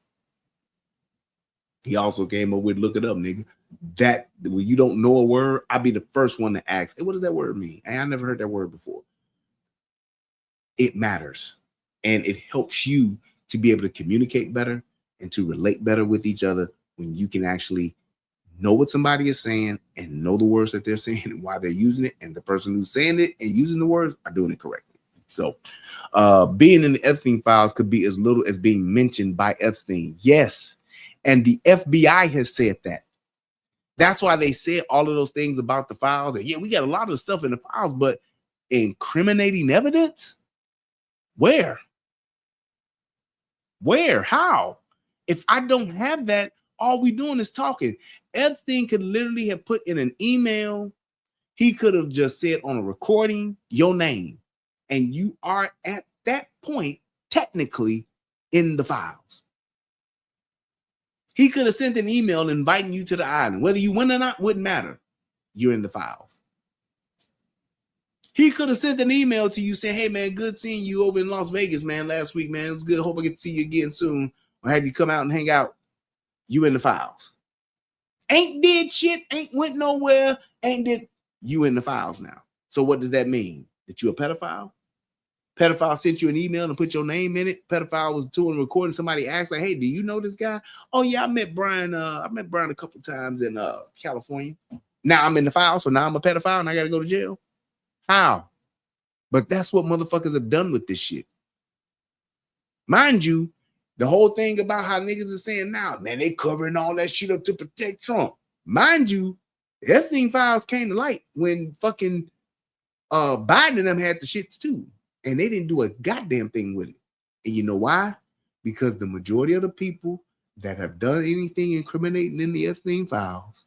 He also came up with, look it up, nigga. That when you don't know a word, I'll be the first one to ask, hey, what does that word mean? Hey, I never heard that word before. It matters. And it helps you to be able to communicate better and to relate better with each other when you can actually know what somebody is saying and know the words that they're saying and why they're using it, and the person who's saying it and using the words are doing it correctly. So being in the Epstein files could be as little as being mentioned by Epstein. Yes. And the FBI has said that. That's why they said all of those things about the files. And yeah, we got a lot of stuff in the files, but incriminating evidence? Where? How? If I don't have that, all we doing is talking. Epstein could literally have put in an email. He could have just said on a recording your name, and you are at that point technically in the files. He could have sent an email inviting you to the island. Whether you win or not wouldn't matter. You're in the files. He could have sent an email to you saying, hey, man, good seeing you over in Las Vegas, man, last week, man. It was good. Hope I get to see you again soon. Or have you come out and hang out. You in the files. Ain't did shit. Ain't went nowhere. Ain't did. You in the files now. So what does that mean? That you a pedophile? Pedophile sent you an email and put your name in it. Pedophile was doing recording. Somebody asked, like, hey, do you know this guy? Oh, yeah, I met Brian. I met Brian a couple times in California. Now I'm in the file, so now I'm a pedophile and I got to go to jail. How? But that's what motherfuckers have done with this shit. Mind you, the whole thing about how niggas are saying now, man, they covering all that shit up to protect Trump. Mind you, the Epstein files came to light when fucking Biden and them had the shits too. And they didn't do a goddamn thing with it. And you know why? Because the majority of the people that have done anything incriminating in the Epstein files,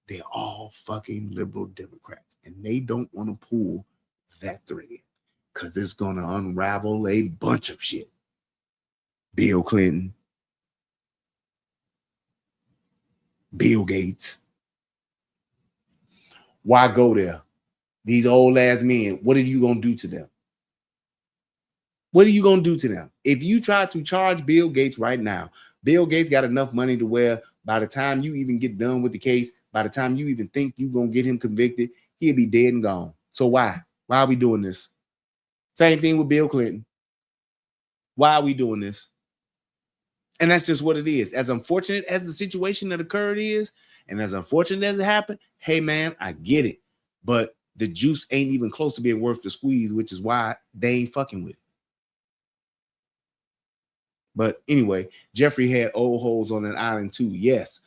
they're all fucking liberal Democrats. And they don't want to pull that thread because it's going to unravel a bunch of shit. Bill Clinton, Bill Gates. Why go there? These old ass men, what are you going to do to them? What are you going to do to them? If you try to charge Bill Gates right now, Bill Gates got enough money to where by the time you even get done with the case, by the time you even think you're going to get him convicted, he'll be dead and gone. So why? Why are we doing this? Same thing with Bill Clinton. Why are we doing this? And that's just what it is. As unfortunate as the situation that occurred is, and as unfortunate as it happened, hey, man, I get it. But the juice ain't even close to being worth the squeeze, which is why they ain't fucking with it. But anyway, Jeffrey had old holes on an island too. Yes,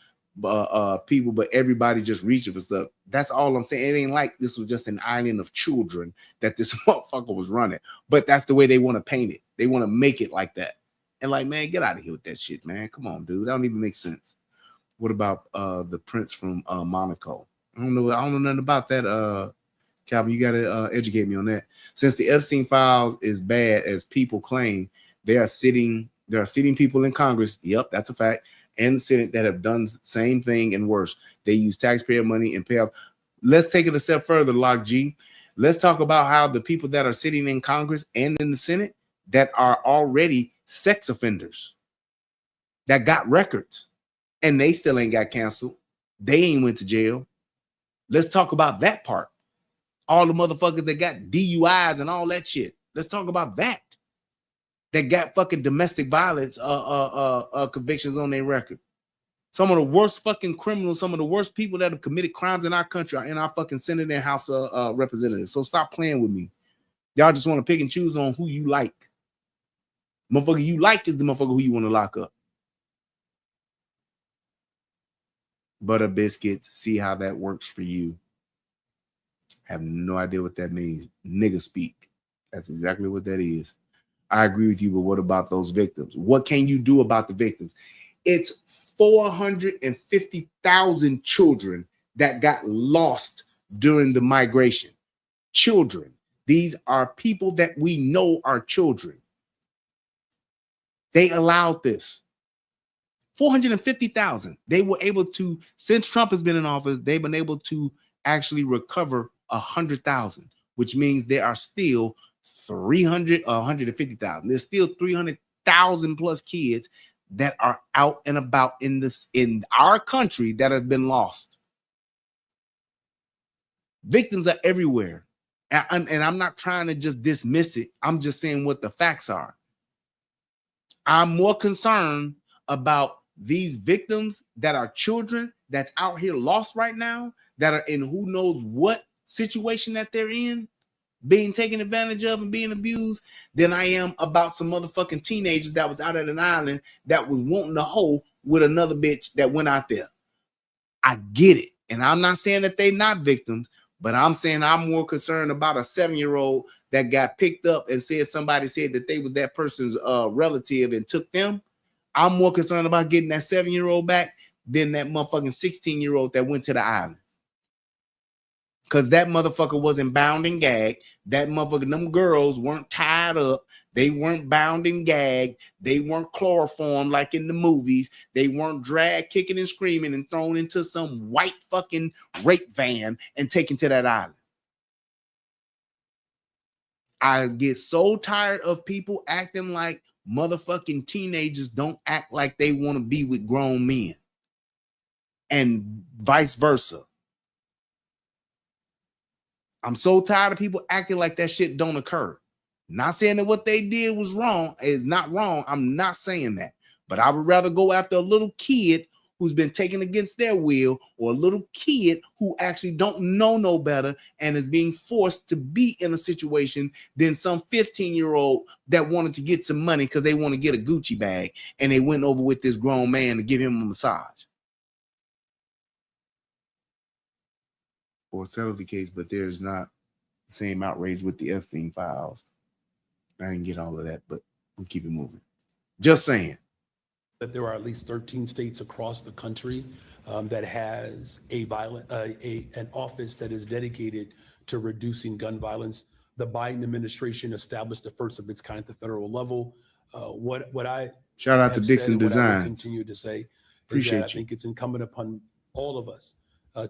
people, but everybody just reaching for stuff. That's all I'm saying. It ain't like this was just an island of children that this motherfucker was running. But that's the way they want to paint it. They want to make it like that. And like, man, get out of here with that shit, man. Come on, dude. That don't even make sense. What about the prince from Monaco? I don't know nothing about that. Calvin, you gotta educate me on that. Since the Epstein files is bad as people claim, there are sitting people in Congress. Yep, that's a fact. And the Senate that have done the same thing and worse. They use taxpayer money and pay off. Let's take it a step further, Lock G. Let's talk about how the people that are sitting in Congress and in the Senate that are already sex offenders that got records and they still ain't got canceled. They ain't went to jail. Let's talk about that part. All the motherfuckers that got DUIs and all that shit. Let's talk about that. That got fucking domestic violence convictions on their record. Some of the worst fucking criminals, some of the worst people that have committed crimes in our country are in our fucking Senate and House of Representatives. So stop playing with me. Y'all just want to pick and choose on who you like. Motherfucker you like is the motherfucker who you want to lock up. Butter biscuits, see how that works for you. Have no idea what that means. Nigga speak. That's exactly what that is. I agree with you, but what about those victims? What can you do about the victims? It's 450,000 children that got lost during the migration. Children These are people that we know are children. They allowed this. 450,000. They were able to, since Trump has been in office, they've been able to actually recover 100,000, which means there are still 150,000. There's still 300,000 plus kids that are out and about in our country that have been lost. Victims are everywhere. And I'm not trying to just dismiss it. I'm just saying what the facts are. I'm more concerned about these victims that are children that's out here lost right now, that are in who knows what situation that they're in, being taken advantage of and being abused, than I am about some motherfucking teenagers that was out at an island that was wanting to hoe with another bitch that went out there. I get it. And I'm not saying that they're not victims, but I'm saying I'm more concerned about a 7-year-old that got picked up and said somebody said that they was that person's relative and took them. I'm more concerned about getting that 7-year-old back than that motherfucking 16-year-old that went to the island. Because that motherfucker wasn't bound and gagged. That motherfucker, them girls weren't tied up. They weren't bound and gagged. They weren't chloroformed like in the movies. They weren't dragged, kicking and screaming and thrown into some white fucking rape van and taken to that island. I get so tired of people acting like motherfucking teenagers don't act like they want to be with grown men. And vice versa. I'm so tired of people acting like that shit don't occur. Not saying that what they did was wrong, is not wrong. I'm not saying that. But I would rather go after a little kid who's been taken against their will, or a little kid who actually don't know no better and is being forced to be in a situation, than some 15-year-old that wanted to get some money because they want to get a Gucci bag and they went over with this grown man to give him a massage. Or settle the case, but there's not the same outrage with the Epstein files. I didn't get all of that, but we'll keep it moving. Just saying. That there are at least 13 states across the country that has an office that is dedicated to reducing gun violence. The Biden administration established the first of its kind at the federal level. What I shout out to Dixon Designs. Continue to say, appreciate you. I think it's incumbent upon all of us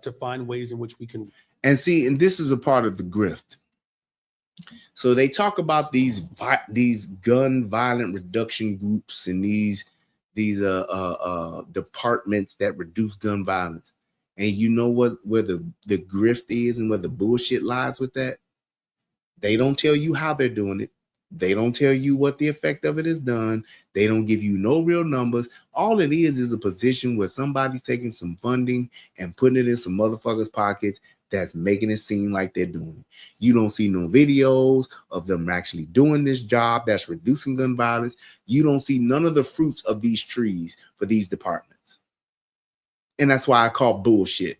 to find ways in which we can. And see, and this is a part of the grift. So they talk about these gun violent reduction groups and these departments that reduce gun violence. And you know what, where the grift is and where the bullshit lies with that? They don't tell you how they're doing it. They don't tell you what the effect of it is done. They don't give you no real numbers. All it is a position where somebody's taking some funding and putting it in some motherfuckers' pockets that's making it seem like they're doing it. You don't see no videos of them actually doing this job that's reducing gun violence. You don't see none of the fruits of these trees for these departments. And that's why I call bullshit.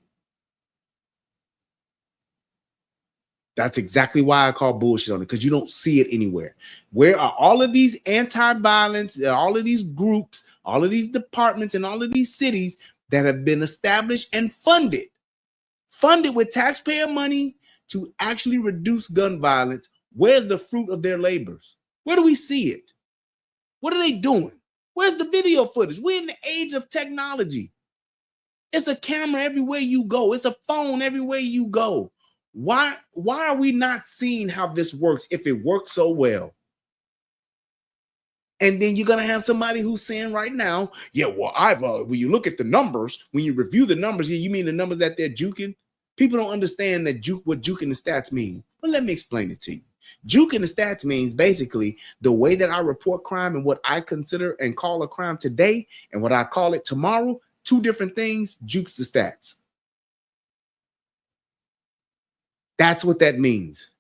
That's exactly why I call bullshit on it, because you don't see it anywhere. Where are all of these anti-violence, all of these groups, all of these departments, and all of these cities that have been established and funded with taxpayer money to actually reduce gun violence? Where's the fruit of their labors? Where do we see it? What are they doing? Where's the video footage? We're in the age of technology. It's a camera everywhere you go. It's a phone everywhere you go. Why are we not seeing how this works if it works so well? And then you're gonna have somebody who's saying right now, yeah, well, when you look at the numbers, when you review the numbers, yeah, you mean the numbers that they're juking? People don't understand that what juking the stats mean. Well, let me explain it to you. Juking the stats means basically the way that I report crime and what I consider and call a crime today and what I call it tomorrow, two different things, jukes the stats. That's what that means.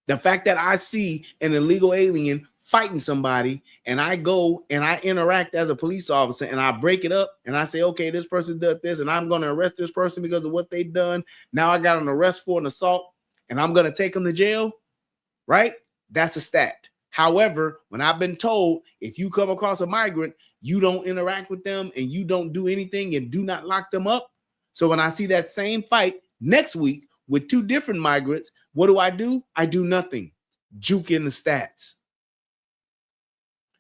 The fact that I see an illegal alien fighting somebody and I go and I interact as a police officer and I break it up and I say, okay, this person did this and I'm going to arrest this person because of what they've done. Now I got an arrest for an assault and I'm going to take them to jail, right? That's a stat. However, when I've been told, if you come across a migrant, you don't interact with them and you don't do anything and do not lock them up. So when I see that same fight next week with two different migrants, What do? I do nothing. Juke in the stats.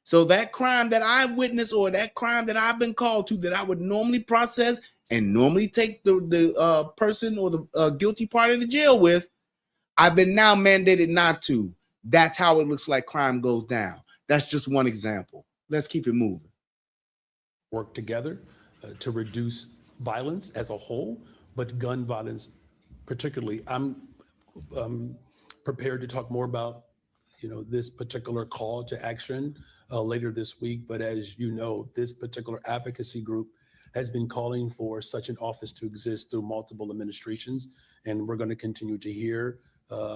So that crime that I witnessed or that crime that I've been called to that I would normally process and normally take the person or the guilty party to jail with, I've been now mandated not to. That's how it looks like crime goes down. That's just one example. Let's keep it moving. Work together to reduce violence as a whole, but gun violence particularly. I'm prepared to talk more about this particular call to action later this week. But as you know, this particular advocacy group has been calling for such an office to exist through multiple administrations. And we're going to continue to hear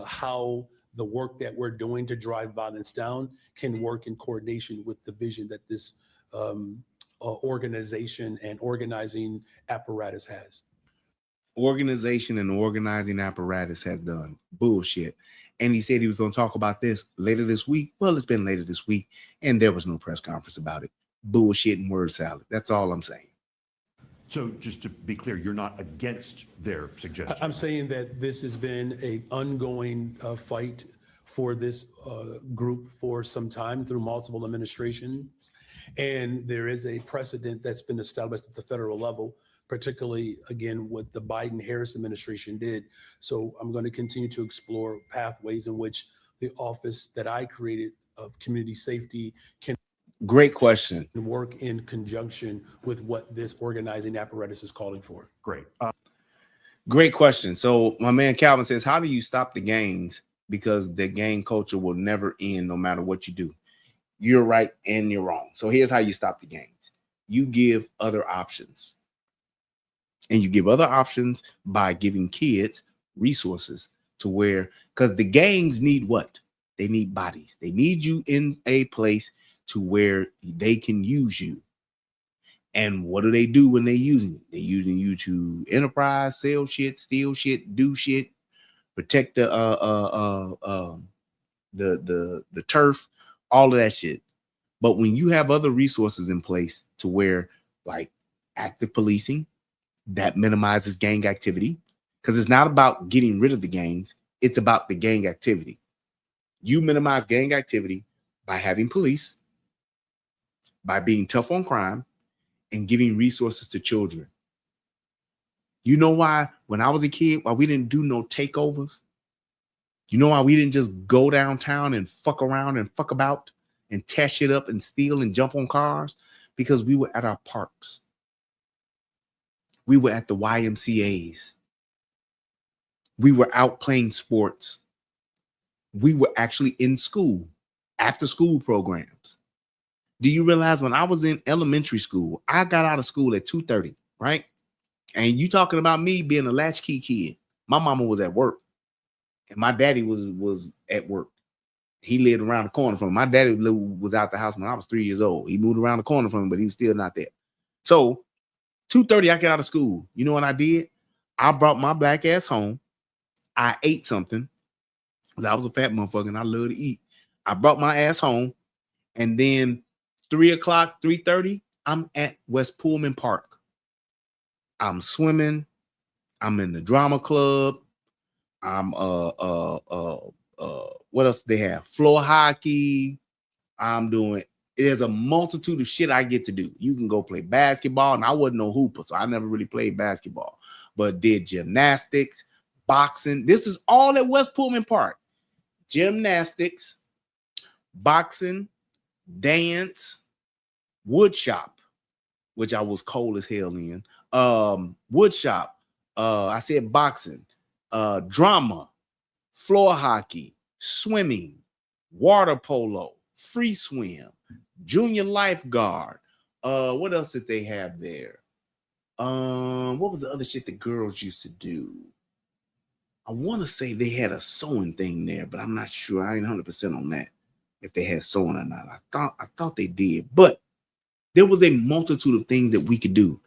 how the work that we're doing to drive violence down can work in coordination with the vision that this organization and organizing apparatus has. Organization and organizing apparatus has done bullshit. And he said he was going to talk about this later this week. Well, it's been later this week, and there was no press conference about it. Bullshit and word salad. That's all I'm saying. So just to be clear, you're not against their suggestion? I'm saying that this has been an ongoing fight for this group for some time through multiple administrations. And there is a precedent that's been established at the federal level, particularly, again, what the Biden-Harris administration did. So I'm going to continue to explore pathways in which the office that I created of community safety can Great question. Work in conjunction with what this organizing apparatus is calling for. Great. Great question. So my man Calvin says, how do you stop the gangs? Because the gang culture will never end no matter what you do. You're right and you're wrong. So here's how you stop the gangs. You give other options. And you give other options by giving kids resources to where, because the gangs need what? They need bodies. They need you in a place to where they can use you. And what do they do when they're using you? They're using you to enterprise, sell shit, steal shit, do shit, protect the turf, all of that shit. But when you have other resources in place to where, like active policing, that minimizes gang activity, because it's not about getting rid of the gangs, it's about the gang activity. You minimize gang activity by having police, by being tough on crime, and giving resources to children. You know why, when I was a kid, why we didn't do no takeovers? You know why we didn't just go downtown and fuck around and fuck about and tear shit up and steal and jump on cars? Because we were at our parks. We were at the YMCAs. We were out playing sports. We were actually in school, after school programs. Do you realize when I was in elementary school, I got out of school at 2:30, right? And you talking about me being a latchkey kid. My mama was at work and my daddy was at work. He lived around the corner from me. My daddy was out the house when I was 3 years old. He moved around the corner from me, but he was still not there. So 2:30, I got out of school. You know what I did? I brought my black ass home. I ate something because I was a fat motherfucker and I love to eat. I brought my ass home, and then 3 o'clock, 3:30, I'm at West Pullman Park. I'm swimming. I'm in the drama club. I'm what else do they have? Floor hockey. I'm doing, there's a multitude of shit I get to do. You can go play basketball, and I wasn't no hooper, so I never really played basketball, but did gymnastics, boxing. This is all at West Pullman Park. Gymnastics, boxing, dance, wood shop, which I was cold as hell in. Wood shop. I said boxing, drama, floor hockey, swimming, water polo, free swim, junior lifeguard. What else did they have there? What was the other shit the girls used to do? I want to say they had a sewing thing there, but I'm not sure. I ain't 100% on that, if they had sewing or not. I thought they did, but there was a multitude of things that we could do.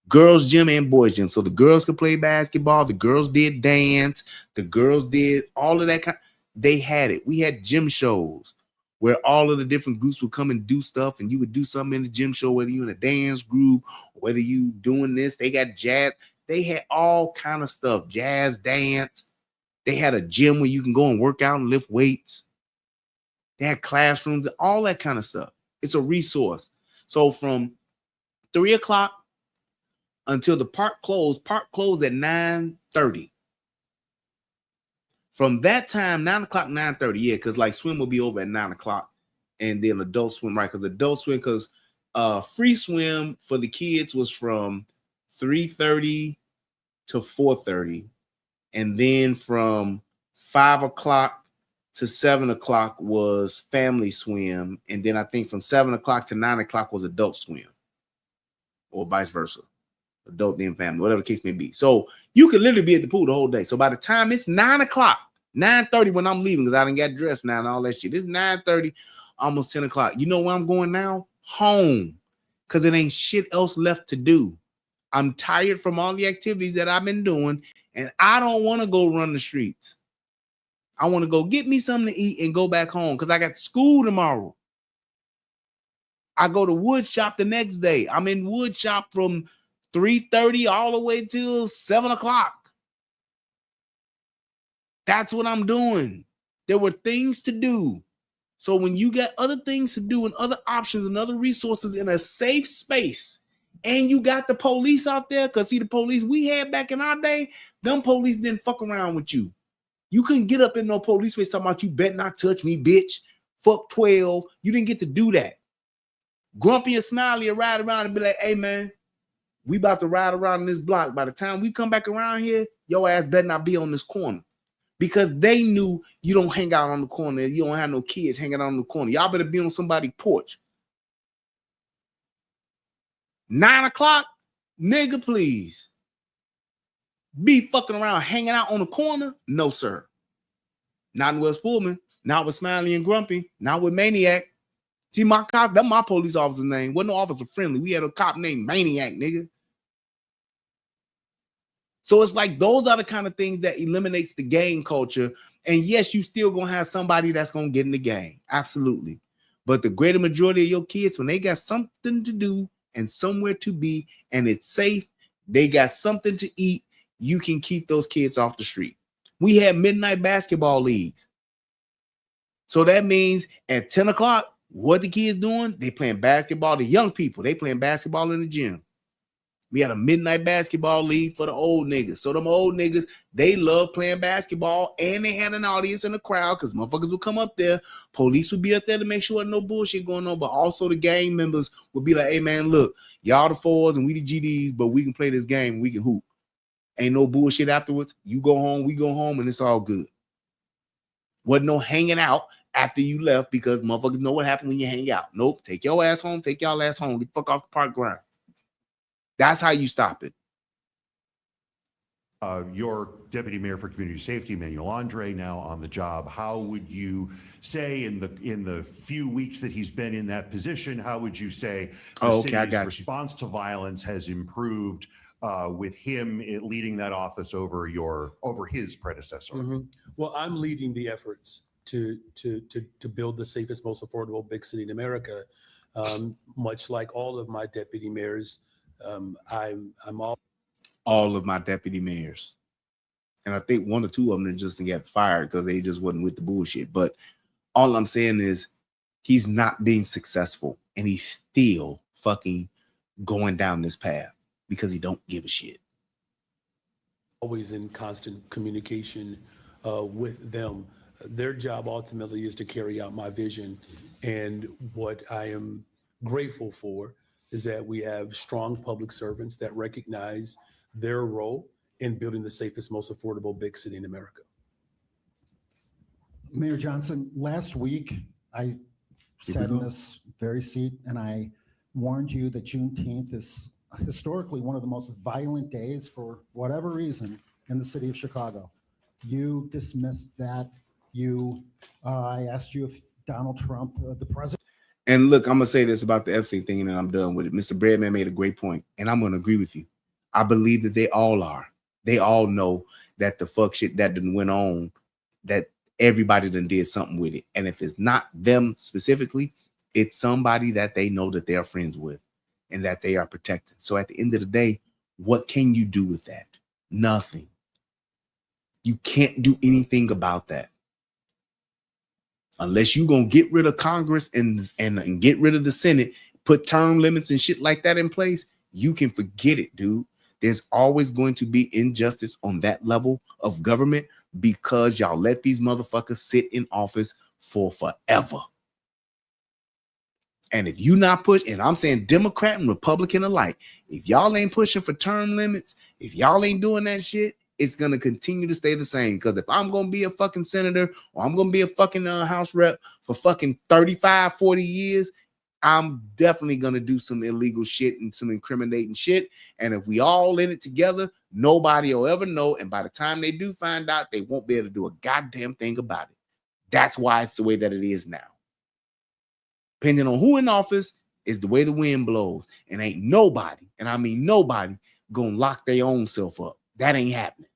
Girls gym and boys gym. So the girls could play basketball. The girls did dance. The girls did all of that kind. They had it. We had gym shows where all of the different groups would come and do stuff, and you would do something in the gym show, whether you in a dance group, or whether you doing this. They got jazz. They had all kind of stuff, jazz, dance. They had a gym where you can go and work out and lift weights. They had classrooms, all that kind of stuff. It's a resource. So from 3 o'clock until the park closed at 9:30. From that time, 9 o'clock, 9:30, yeah, because like swim will be over at 9 o'clock. And then adult swim, right? Because adult swim, because free swim for the kids was from 3:30 to 4:30. And then from 5 o'clock to 7 o'clock was family swim. And then I think from 7 o'clock to 9 o'clock was adult swim. Or vice versa. Adult then family, whatever the case may be. So you could literally be at the pool the whole day. So by the time it's 9 o'clock, 9:30 when I'm leaving, because I didn't get dressed now and all that shit. It's 9:30, almost 10 o'clock. You know where I'm going now? Home. Because it ain't shit else left to do. I'm tired from all the activities that I've been doing, and I don't want to go run the streets. I want to go get me something to eat and go back home because I got school tomorrow. I go to wood shop the next day. I'm in wood shop from 3:30 all the way till 7 o'clock. That's what I'm doing. There were things to do. So when you got other things to do and other options and other resources in a safe space, and you got the police out there, because see, the police we had back in our day, them police didn't fuck around with you. You couldn't get up in no police face talking about you better not touch me, bitch. Fuck 12. You didn't get to do that. Grumpy and Smiley would ride around and be like, hey, man, we about to ride around in this block. By the time we come back around here, your ass better not be on this corner. Because they knew you don't hang out on the corner. You don't have no kids hanging out on the corner. Y'all better be on somebody's porch. 9 o'clock, nigga, please. Be fucking around hanging out on the corner? No, sir. Not in West Pullman. Not with Smiley and Grumpy. Not with Maniac. See, my cop, that's my police officer's name. Wasn't no officer friendly. We had a cop named Maniac, nigga. So it's like those are the kind of things that eliminates the gang culture. And yes, you still gonna have somebody that's gonna get in the gang. Absolutely. But the greater majority of your kids, when they got something to do and somewhere to be, and it's safe, they got something to eat, you can keep those kids off the street. We had midnight basketball leagues. So that means at 10 o'clock, what the kids doing? They playing basketball. The young people, they playing basketball in the gym. We had a midnight basketball league for the old niggas. So them old niggas, they love playing basketball, and they had an audience in the crowd because motherfuckers would come up there. Police would be up there to make sure no bullshit going on, but also the gang members would be like, hey, man, look, y'all the fours and we the GDs, but we can play this game. We can hoop. Ain't no bullshit afterwards. You go home, we go home, and it's all good. Wasn't no hanging out after you left because motherfuckers know what happened when you hang out. Nope, take your ass home, take y'all ass home. Get the fuck off the park ground. That's how you stop it. Your deputy mayor for community safety, Manuel Andre, now on the job. How would you say in the few weeks that he's been in that position, how would you say the city's response to violence has improved with him leading that office over his predecessor? Mm-hmm. Well, I'm leading the efforts to build the safest, most affordable big city in America. Much like all of my deputy mayors. I'm all of my deputy mayors, and I think one or two of them just got fired because they just wasn't with the bullshit. But all I'm saying is he's not being successful, and he's still fucking going down this path because he don't give a shit. Always in constant communication with them. Their job ultimately is to carry out my vision, and what I am grateful for is that we have strong public servants that recognize their role in building the safest, most affordable big city in America. Mayor Johnson, last week I sat in this very seat and I warned you that Juneteenth is historically one of the most violent days for whatever reason in the city of Chicago. You dismissed that. I asked you if Donald Trump, the president. And look, I'm going to say this about the Epstein thing and then I'm done with it. Mr. Breadman made a great point, and I'm going to agree with you. I believe that they all are. They all know that the fuck shit that done went on, that everybody done did something with it. And if it's not them specifically, it's somebody that they know that they're friends with and that they are protected. So at the end of the day, what can you do with that? Nothing. You can't do anything about that. Unless you're going to get rid of Congress and get rid of the Senate, put term limits and shit like that in place, you can forget it, dude. There's always going to be injustice on that level of government because y'all let these motherfuckers sit in office for forever. And if you not push, and I'm saying Democrat and Republican alike, if y'all ain't pushing for term limits, if y'all ain't doing that shit, it's going to continue to stay the same. Because if I'm going to be a fucking senator or I'm going to be a fucking House rep for fucking 35, 40 years, I'm definitely going to do some illegal shit and some incriminating shit. And if we all in it together, nobody will ever know. And by the time they do find out, they won't be able to do a goddamn thing about it. That's why it's the way that it is now. Depending on who in office is the way the wind blows. And ain't nobody, and I mean nobody, gonna lock their own self up. That ain't happening.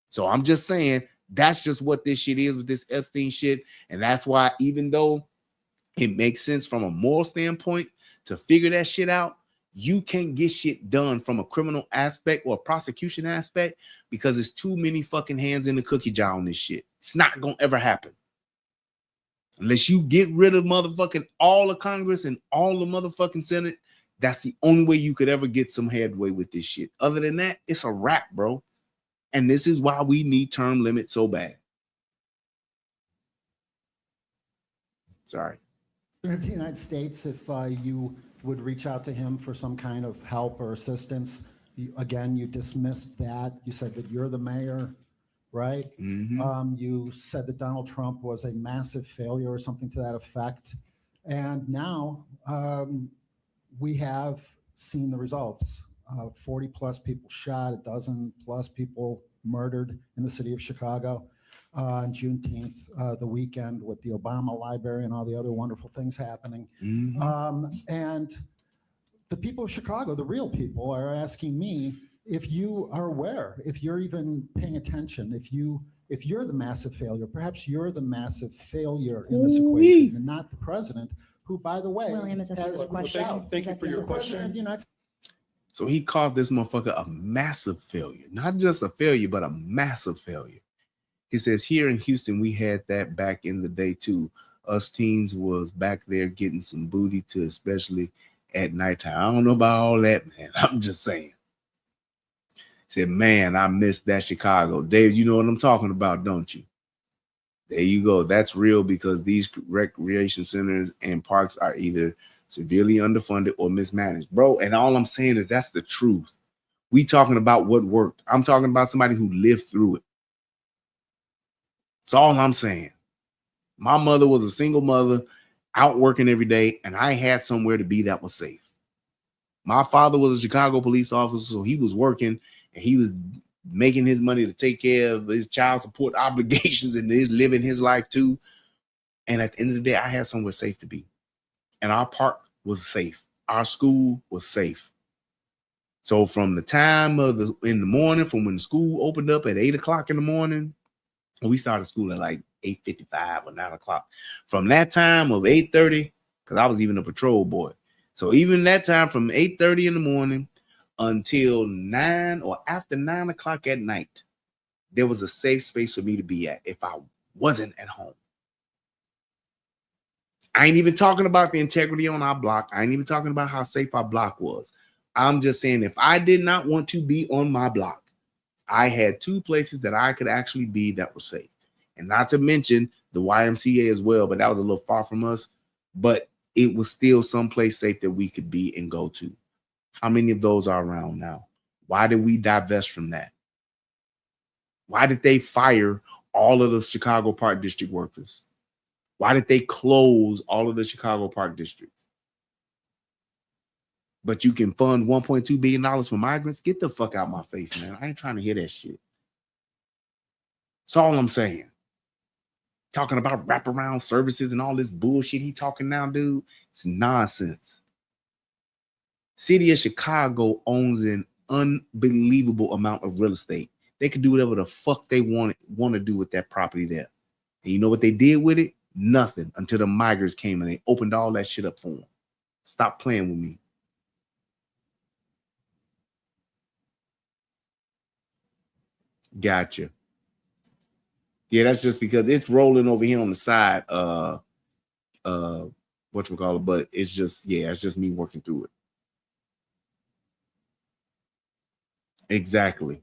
So I'm just saying that's just what this shit is with this Epstein shit. And that's why, even though it makes sense from a moral standpoint to figure that shit out, you can't get shit done from a criminal aspect or a prosecution aspect because there's too many fucking hands in the cookie jar on this shit. It's not gonna ever happen. Unless you get rid of motherfucking all of Congress and all the motherfucking Senate, that's the only way you could ever get some headway with this shit. Other than that, it's a wrap, bro. And this is why we need term limits so bad. Sorry. In the United States, if you would reach out to him for some kind of help or assistance, you dismissed that. You said that you're the mayor, right? Mm-hmm. You said that Donald Trump was a massive failure or something to that effect. And now we have seen the results. 40 plus people shot, a dozen plus people murdered in the city of Chicago on Juneteenth, the weekend with the Obama Library and all the other wonderful things happening. Mm-hmm. And the people of Chicago, the real people, are asking me if you are aware, if you're even paying attention, if you're the massive failure, perhaps you're the massive failure in this equation and not the president, who, by the way, William, is that the question? Thank you for your question. So he called this motherfucker a massive failure. Not just a failure, but a massive failure. He says, here in Houston, we had that back in the day too. Us teens was back there getting some booty too, especially at nighttime. I don't know about all that, man. I'm just saying. He said, man, I missed that Chicago. Dave, you know what I'm talking about, don't you? There you go. That's real because these recreation centers and parks are either severely underfunded or mismanaged, bro. And all I'm saying is that's the truth. We talking about what worked. I'm talking about somebody who lived through it. That's all I'm saying. My mother was a single mother out working every day, and I had somewhere to be that was safe. My father was a Chicago police officer, so he was working and he was making his money to take care of his child support obligations and his living his life too. And at the end of the day, I had somewhere safe to be. And our park was safe. Our school was safe. So from the time of in the morning, from when the school opened up at 8 o'clock in the morning, we started school at like 8:55 or 9 o'clock. From that time of 8:30, because I was even a patrol boy. So even that time from 8:30 in the morning until 9 or after 9 o'clock at night, there was a safe space for me to be at if I wasn't at home. I ain't even talking about the integrity on our block. I ain't even talking about how safe our block was. I'm just saying if I did not want to be on my block, I had two places that I could actually be that were safe. And not to mention the YMCA as well, but that was a little far from us. But it was still someplace safe that we could be and go to. How many of those are around now? Why did we divest from that? Why did they fire all of the Chicago Park District workers? Why did they close all of the Chicago Park districts? But you can fund $1.2 billion for migrants? Get the fuck out my face, man. I ain't trying to hear that shit. That's all I'm saying. Talking about wraparound services and all this bullshit he talking now, dude. It's nonsense. City of Chicago owns an unbelievable amount of real estate. They could do whatever the fuck they want to do with that property there. And you know what they did with it? Nothing until the migrants came and they opened all that shit up for them. Stop playing with me. Gotcha. Yeah, that's just because it's rolling over here on the side. Whatchamacallit, but it's just, yeah, it's just me working through it. Exactly.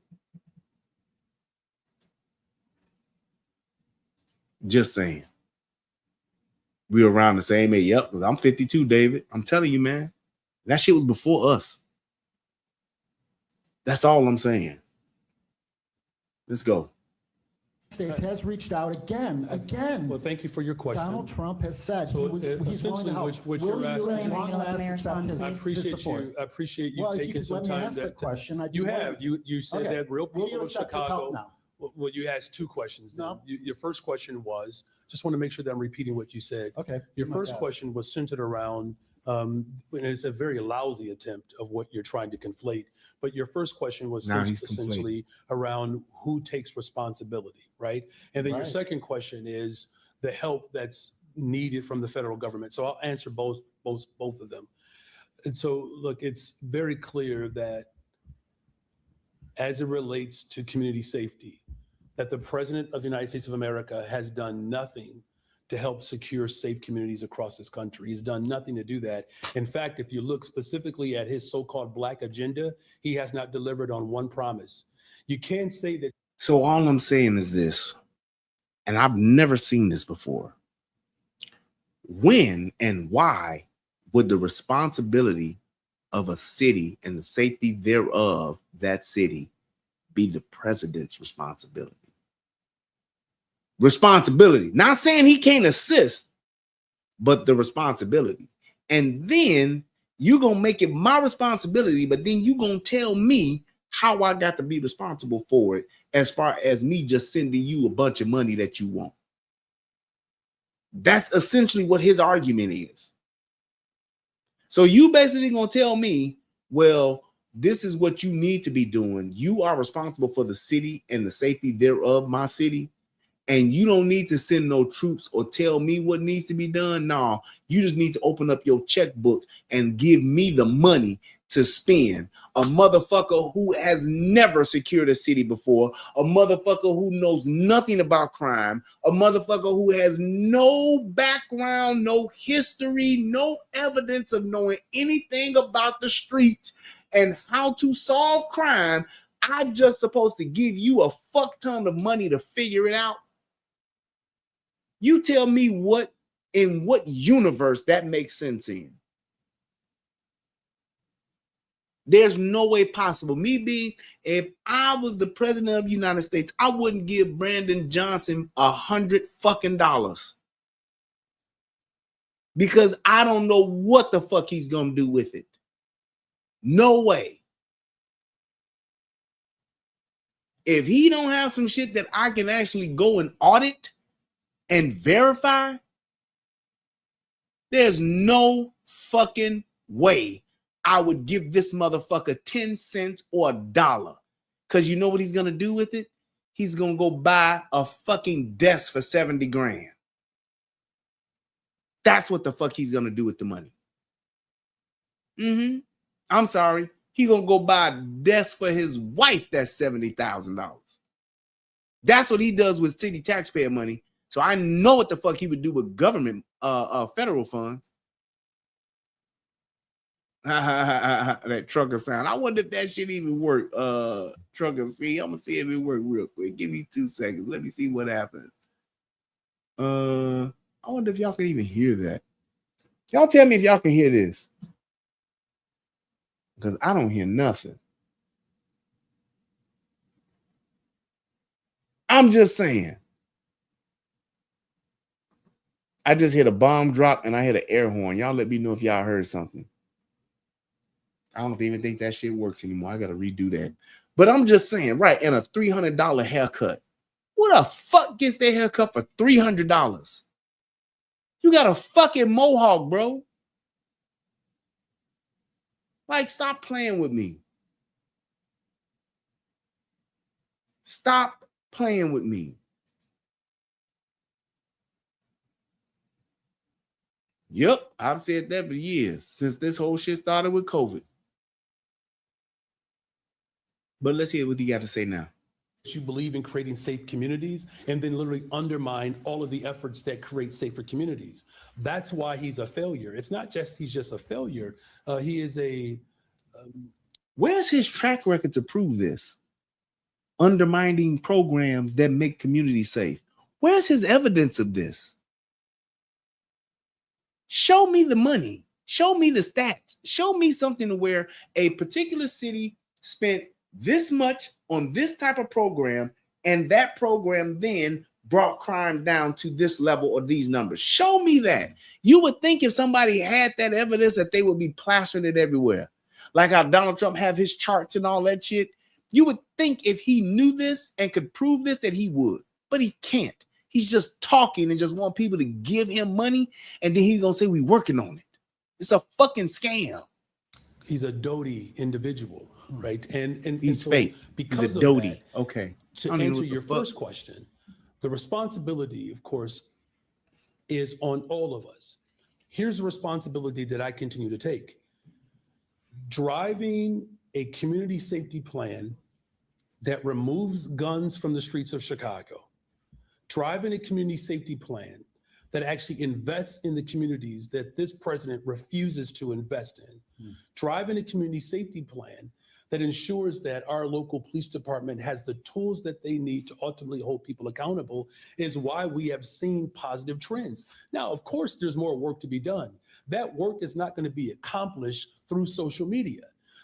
Just saying. We're around the same age. Yep, because I'm 52, David. I'm telling you, man. That shit was before us. That's all I'm saying. Let's go. States has reached out again. Well, thank you for your question. Donald Trump has said he's willing to help. What Will you're you asking, at long last accept his support? I appreciate you Well, if you taking could some let me time. ask the question, I'd be You willing. have. You said Okay. that real Will you people of accept his help Chicago. now? Well, you asked two questions. Then. No. Your first question was, just want to make sure that I'm repeating what you said. Okay. Your do my first best. question was centered around, and it's a very lousy attempt of what you're trying to conflate. But your first question was Now he's essentially around who takes responsibility, right? And then your Right. second question is the help that's needed from the federal government. So I'll answer both of them. And so, look, it's very clear that as it relates to community safety, that the President of the United States of America has done nothing to help secure safe communities across this country. He's done nothing to do that. In fact, if you look specifically at his so-called Black agenda, he has not delivered on one promise. You can't say that. So all I'm saying is this, and I've never seen this before. When and why would the responsibility of a city and the safety thereof, that city, be the president's responsibility? Responsibility. Not saying he can't assist, but the responsibility. And then you're going to make it my responsibility, but then you're going to tell me how I got to be responsible for it, as far as me just sending you a bunch of money that you want. That's essentially what his argument is. So you basically going to tell me, well, this is what you need to be doing. You are responsible for the city and the safety thereof, my city. And you don't need to send no troops or tell me what needs to be done. No, you just need to open up your checkbook and give me the money to spend. A motherfucker who has never secured a city before, a motherfucker who knows nothing about crime, a motherfucker who has no background, no history, no evidence of knowing anything about the streets and how to solve crime. I'm just supposed to give you a fuck ton of money to figure it out. You tell me what universe that makes sense in. There's no way possible. Me being, if I was the president of the United States, I wouldn't give Brandon Johnson $100 because I don't know what the fuck he's gonna do with it. No way. If he don't have some shit that I can actually go and audit and verify, there's no fucking way I would give this motherfucker 10 cents or $1. Because you know what he's going to do with it? He's going to go buy a fucking desk for 70 grand. That's what the fuck he's going to do with the money. I'm sorry. He's going to go buy a desk for his wife that's $70,000. That's what he does with city taxpayer money. So I know what the fuck he would do with government, federal funds. That trucker sound. I wonder if that shit even work. Trucker, see, I'm gonna see if it work real quick. Give me 2 seconds. Let me see what happens. I wonder if y'all can even hear that. Y'all tell me if y'all can hear this, because I don't hear nothing. I'm just saying. I just hit a bomb drop and I hit an air horn. Y'all let me know if y'all heard something. I don't even think that shit works anymore. I got to redo that. But I'm just saying, right, and a $300 haircut. Who the fuck gets their haircut for $300? You got a fucking mohawk, bro. Like, stop playing with me. Stop playing with me. Yep, I've said that for years, since this whole shit started with COVID. But let's hear what you got to say now. you believe in creating safe communities and then literally undermine all of the efforts that create safer communities. That's why he's a failure. It's not just he's just a failure. He is a. Where's his track record to prove this? Undermining programs that make communities safe. Where's his evidence of this? Show me the money. Show me the stats. Show me something to where a particular city spent this much on this type of program, and that program then brought crime down to this level or these numbers. Show me that. You would think if somebody had that evidence that they would be plastering it everywhere. Like how Donald Trump have his charts and all that shit. You would think if he knew this and could prove this that he would, but he can't. He's just talking and just want people to give him money, and then he's gonna say we working on it. It's a fucking scam. He's a doty individual, right? And he's so fake. Because he's a of doty. that, Okay. To answer your first question, the responsibility, of course, is on all of us. Here's a responsibility that I continue to take. Driving a community safety plan that removes guns from the streets of Chicago, driving a community safety plan that actually invests in the communities that this president refuses to invest in, driving a community safety plan that ensures that our local police department has the tools that they need to ultimately hold people accountable is why we have seen positive trends. Now, of course, there's more work to be done. That work is not going to be accomplished through social media.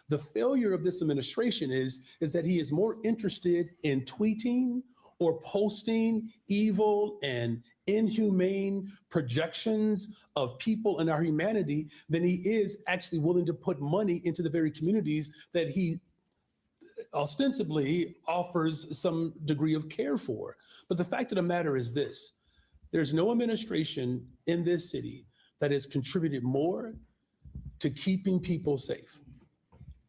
The failure of this administration is that he is more interested in tweeting or posting evil and inhumane projections of people and our humanity than he is actually willing to put money into the very communities that he ostensibly offers some degree of care for. But the fact of the matter is this: there's no administration in this city that has contributed more to keeping people safe.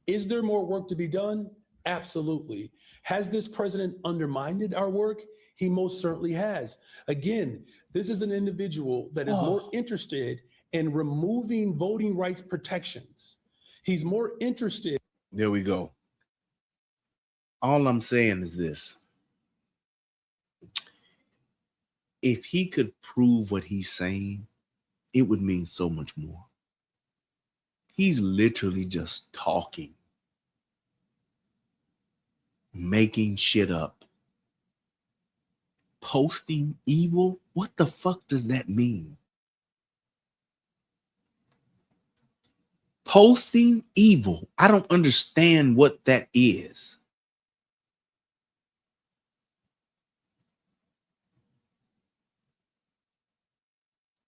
Is there more work to be done? Absolutely. Has this president undermined our work? He most certainly has. Again, this is an individual that is more interested in removing voting rights protections. He's more interested. There we go. All I'm saying is this. If he could prove what he's saying, it would mean so much more. He's literally just talking, making shit up, posting evil. What the fuck does that mean? Posting evil. I don't understand what that is.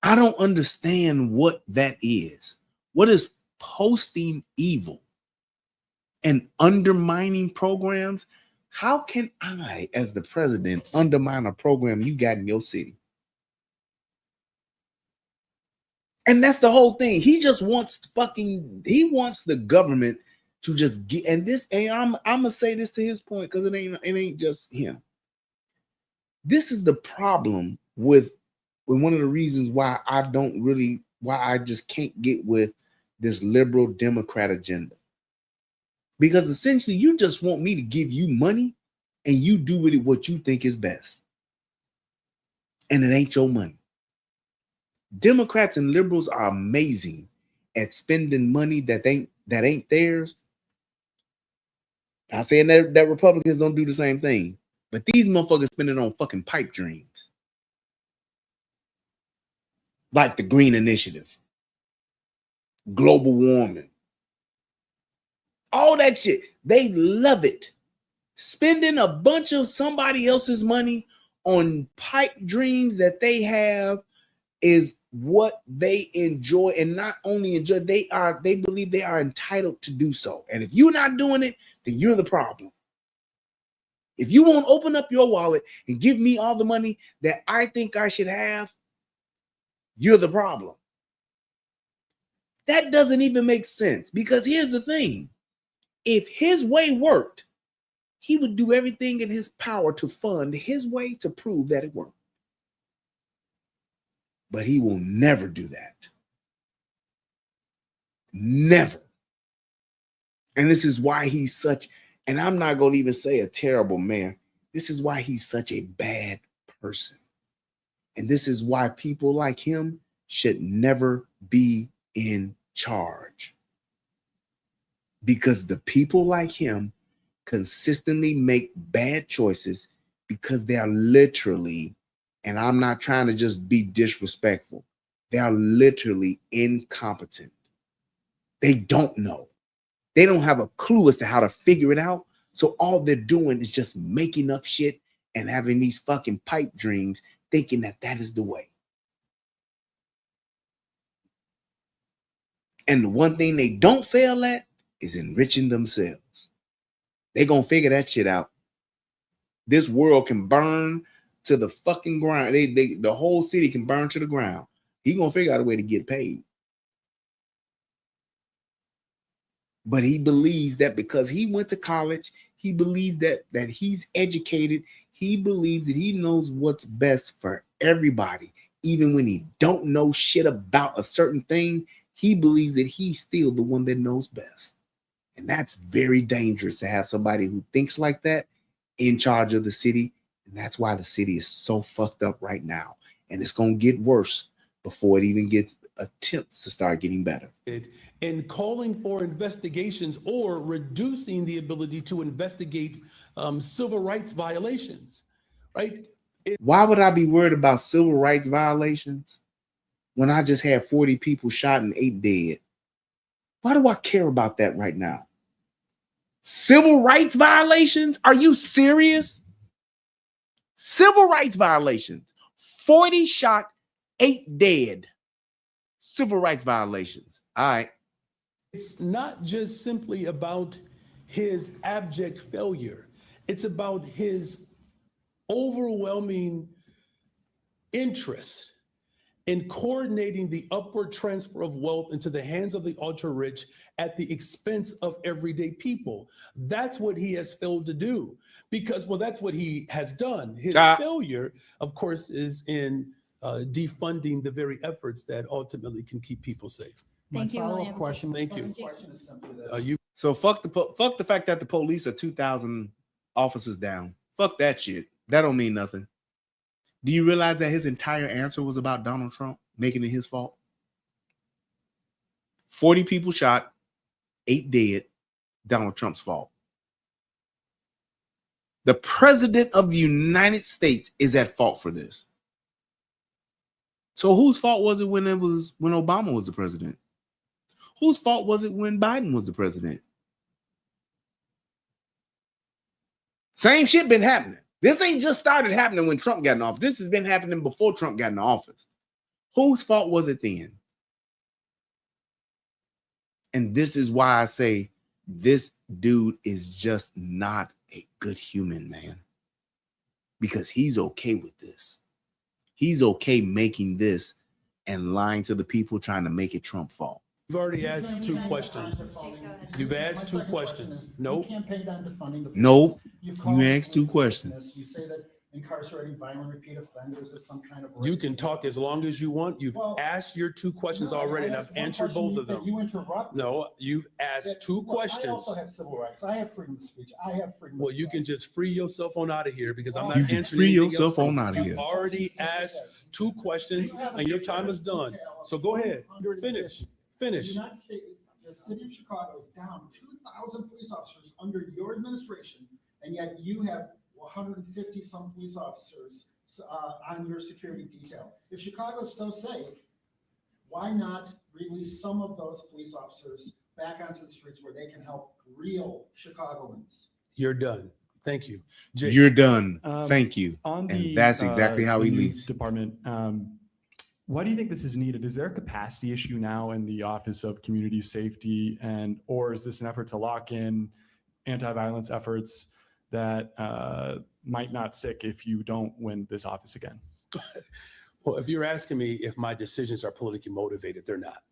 I don't understand what that is. What is posting evil and undermining programs? How can I, as the president, undermine a program you got in your city? And that's the whole thing. He just wants he wants the government to just get, and this, and I'm gonna say this to his point, because it ain't just him. This is the problem with one of the reasons why I just can't get with this liberal Democrat agenda. Because essentially you just want me to give you money and you do with it what you think is best. And it ain't your money. Democrats and liberals are amazing at spending money that ain't theirs. I'm saying that Republicans don't do the same thing, but these motherfuckers spend it on fucking pipe dreams. Like the Green Initiative, global warming, all that shit. They love it. Spending a bunch of somebody else's money on pipe dreams that they have is what they enjoy, and not only enjoy, they believe they are entitled to do so. And if you're not doing it, then you're the problem. If you won't open up your wallet and give me all the money that I think I should have, you're the problem. That doesn't even make sense, because here's the thing. If his way worked, he would do everything in his power to fund his way to prove that it worked. But he will never do that. Never. And this is why he's such, and I'm not going to even say a terrible mayor. This is why he's such a bad person. And this is why people like him should never be in charge. Because the people like him consistently make bad choices because they are literally, and I'm not trying to just be disrespectful, they are literally incompetent. They don't know. They don't have a clue as to how to figure it out. So all they're doing is just making up shit and having these fucking pipe dreams, thinking that that is the way. And the one thing they don't fail at is enriching themselves. They're going to figure that shit out. This world can burn to the fucking ground. The whole city can burn to the ground. He's going to figure out a way to get paid. But he believes that because he went to college, he believes that he's educated. He believes that he knows what's best for everybody. Even when he don't know shit about a certain thing, he believes that he's still the one that knows best. And that's very dangerous to have somebody who thinks like that in charge of the city. And that's why the city is so fucked up right now. And it's going to get worse before it even gets attempts to start getting better. And calling for investigations or reducing the ability to investigate civil rights violations, right? Why would I be worried about civil rights violations when I just had 40 people shot and 8 dead? Why do I care about that right now? Civil rights violations? Are you serious? Civil rights violations. 40 shot, 8 dead. Civil rights violations. All right. It's not just simply about his abject failure. It's about his overwhelming interest in coordinating the upward transfer of wealth into the hands of the ultra rich at the expense of everyday people. That's what he has failed to do because, well, that's what he has done. His failure, of course, is in defunding the very efforts that ultimately can keep people safe. Thank you, William. Question. Thank you. Question is simply this. So fuck the fact that the police are 2,000 officers down. Fuck that shit. That don't mean nothing. Do you realize that his entire answer was about Donald Trump making it his fault? 40 people shot, 8 dead, Donald Trump's fault. The president of the United States is at fault for this. So whose fault was it when Obama was the president? Whose fault was it when Biden was the president? Same shit been happening. This ain't just started happening when Trump got in office. This has been happening before Trump got in office. Whose fault was it then? And this is why I say this dude is just not a good human, man. Because he's okay with this. He's okay making this and lying to the people trying to make it Trump's fault. You've already asked 2 questions. You've asked 2 questions. Nope. Nope. You asked 2 questions. You say that incarcerating violent repeat offenders is some kind of race. You can talk as long as you want. You've asked your 2 questions already, and I've answered both of them. You interrupt. No, you've asked 2 questions. I also have civil rights. I have freedom of speech. I have freedom. Well, you can just free yourself on out of here because I'm not answering. You can free yourself on out of here. You've already asked 2 questions, and your time is done. So go ahead. Finish. The United States, the city of Chicago is down 2,000 police officers under your administration, and yet you have 150 some police officers on your security detail. If Chicago is so safe, why not release some of those police officers back onto the streets where they can help real Chicagoans? You're done. Thank you. Jake. You're done. Thank you. And that's exactly how he leaves. Department. Why do you think this is needed? Is there a capacity issue now in the Office of Community Safety, or is this an effort to lock in anti-violence efforts that might not stick if you don't win this office again? Well, if you're asking me if my decisions are politically motivated, they're not.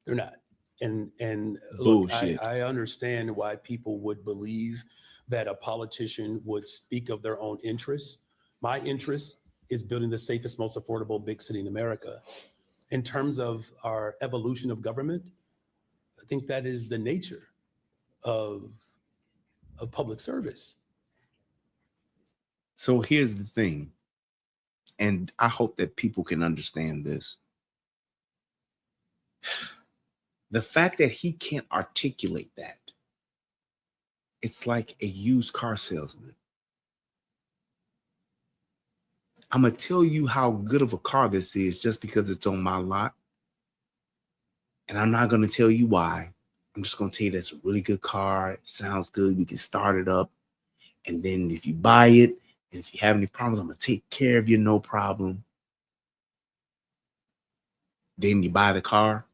They're not. And look, I understand why people would believe that a politician would speak of their own interests. My interest is building the safest, most affordable big city in America. In terms of our evolution of government, I think that is the nature of public service. So here's the thing, and I hope that people can understand this. The fact that he can't articulate that, it's like a used car salesman. I'm going to tell you how good of a car this is just because it's on my lot. And I'm not going to tell you why. I'm just going to tell you that's a really good car. It sounds good. We can start it up. And then if you buy it, and if you have any problems, I'm going to take care of you, no problem. Then you buy the car.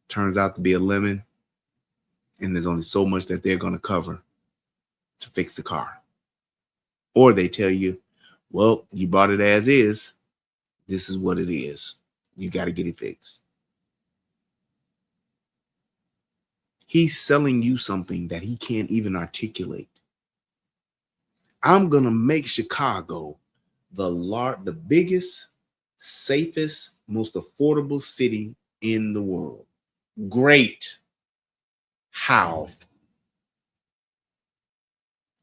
Turns out to be a lemon. And there's only so much that they're going to cover to fix the car. Or they tell you, well, you bought it as is. This is what it is. You got to get it fixed. He's selling you something that he can't even articulate. I'm going to make Chicago the biggest, safest, most affordable city in the world. Great. How?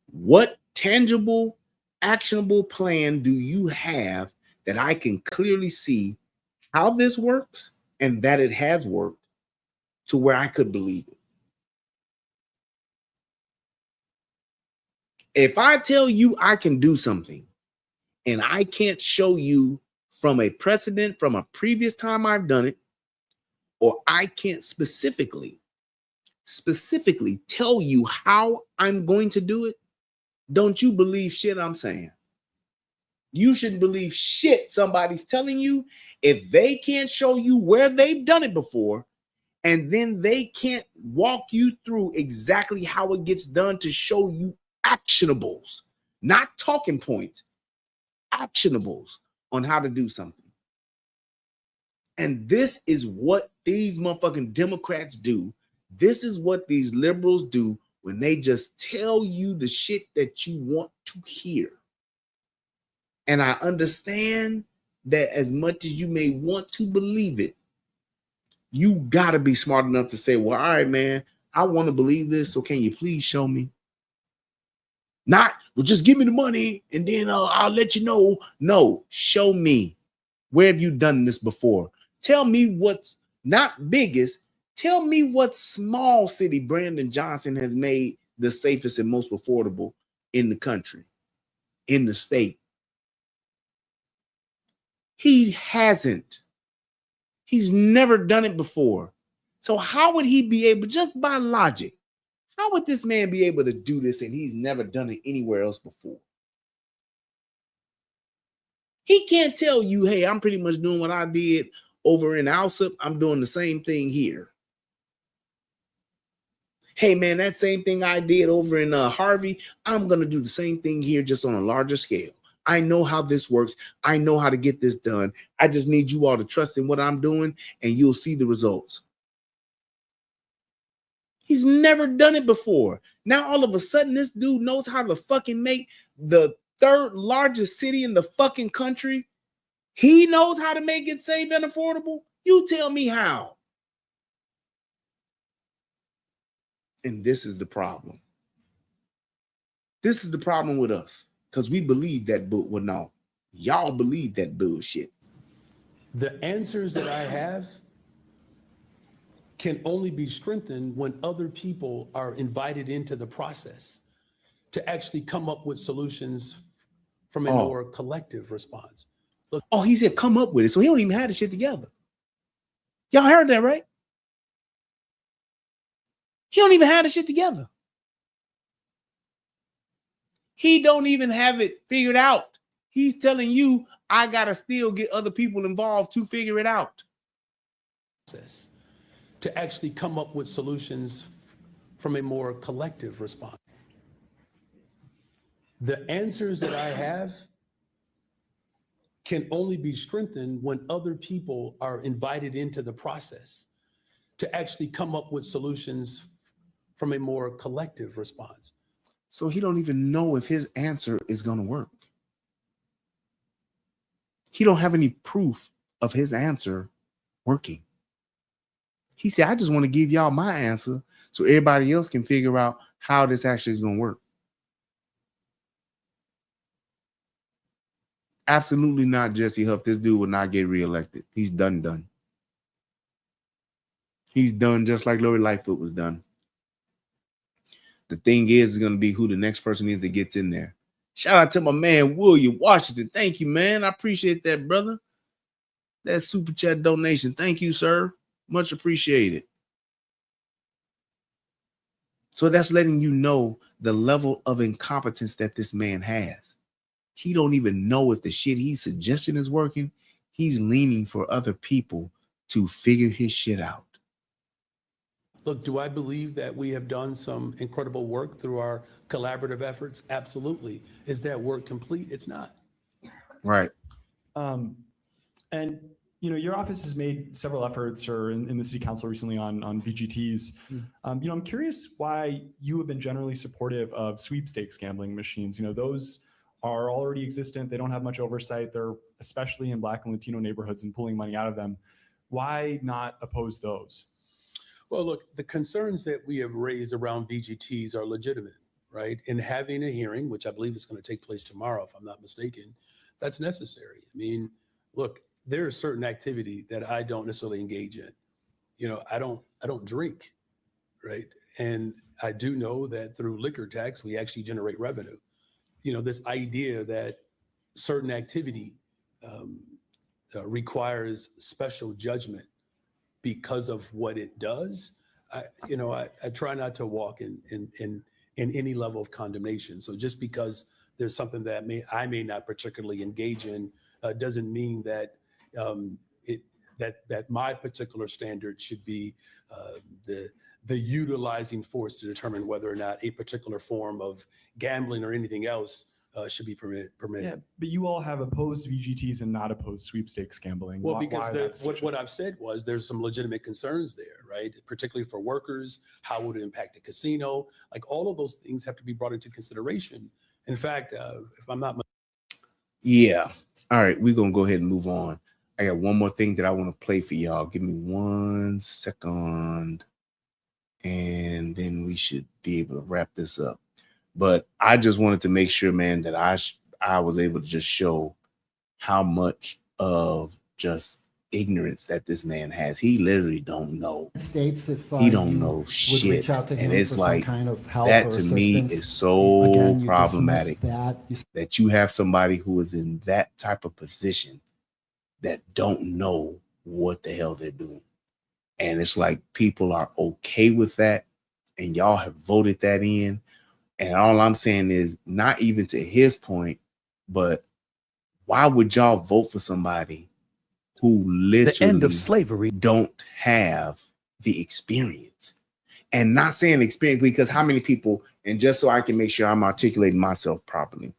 What tangible, actionable plan do you have that I can clearly see how this works and that it has worked to where I could believe it? If I tell you I can do something and I can't show you from a precedent from a previous time I've done it, or I can't specifically tell you how I'm going to do it, don't you believe shit I'm saying? You shouldn't believe shit somebody's telling you if they can't show you where they've done it before, and then they can't walk you through exactly how it gets done to show you actionables, not talking points, actionables on how to do something. And this is what these motherfucking Democrats do. This is what these liberals do when they just tell you the shit that you want to hear. And I understand that as much as you may want to believe it, you got to be smart enough to say, well, all right, man, I want to believe this. So can you please show me? Not, well, just give me the money and then I'll let you know. No, show me. Where have you done this before? Tell me what's not biggest. Tell me what small city Brandon Johnson has made the safest and most affordable in the country, in the state. He hasn't. He's never done it before. So how would he be able, just by logic, how would this man be able to do this and he's never done it anywhere else before? He can't tell you, hey, I'm pretty much doing what I did over in Alsip. I'm doing the same thing here. Hey, man, that same thing I did over in Harvey, I'm going to do the same thing here, just on a larger scale. I know how this works. I know how to get this done. I just need you all to trust in what I'm doing, and you'll see the results. He's never done it before. Now, all of a sudden, this dude knows how to fucking make the third largest city in the fucking country. He knows how to make it safe and affordable. You tell me how. And this is the problem. This is the problem with us, because we believe that bull. Well, no, y'all believe that bullshit. The answers that I have can only be strengthened when other people are invited into the process to actually come up with solutions from a more collective response. Look, he said come up with it, so he don't even have the shit together. Y'all heard that, right? He don't even have the shit together. He don't even have it figured out. He's telling you, I gotta still get other people involved to figure it out. To actually come up with solutions from a more collective response. The answers that I have can only be strengthened when other people are invited into the process to actually come up with solutions from a more collective response. So he don't even know if his answer is going to work. He don't have any proof of his answer working. He said, I just want to give y'all my answer so everybody else can figure out how this actually is going to work. Absolutely not, Jesse Huff. This dude will not get reelected. He's done. He's done just like Lori Lightfoot was done. The thing is going to be who the next person is that gets in there. Shout out to my man, William Washington. Thank you, man. I appreciate that, brother. That super chat donation. Thank you, sir. Much appreciated. So that's letting you know the level of incompetence that this man has. He don't even know if the shit he's suggesting is working. He's leaning for other people to figure his shit out. Look, do I believe that we have done some incredible work through our collaborative efforts? Absolutely. Is that work complete? It's not. Right. And your office has made several efforts, or in the city council recently, on VGTs. I'm curious why you have been generally supportive of sweepstakes gambling machines. Those are already existent. They don't have much oversight. They're especially in Black and Latino neighborhoods and pulling money out of them. Why not oppose those? Well, look, the concerns that we have raised around VGTs are legitimate, right? And having a hearing, which I believe is going to take place tomorrow, if I'm not mistaken, that's necessary. I mean, look, there is certain activity that I don't necessarily engage in. I don't drink, right? And I do know that through liquor tax, we actually generate revenue. This idea that certain activity requires special judgment because of what it does, I try not to walk in any level of condemnation. So just because there's something that I may not particularly engage in doesn't mean that that my particular standard should be the utilizing force to determine whether or not a particular form of gambling or anything else should be permitted. Yeah, but you all have opposed VGTs and not opposed sweepstakes gambling. Well, because what I've said was there's some legitimate concerns there, right? Particularly for workers, how would it impact the casino? Like all of those things have to be brought into consideration. In fact, if I'm not... Yeah. All right, we're going to go ahead and move on. I got one more thing that I want to play for y'all. Give me 1 second. And then we should be able to wrap this up. But I just wanted to make sure, man, that I was able to just show how much of just ignorance that this man has. He literally don't know. States if he don't know shit. And it's like that to me is so problematic that you have somebody who is in that type of position that don't know what the hell they're doing. And it's like people are okay with that, and y'all have voted that in. And all I'm saying is, not even to his point, but why would y'all vote for somebody who literally the end of slavery don't have the experience? And not saying experience, because how many people, and just so I can make sure I'm articulating myself properly,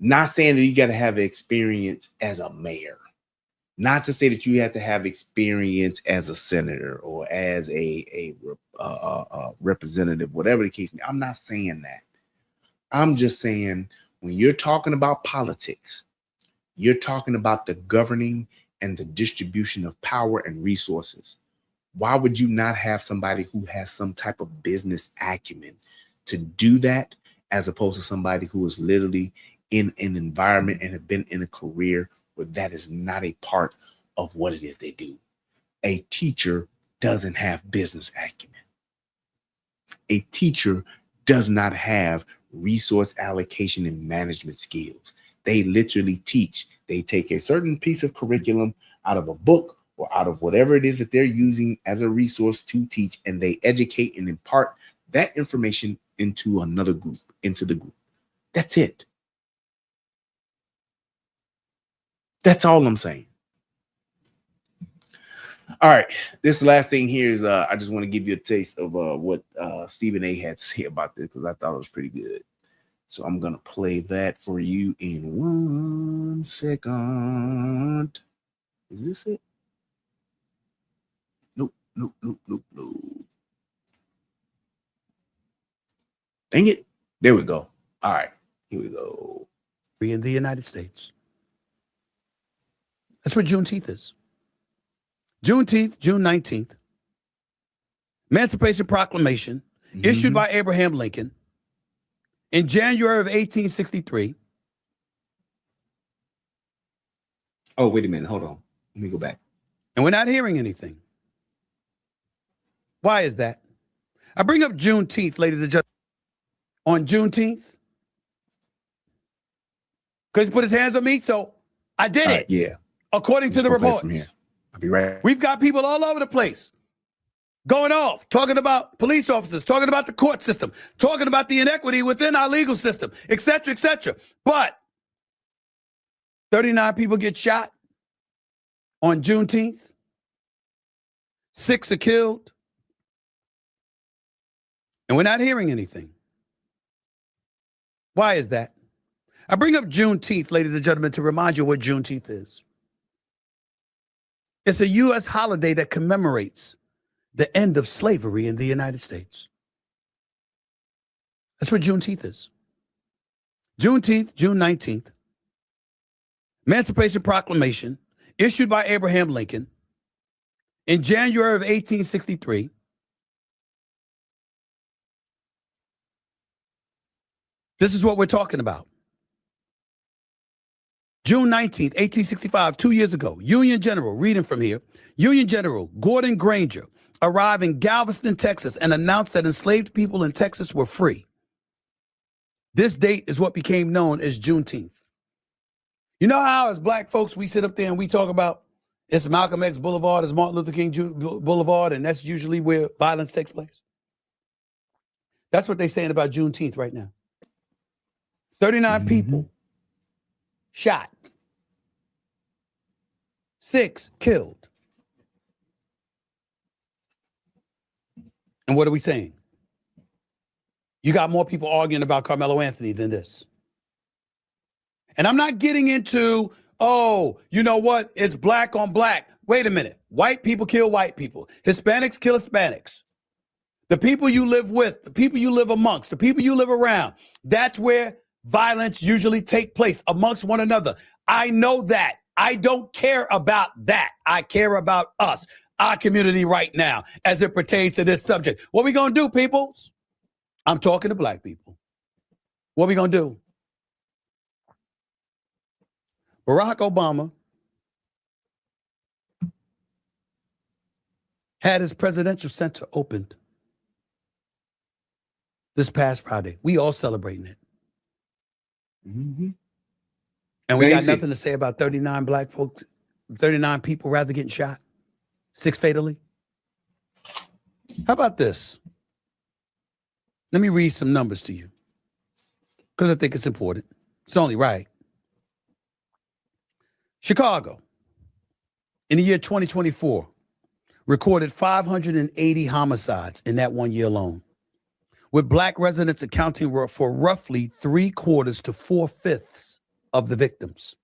not saying that you got to have experience as a mayor. Not to say that you have to have experience as a senator or as a representative, whatever the case may be. I'm not saying that. I'm just saying when you're talking about politics, you're talking about the governing and the distribution of power and resources. Why would you not have somebody who has some type of business acumen to do that, as opposed to somebody who is literally in an environment and have been in a career where that is not a part of what it is they do? A teacher doesn't have business acumen. A teacher does not have resource allocation and management skills. They literally teach. They take a certain piece of curriculum out of a book or out of whatever it is that they're using as a resource to teach, and they educate and impart that information into another group, into the group. That's it. That's all I'm saying. All right, this last thing here is I just want to give you a taste of what Stephen A had to say about this, because I thought it was pretty good. So I'm gonna play that for you in 1 second. Is this it? Nope. Dang it. There we go. All right, here we go. In the United States. That's what Juneteenth is. Juneteenth, June 19th. Emancipation Proclamation, issued by Abraham Lincoln in January of 1863. Oh, wait a minute. Hold on. Let me go back. And we're not hearing anything. Why is that? I bring up Juneteenth, ladies and gentlemen. On Juneteenth, because he put his hands on me, so I did it. Yeah. According to the reports. From here. I'll be right. We've got people all over the place going off, talking about police officers, talking about the court system, talking about the inequity within our legal system, et cetera, et cetera. But 39 people get shot on Juneteenth. 6 are killed. And we're not hearing anything. Why is that? I bring up Juneteenth, ladies and gentlemen, to remind you what Juneteenth is. It's a U.S. holiday that commemorates the end of slavery in the United States. That's what Juneteenth is. Juneteenth, June 19th, Emancipation Proclamation issued by Abraham Lincoln in January of 1863. This is what we're talking about. June 19th, 1865, 2 years ago, Union General, reading from here, Union General Gordon Granger arrived in Galveston, Texas, and announced that enslaved people in Texas were free. This date is what became known as Juneteenth. You know how as black folks, we sit up there and we talk about it's Malcolm X Boulevard, it's Martin Luther King Boulevard, and that's usually where violence takes place? That's what they're saying about Juneteenth right now. 39 people shot. 6 killed. And what are we saying? You got more people arguing about Carmelo Anthony than this. And I'm not getting into, oh, you know what? It's black on black. Wait a minute. White people kill white people. Hispanics kill Hispanics. The people you live with, the people you live amongst, the people you live around, that's where violence usually take place amongst one another. I know that. I don't care about that. I care about us, our community right now, as it pertains to this subject. What we gonna do, peoples? I'm talking to black people. What we gonna do? Barack Obama had his presidential center opened this past Friday. We all celebrating it. And we got nothing to say about 39 black folks, 39 people rather getting shot, 6 fatally. How about this? Let me read some numbers to you because I think it's important. It's only right. Chicago, in the year 2024, recorded 580 homicides in that 1 year alone, with black residents accounting for roughly 3/4 to 4/5 of the victims.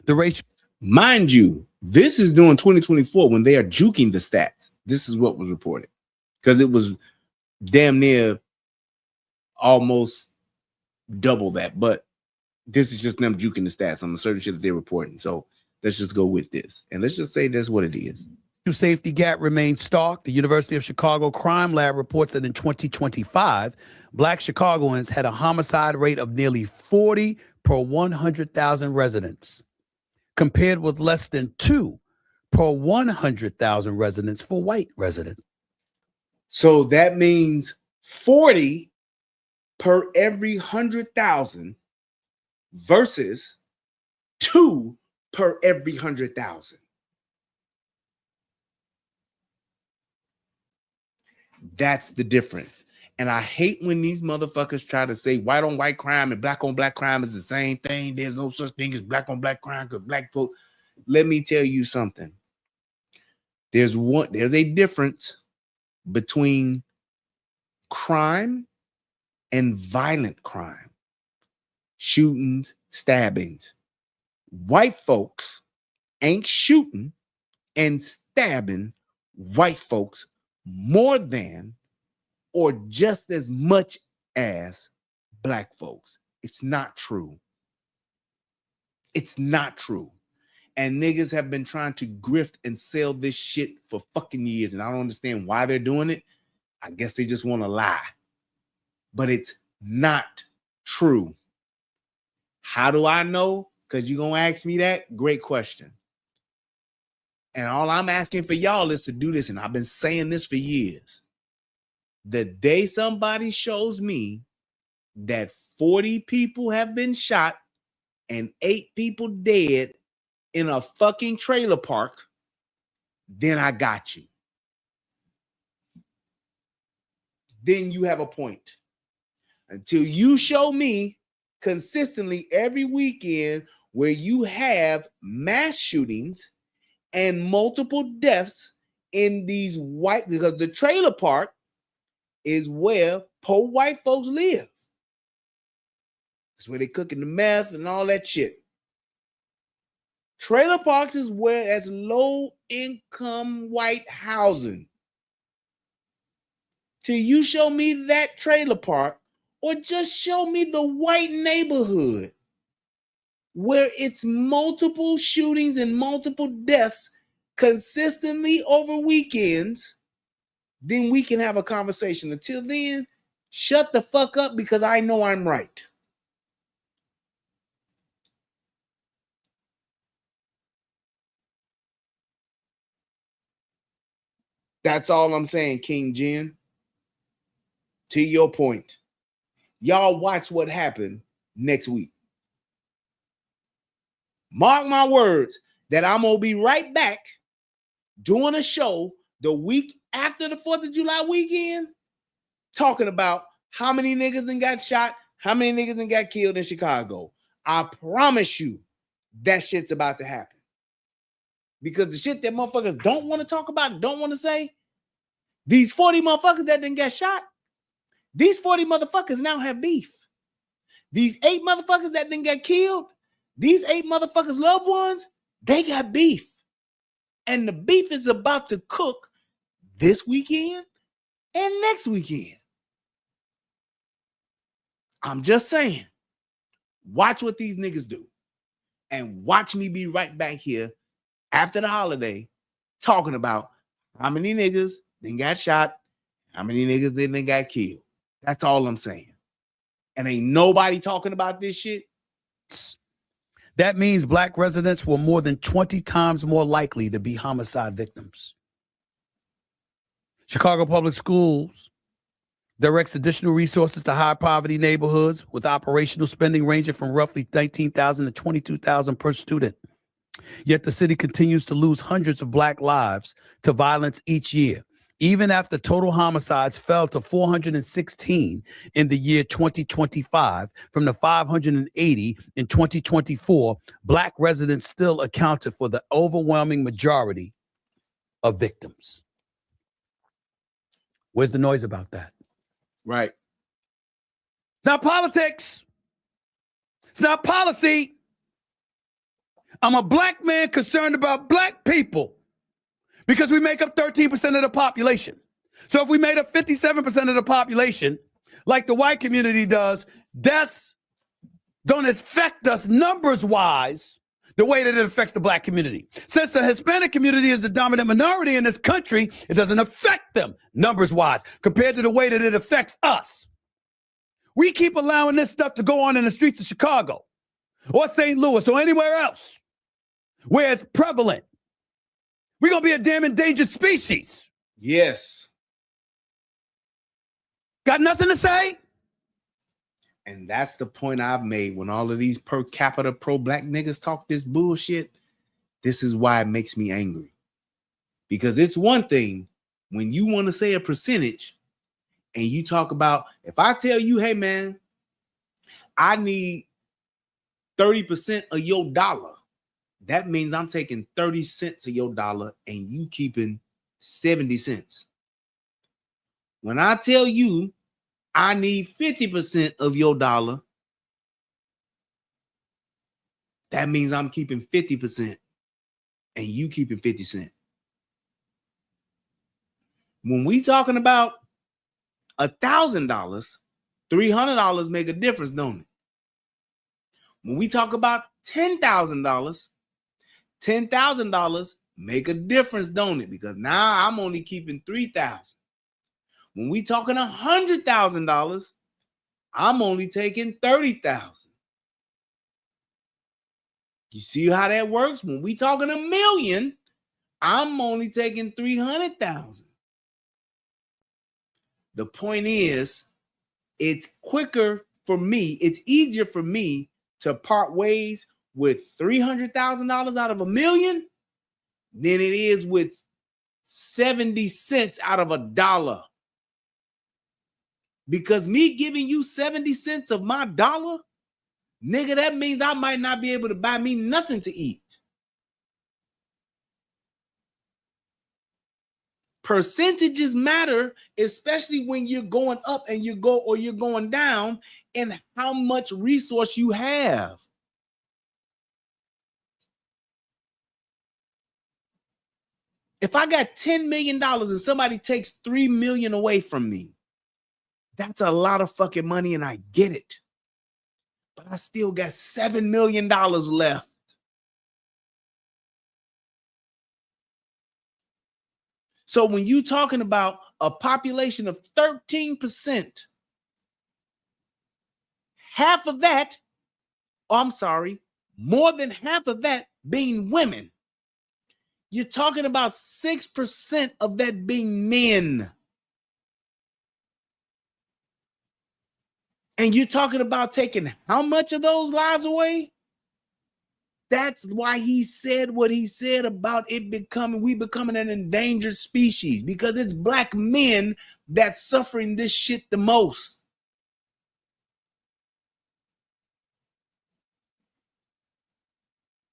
The ratio, mind you, this is during 2024 when they are juking the stats. This is what was reported because it was damn near almost double that. But this is just them juking the stats on the certain shit that they're reporting. So let's just go with this. And let's just say that's what it is. Safety gap remains stark. The University of Chicago Crime Lab reports that in 2025, black Chicagoans had a homicide rate of nearly 40 per 100,000 residents, compared with less than 2 per 100,000 residents for white residents. So that means 40 per every 100,000 versus 2 per every 100,000. That's the difference. And I hate when these motherfuckers try to say white on white crime and black on black crime is the same thing. There's no such thing as black on black crime because black folk. Let me tell you something. There's a difference between crime and violent crime. Shootings, stabbings. White folks ain't shooting and stabbing white folks more than or just as much as black folks. It's not true. It's not true. And niggas have been trying to grift and sell this shit for fucking years. And I don't understand why they're doing it. I guess they just want to lie. But it's not true. How do I know? because you're going to ask me that. Great question. And all I'm asking for y'all is to do this, and I've been saying this for years. The day somebody shows me that 40 people have been shot and 8 people dead in a fucking trailer park, then I got you. Then you have a point. Until you show me consistently every weekend where you have mass shootings and multiple deaths in these white, because the trailer park is where poor white folks live. That's where they cooking the meth and all that shit. Trailer parks is where that's low income white housing. Till you show me that trailer park, or just show me the white neighborhood where it's multiple shootings and multiple deaths consistently over weekends, then we can have a conversation. Until then, shut the fuck up, because I know I'm right. That's all I'm saying, King Jen. To your point, y'all watch what happened next week. Mark my words that I'm going to be right back doing a show the week after the 4th of July weekend, talking about how many niggas done got shot, how many niggas done got killed in Chicago. I promise you that shit's about to happen. Because the shit that motherfuckers don't want to talk about, don't want to say, these 40 motherfuckers that didn't get shot, these 40 motherfuckers now have beef. These 8 motherfuckers that didn't get killed, these 8 motherfuckers' loved ones, they got beef. And the beef is about to cook this weekend and next weekend. I'm just saying, watch what these niggas do. And watch me be right back here after the holiday talking about how many niggas then got shot, how many niggas then got killed. That's all I'm saying. And ain't nobody talking about this shit. That means black residents were more than 20 times more likely to be homicide victims. Chicago Public Schools directs additional resources to high poverty neighborhoods with operational spending ranging from roughly $19,000 to $22,000 per student. Yet the city continues to lose hundreds of black lives to violence each year. Even after total homicides fell to 416 in the year 2025 from the 580 in 2024, black residents still accounted for the overwhelming majority of victims. Where's the noise about that? Right. Not politics. It's not policy. I'm a black man concerned about black people because we make up 13% of the population. So if we made up 57% of the population, like the white community does, deaths don't affect us numbers-wise the way that it affects the black community. Since the Hispanic community is the dominant minority in this country, it doesn't affect them numbers-wise compared to the way that it affects us. We keep allowing this stuff to go on in the streets of Chicago or St. Louis or anywhere else where it's prevalent. We're going to be a damn endangered species. Yes. Got nothing to say? And that's the point I've made when all of these per capita pro-black niggas talk this bullshit. This is why it makes me angry. Because it's one thing when you want to say a percentage and you talk about, if I tell you, hey, man, I need 30% of your dollar, that means I'm taking 30 cents of your dollar and you keeping 70 cents. When I tell you I need 50% of your dollar, that means I'm keeping 50% and you keeping 50 cents. When we talking about $1,000, $300 make a difference, don't it? When we talk about $10,000, $10,000 make a difference, don't it? Because now I'm only keeping $3,000. When we talking $100,000, I'm only taking $30,000. You see how that works? When we talking $1 million, I'm only taking 300,000. The point is, it's quicker for me. It's easier for me to part ways with $300,000 out of $1 million than it is with 70 cents out of $1. Because me giving you 70 cents of my dollar, nigga, that means I might not be able to buy me nothing to eat. Percentages matter, especially when you're going up and you're going down, and how much resource you have. If I got $10 million and somebody takes $3 million away from me, that's a lot of fucking money, and I get it. But I still got $7 million left. So when you're talking about a population of 13%, half of that, more than half of that being women, you're talking about 6% of that being men. And you're talking about taking how much of those lives away? That's why he said what he said about we becoming an endangered species, because it's black men that's suffering this shit the most.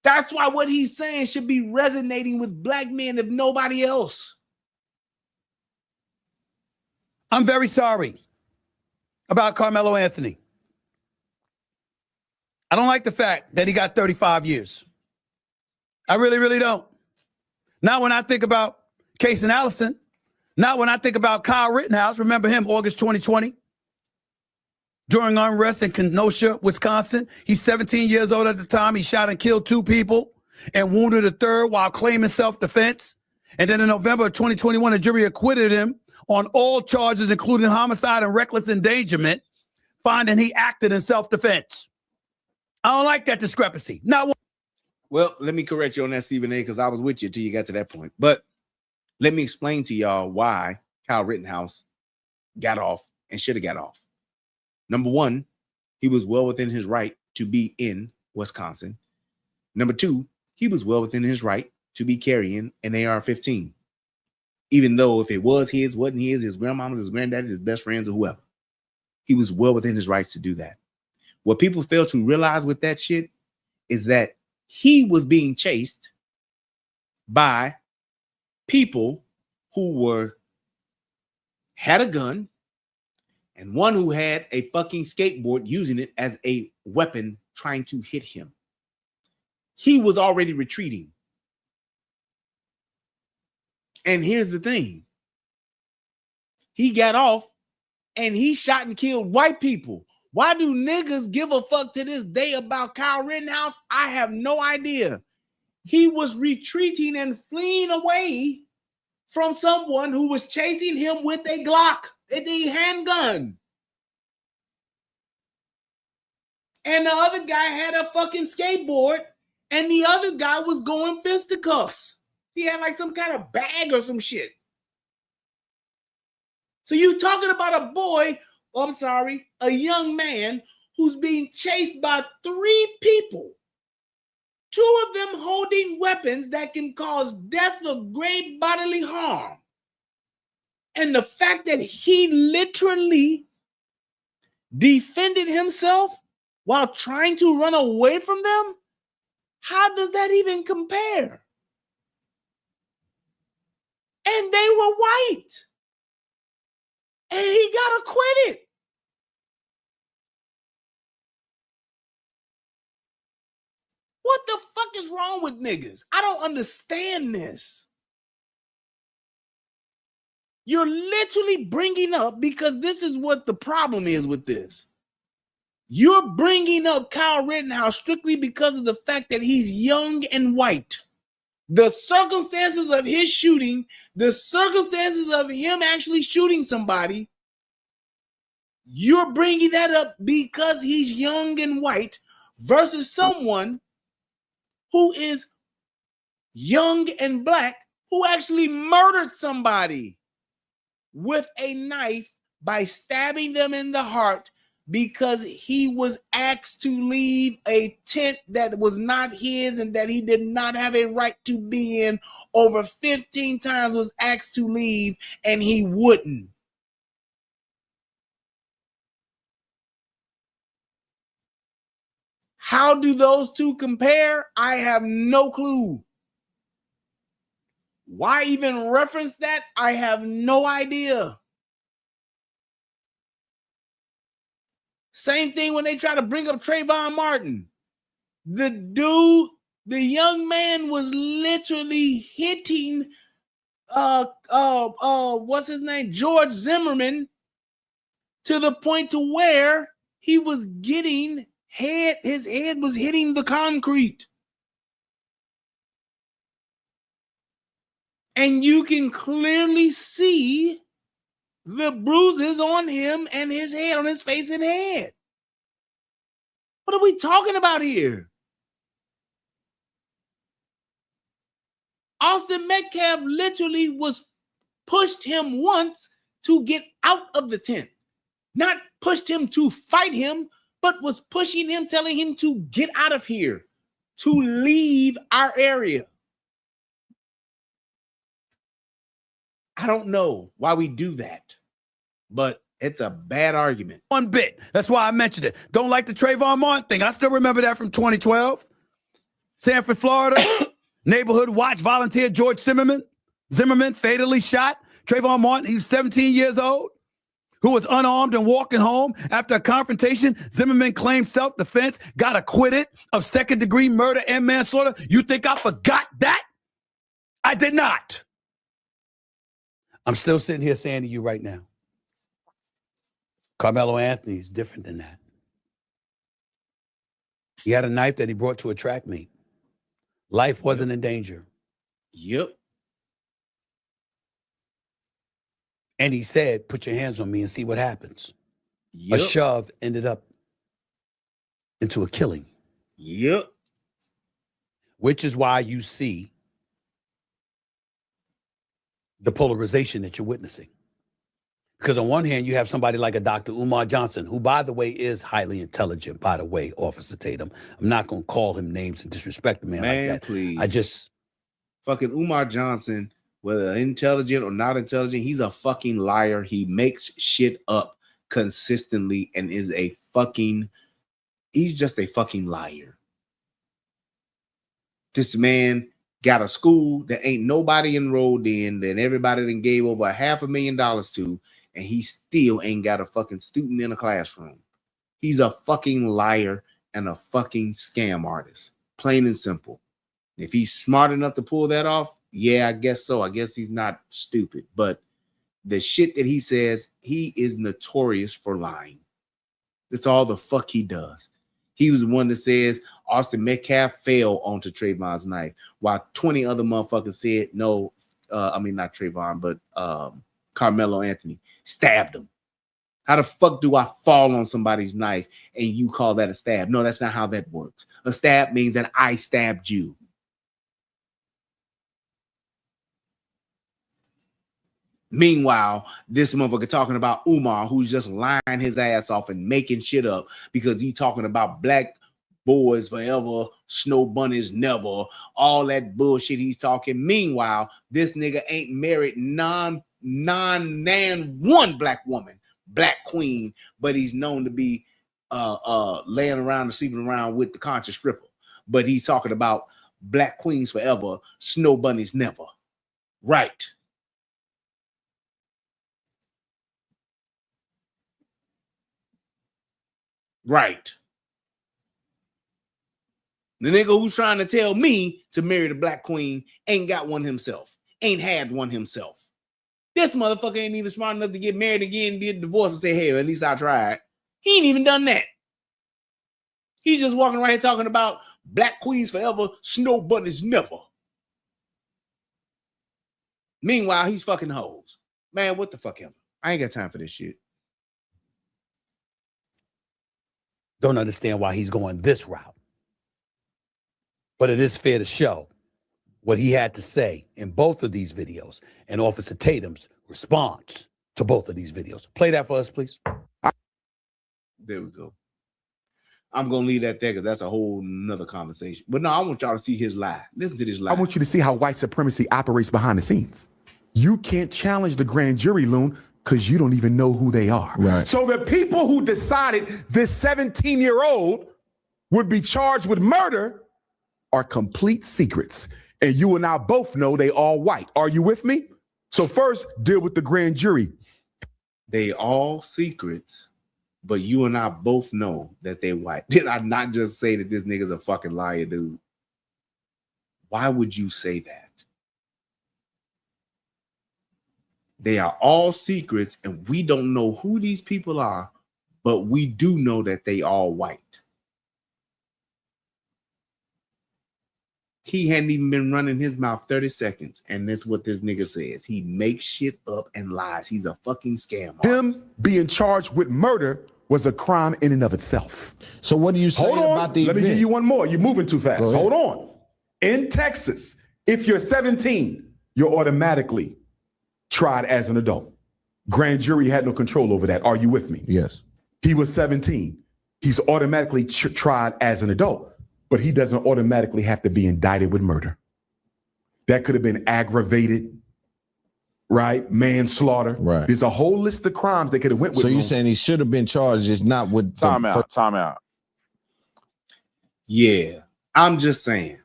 That's why what he's saying should be resonating with black men, if nobody else. I'm very sorry about Carmelo Anthony. I don't like the fact that he got 35 years. I really, really don't. Not when I think about Case and Allison. Not when I think about Kyle Rittenhouse. Remember him, August 2020? During unrest in Kenosha, Wisconsin. He's 17 years old at the time. He shot and killed 2 people and wounded a third while claiming self-defense. And then in November of 2021, a jury acquitted him on all charges, including homicide and reckless endangerment, finding he acted in self-defense. I don't like that discrepancy. Well, let me correct you on that, Stephen A., because I was with you till you got to that point. But let me explain to y'all why Kyle Rittenhouse got off and should have got off. Number one, he was well within his right to be in Wisconsin. Number two, he was well within his right to be carrying an AR-15. Even though if it was his, wasn't his grandmama's, his granddaddy's, his best friends, or whoever. He was well within his rights to do that. What people fail to realize with that shit is that he was being chased by people who had a gun, and one who had a fucking skateboard using it as a weapon trying to hit him. He was already retreating. And here's the thing. He got off and he shot and killed white people. Why do niggas give a fuck to this day about Kyle Rittenhouse? I have no idea. He was retreating and fleeing away from someone who was chasing him with a Glock, a handgun. And the other guy had a fucking skateboard, and the other guy was going fisticuffs. He had like some kind of bag or some shit. So you talking about a boy, a young man who's being chased by 3 people. 2 of them holding weapons that can cause death or great bodily harm. And the fact that he literally defended himself while trying to run away from them, how does that even compare? And they were white. And he got acquitted. What the fuck is wrong with niggas? I don't understand this. You're literally bringing up, because this is what the problem is with this. You're bringing up Kyle Rittenhouse strictly because of the fact that he's young and white. The circumstances of his shooting, the circumstances of him actually shooting somebody, you're bringing that up because he's young and white versus someone who is young and black who actually murdered somebody with a knife by stabbing them in the heart because he was asked to leave a tent that was not his and that he did not have a right to be in. Over 15 times was asked to leave and he wouldn't. How do those two compare? I have no clue. Why even reference that? I have no idea. Same thing when they try to bring up Trayvon Martin. The young man was literally hitting what's his name? George Zimmerman, to the point to where he was getting his head was hitting the concrete. And you can clearly see the bruises on him and his head, on his face and head. What are we talking about here? Austin Metcalf literally was pushed him once to get out of the tent. Not pushed him to fight him, but was pushing him, telling him to get out of here, to leave our area. I don't know why we do that, but it's a bad argument. One bit. That's why I mentioned it. Don't like the Trayvon Martin thing. I still remember that from 2012. Sanford, Florida. Neighborhood watch volunteer George Zimmerman fatally shot. Trayvon Martin, he was 17 years old, who was unarmed and walking home. After a confrontation, Zimmerman claimed self-defense, got acquitted of second-degree murder and manslaughter. You think I forgot that? I did not. I'm still sitting here saying to you right now, Carmelo Anthony is different than that. He had a knife that he brought to a track meet. Life wasn't in danger. Yep. And he said, put your hands on me and see what happens. Yep. A shove ended up into a killing. Yep. Which is why you see the polarization that you're witnessing. Because on one hand, you have somebody like a Dr. Umar Johnson, who, by the way, is highly intelligent, by the way, Officer Tatum. I'm not going to call him names and disrespect the man like that. Please. I just... Fucking Umar Johnson, whether intelligent or not intelligent, he's a fucking liar. He makes shit up consistently and is he's just a fucking liar. This man got a school that ain't nobody enrolled in, that everybody done gave over $500,000 to, and he still ain't got a fucking student in a classroom. He's a fucking liar and a fucking scam artist. Plain and simple. If he's smart enough to pull that off, yeah, I guess so. I guess he's not stupid. But the shit that he says, he is notorious for lying. That's all the fuck he does. He was the one that says Austin Metcalf fell onto Trayvon's knife, while 20 other motherfuckers said no. Not Trayvon, but Carmelo Anthony stabbed him. How the fuck do I fall on somebody's knife and you call that a stab? No, that's not how that works. A stab means that I stabbed you. Meanwhile, this motherfucker talking about Umar, who's just lying his ass off and making shit up because he's talking about black boys forever, snow bunnies never, all that bullshit he's talking. Meanwhile, this nigga ain't married one black woman, black queen, but he's known to be laying around and sleeping around with the conscious stripper. But he's talking about black queens forever, snow bunnies never. Right. Right. The nigga who's trying to tell me to marry the black queen ain't got one himself. Ain't had one himself. This motherfucker ain't even smart enough to get married again, did divorce and say, hey, at least I tried. He ain't even done that. He's just walking right here talking about black queens forever, snow bunnies never. Meanwhile, he's fucking hoes. Man, what the fuck ever. I ain't got time for this shit. Don't understand why he's going this route. But it is fair to show what he had to say in both of these videos and Officer Tatum's response to both of these videos. Play that for us, please. There we go. I'm going to leave that there because that's a whole nother conversation. But no, I want y'all to see his lie. Listen to this lie. I want you to see how white supremacy operates behind the scenes. You can't challenge the grand jury, Loon, because you don't even know who they are. Right. So the people who decided this 17-year-old would be charged with murder are complete secrets. And you and I both know they all white. Are you with me? So first, deal with the grand jury. They all secrets, but you and I both know that they white. Did I not just say that this nigga's a fucking liar, dude? Why would you say that? They are all secrets, and we don't know who these people are, but we do know that they all white. He hadn't even been running his mouth 30 seconds, and that's what this nigga says. He makes shit up and lies. He's a fucking scam artist. Him being charged with murder was a crime in and of itself. So what do you say about the Let me event? give you one more. You're moving too fast. Go ahead. Hold on. In Texas, if you're 17, you're automatically tried as an adult. Grand jury had no control over that. Are you with me? Yes. He was 17. He's automatically tried as an adult, but he doesn't automatically have to be indicted with murder. That could have been aggravated, right? Manslaughter. Right. There's a whole list of crimes that could have went with So him. you're saying he should have been charged, just not with Time out. Yeah, I'm just saying,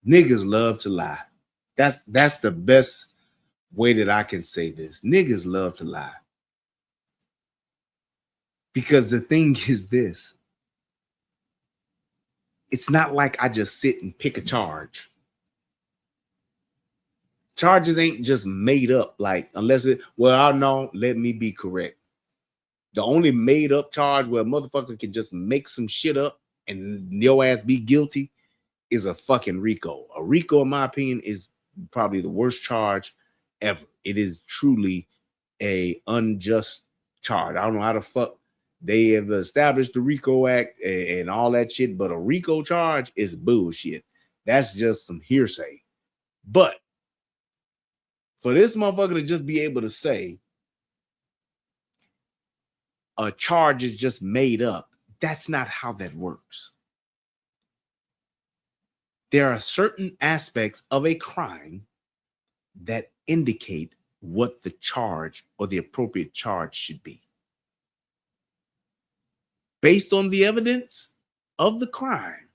niggas love to lie. That's the best way that I can say this. Niggas love to lie. Because the thing is this. It's not like I just sit and pick a charge. Charges ain't just made up, like, unless it, well, I know, let me be correct. The only made up charge where a motherfucker can just make some shit up and your ass be guilty is a fucking RICO. A RICO, in my opinion, is probably the worst charge ever. It is truly a unjust charge. I don't know how the fuck they have established the RICO Act and all that shit, but a RICO charge is bullshit. That's just some hearsay. But for this motherfucker to just be able to say a charge is just made up, that's not how that works. There are certain aspects of a crime that indicate what the charge or the appropriate charge should be. Based on the evidence of the crime,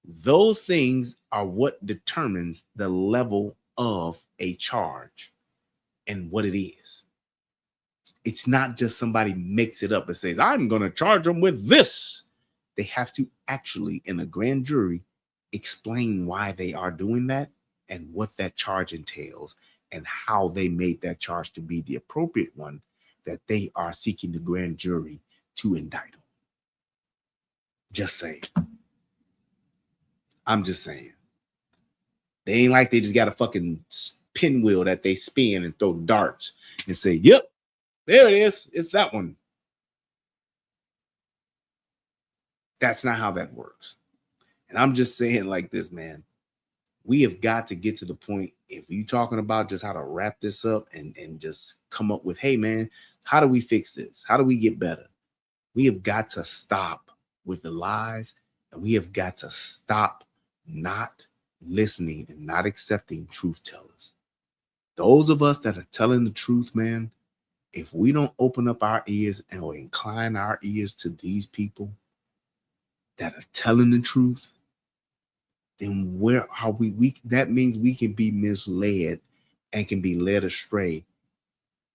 those things are what determines the level of a charge and what it is. It's not just somebody makes it up and says, I'm going to charge them with this. They have to actually, in a grand jury, explain why they are doing that and what that charge entails and how they made that charge to be the appropriate one that they are seeking the grand jury to indict them. Just saying. I'm just saying. They ain't like they just got a fucking pinwheel that they spin and throw darts and say, yep, there it is. It's that one. That's not how that works. And I'm just saying like this, man. We have got to get to the point, if you're talking about just how to wrap this up and just come up with, hey, man, how do we fix this? How do we get better? We have got to stop with the lies, and we have got to stop not listening and not accepting truth tellers. Those of us that are telling the truth, man, if we don't open up our ears and incline our ears to these people that are telling the truth, then where are we? That means we can be misled and can be led astray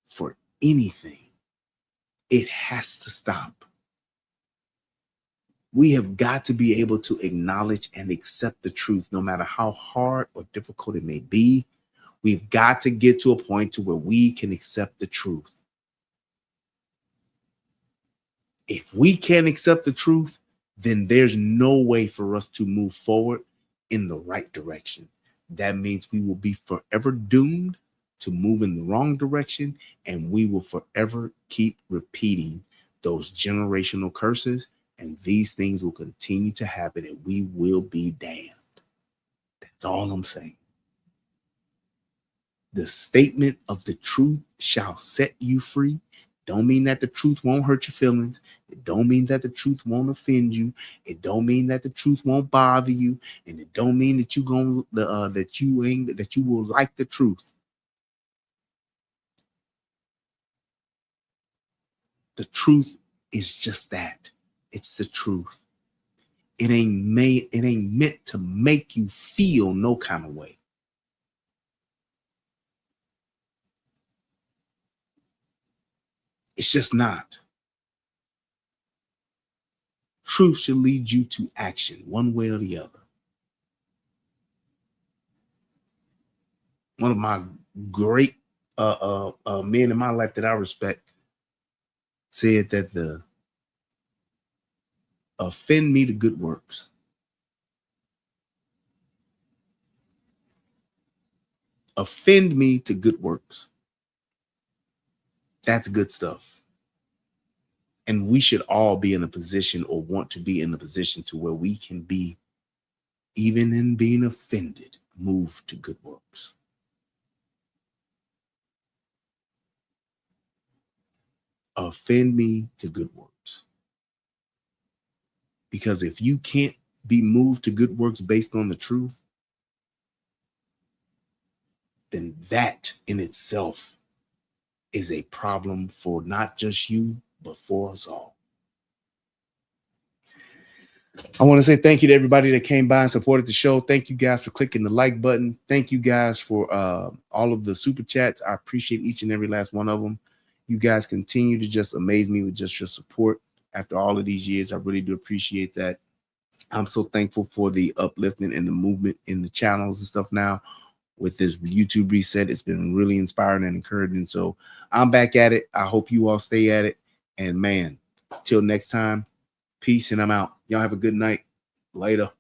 for anything. It has to stop. We have got to be able to acknowledge and accept the truth, no matter how hard or difficult it may be. We've got to get to a point to where we can accept the truth. If we can't accept the truth, then there's no way for us to move forward in the right direction. That means we will be forever doomed to move in the wrong direction, and we will forever keep repeating those generational curses, and these things will continue to happen, and we will be damned. That's all I'm saying. The statement of the truth shall set you free. Don't mean that the truth won't hurt your feelings. It don't mean that the truth won't offend you. It don't mean that the truth won't bother you, and it don't mean that you will like the truth. The truth is just that. It's the truth. It ain't meant to make you feel no kind of way. It's just not. Truth should lead you to action, one way or the other. One of my great men in my life that I respect said that the offend me to good works. Offend me to good works. That's good stuff. And we should all be in a position, or want to be in a position, to where we can be, even in being offended, moved to good works. Offend me to good works. Because if you can't be moved to good works based on the truth, then that in itself is a problem for not just you, but for us all. I want to say thank you to everybody that came by and supported the show. Thank you guys for clicking the like button. Thank you guys for all of the super chats. I appreciate each and every last one of them. You guys continue to just amaze me with just your support after all of these years. I really do appreciate that. I'm so thankful for the upliftment and the movement in the channels and stuff now. With this YouTube reset, it's been really inspiring and encouraging. So I'm back at it. I hope you all stay at it. And man, till next time, peace, and I'm out. Y'all have a good night. Later.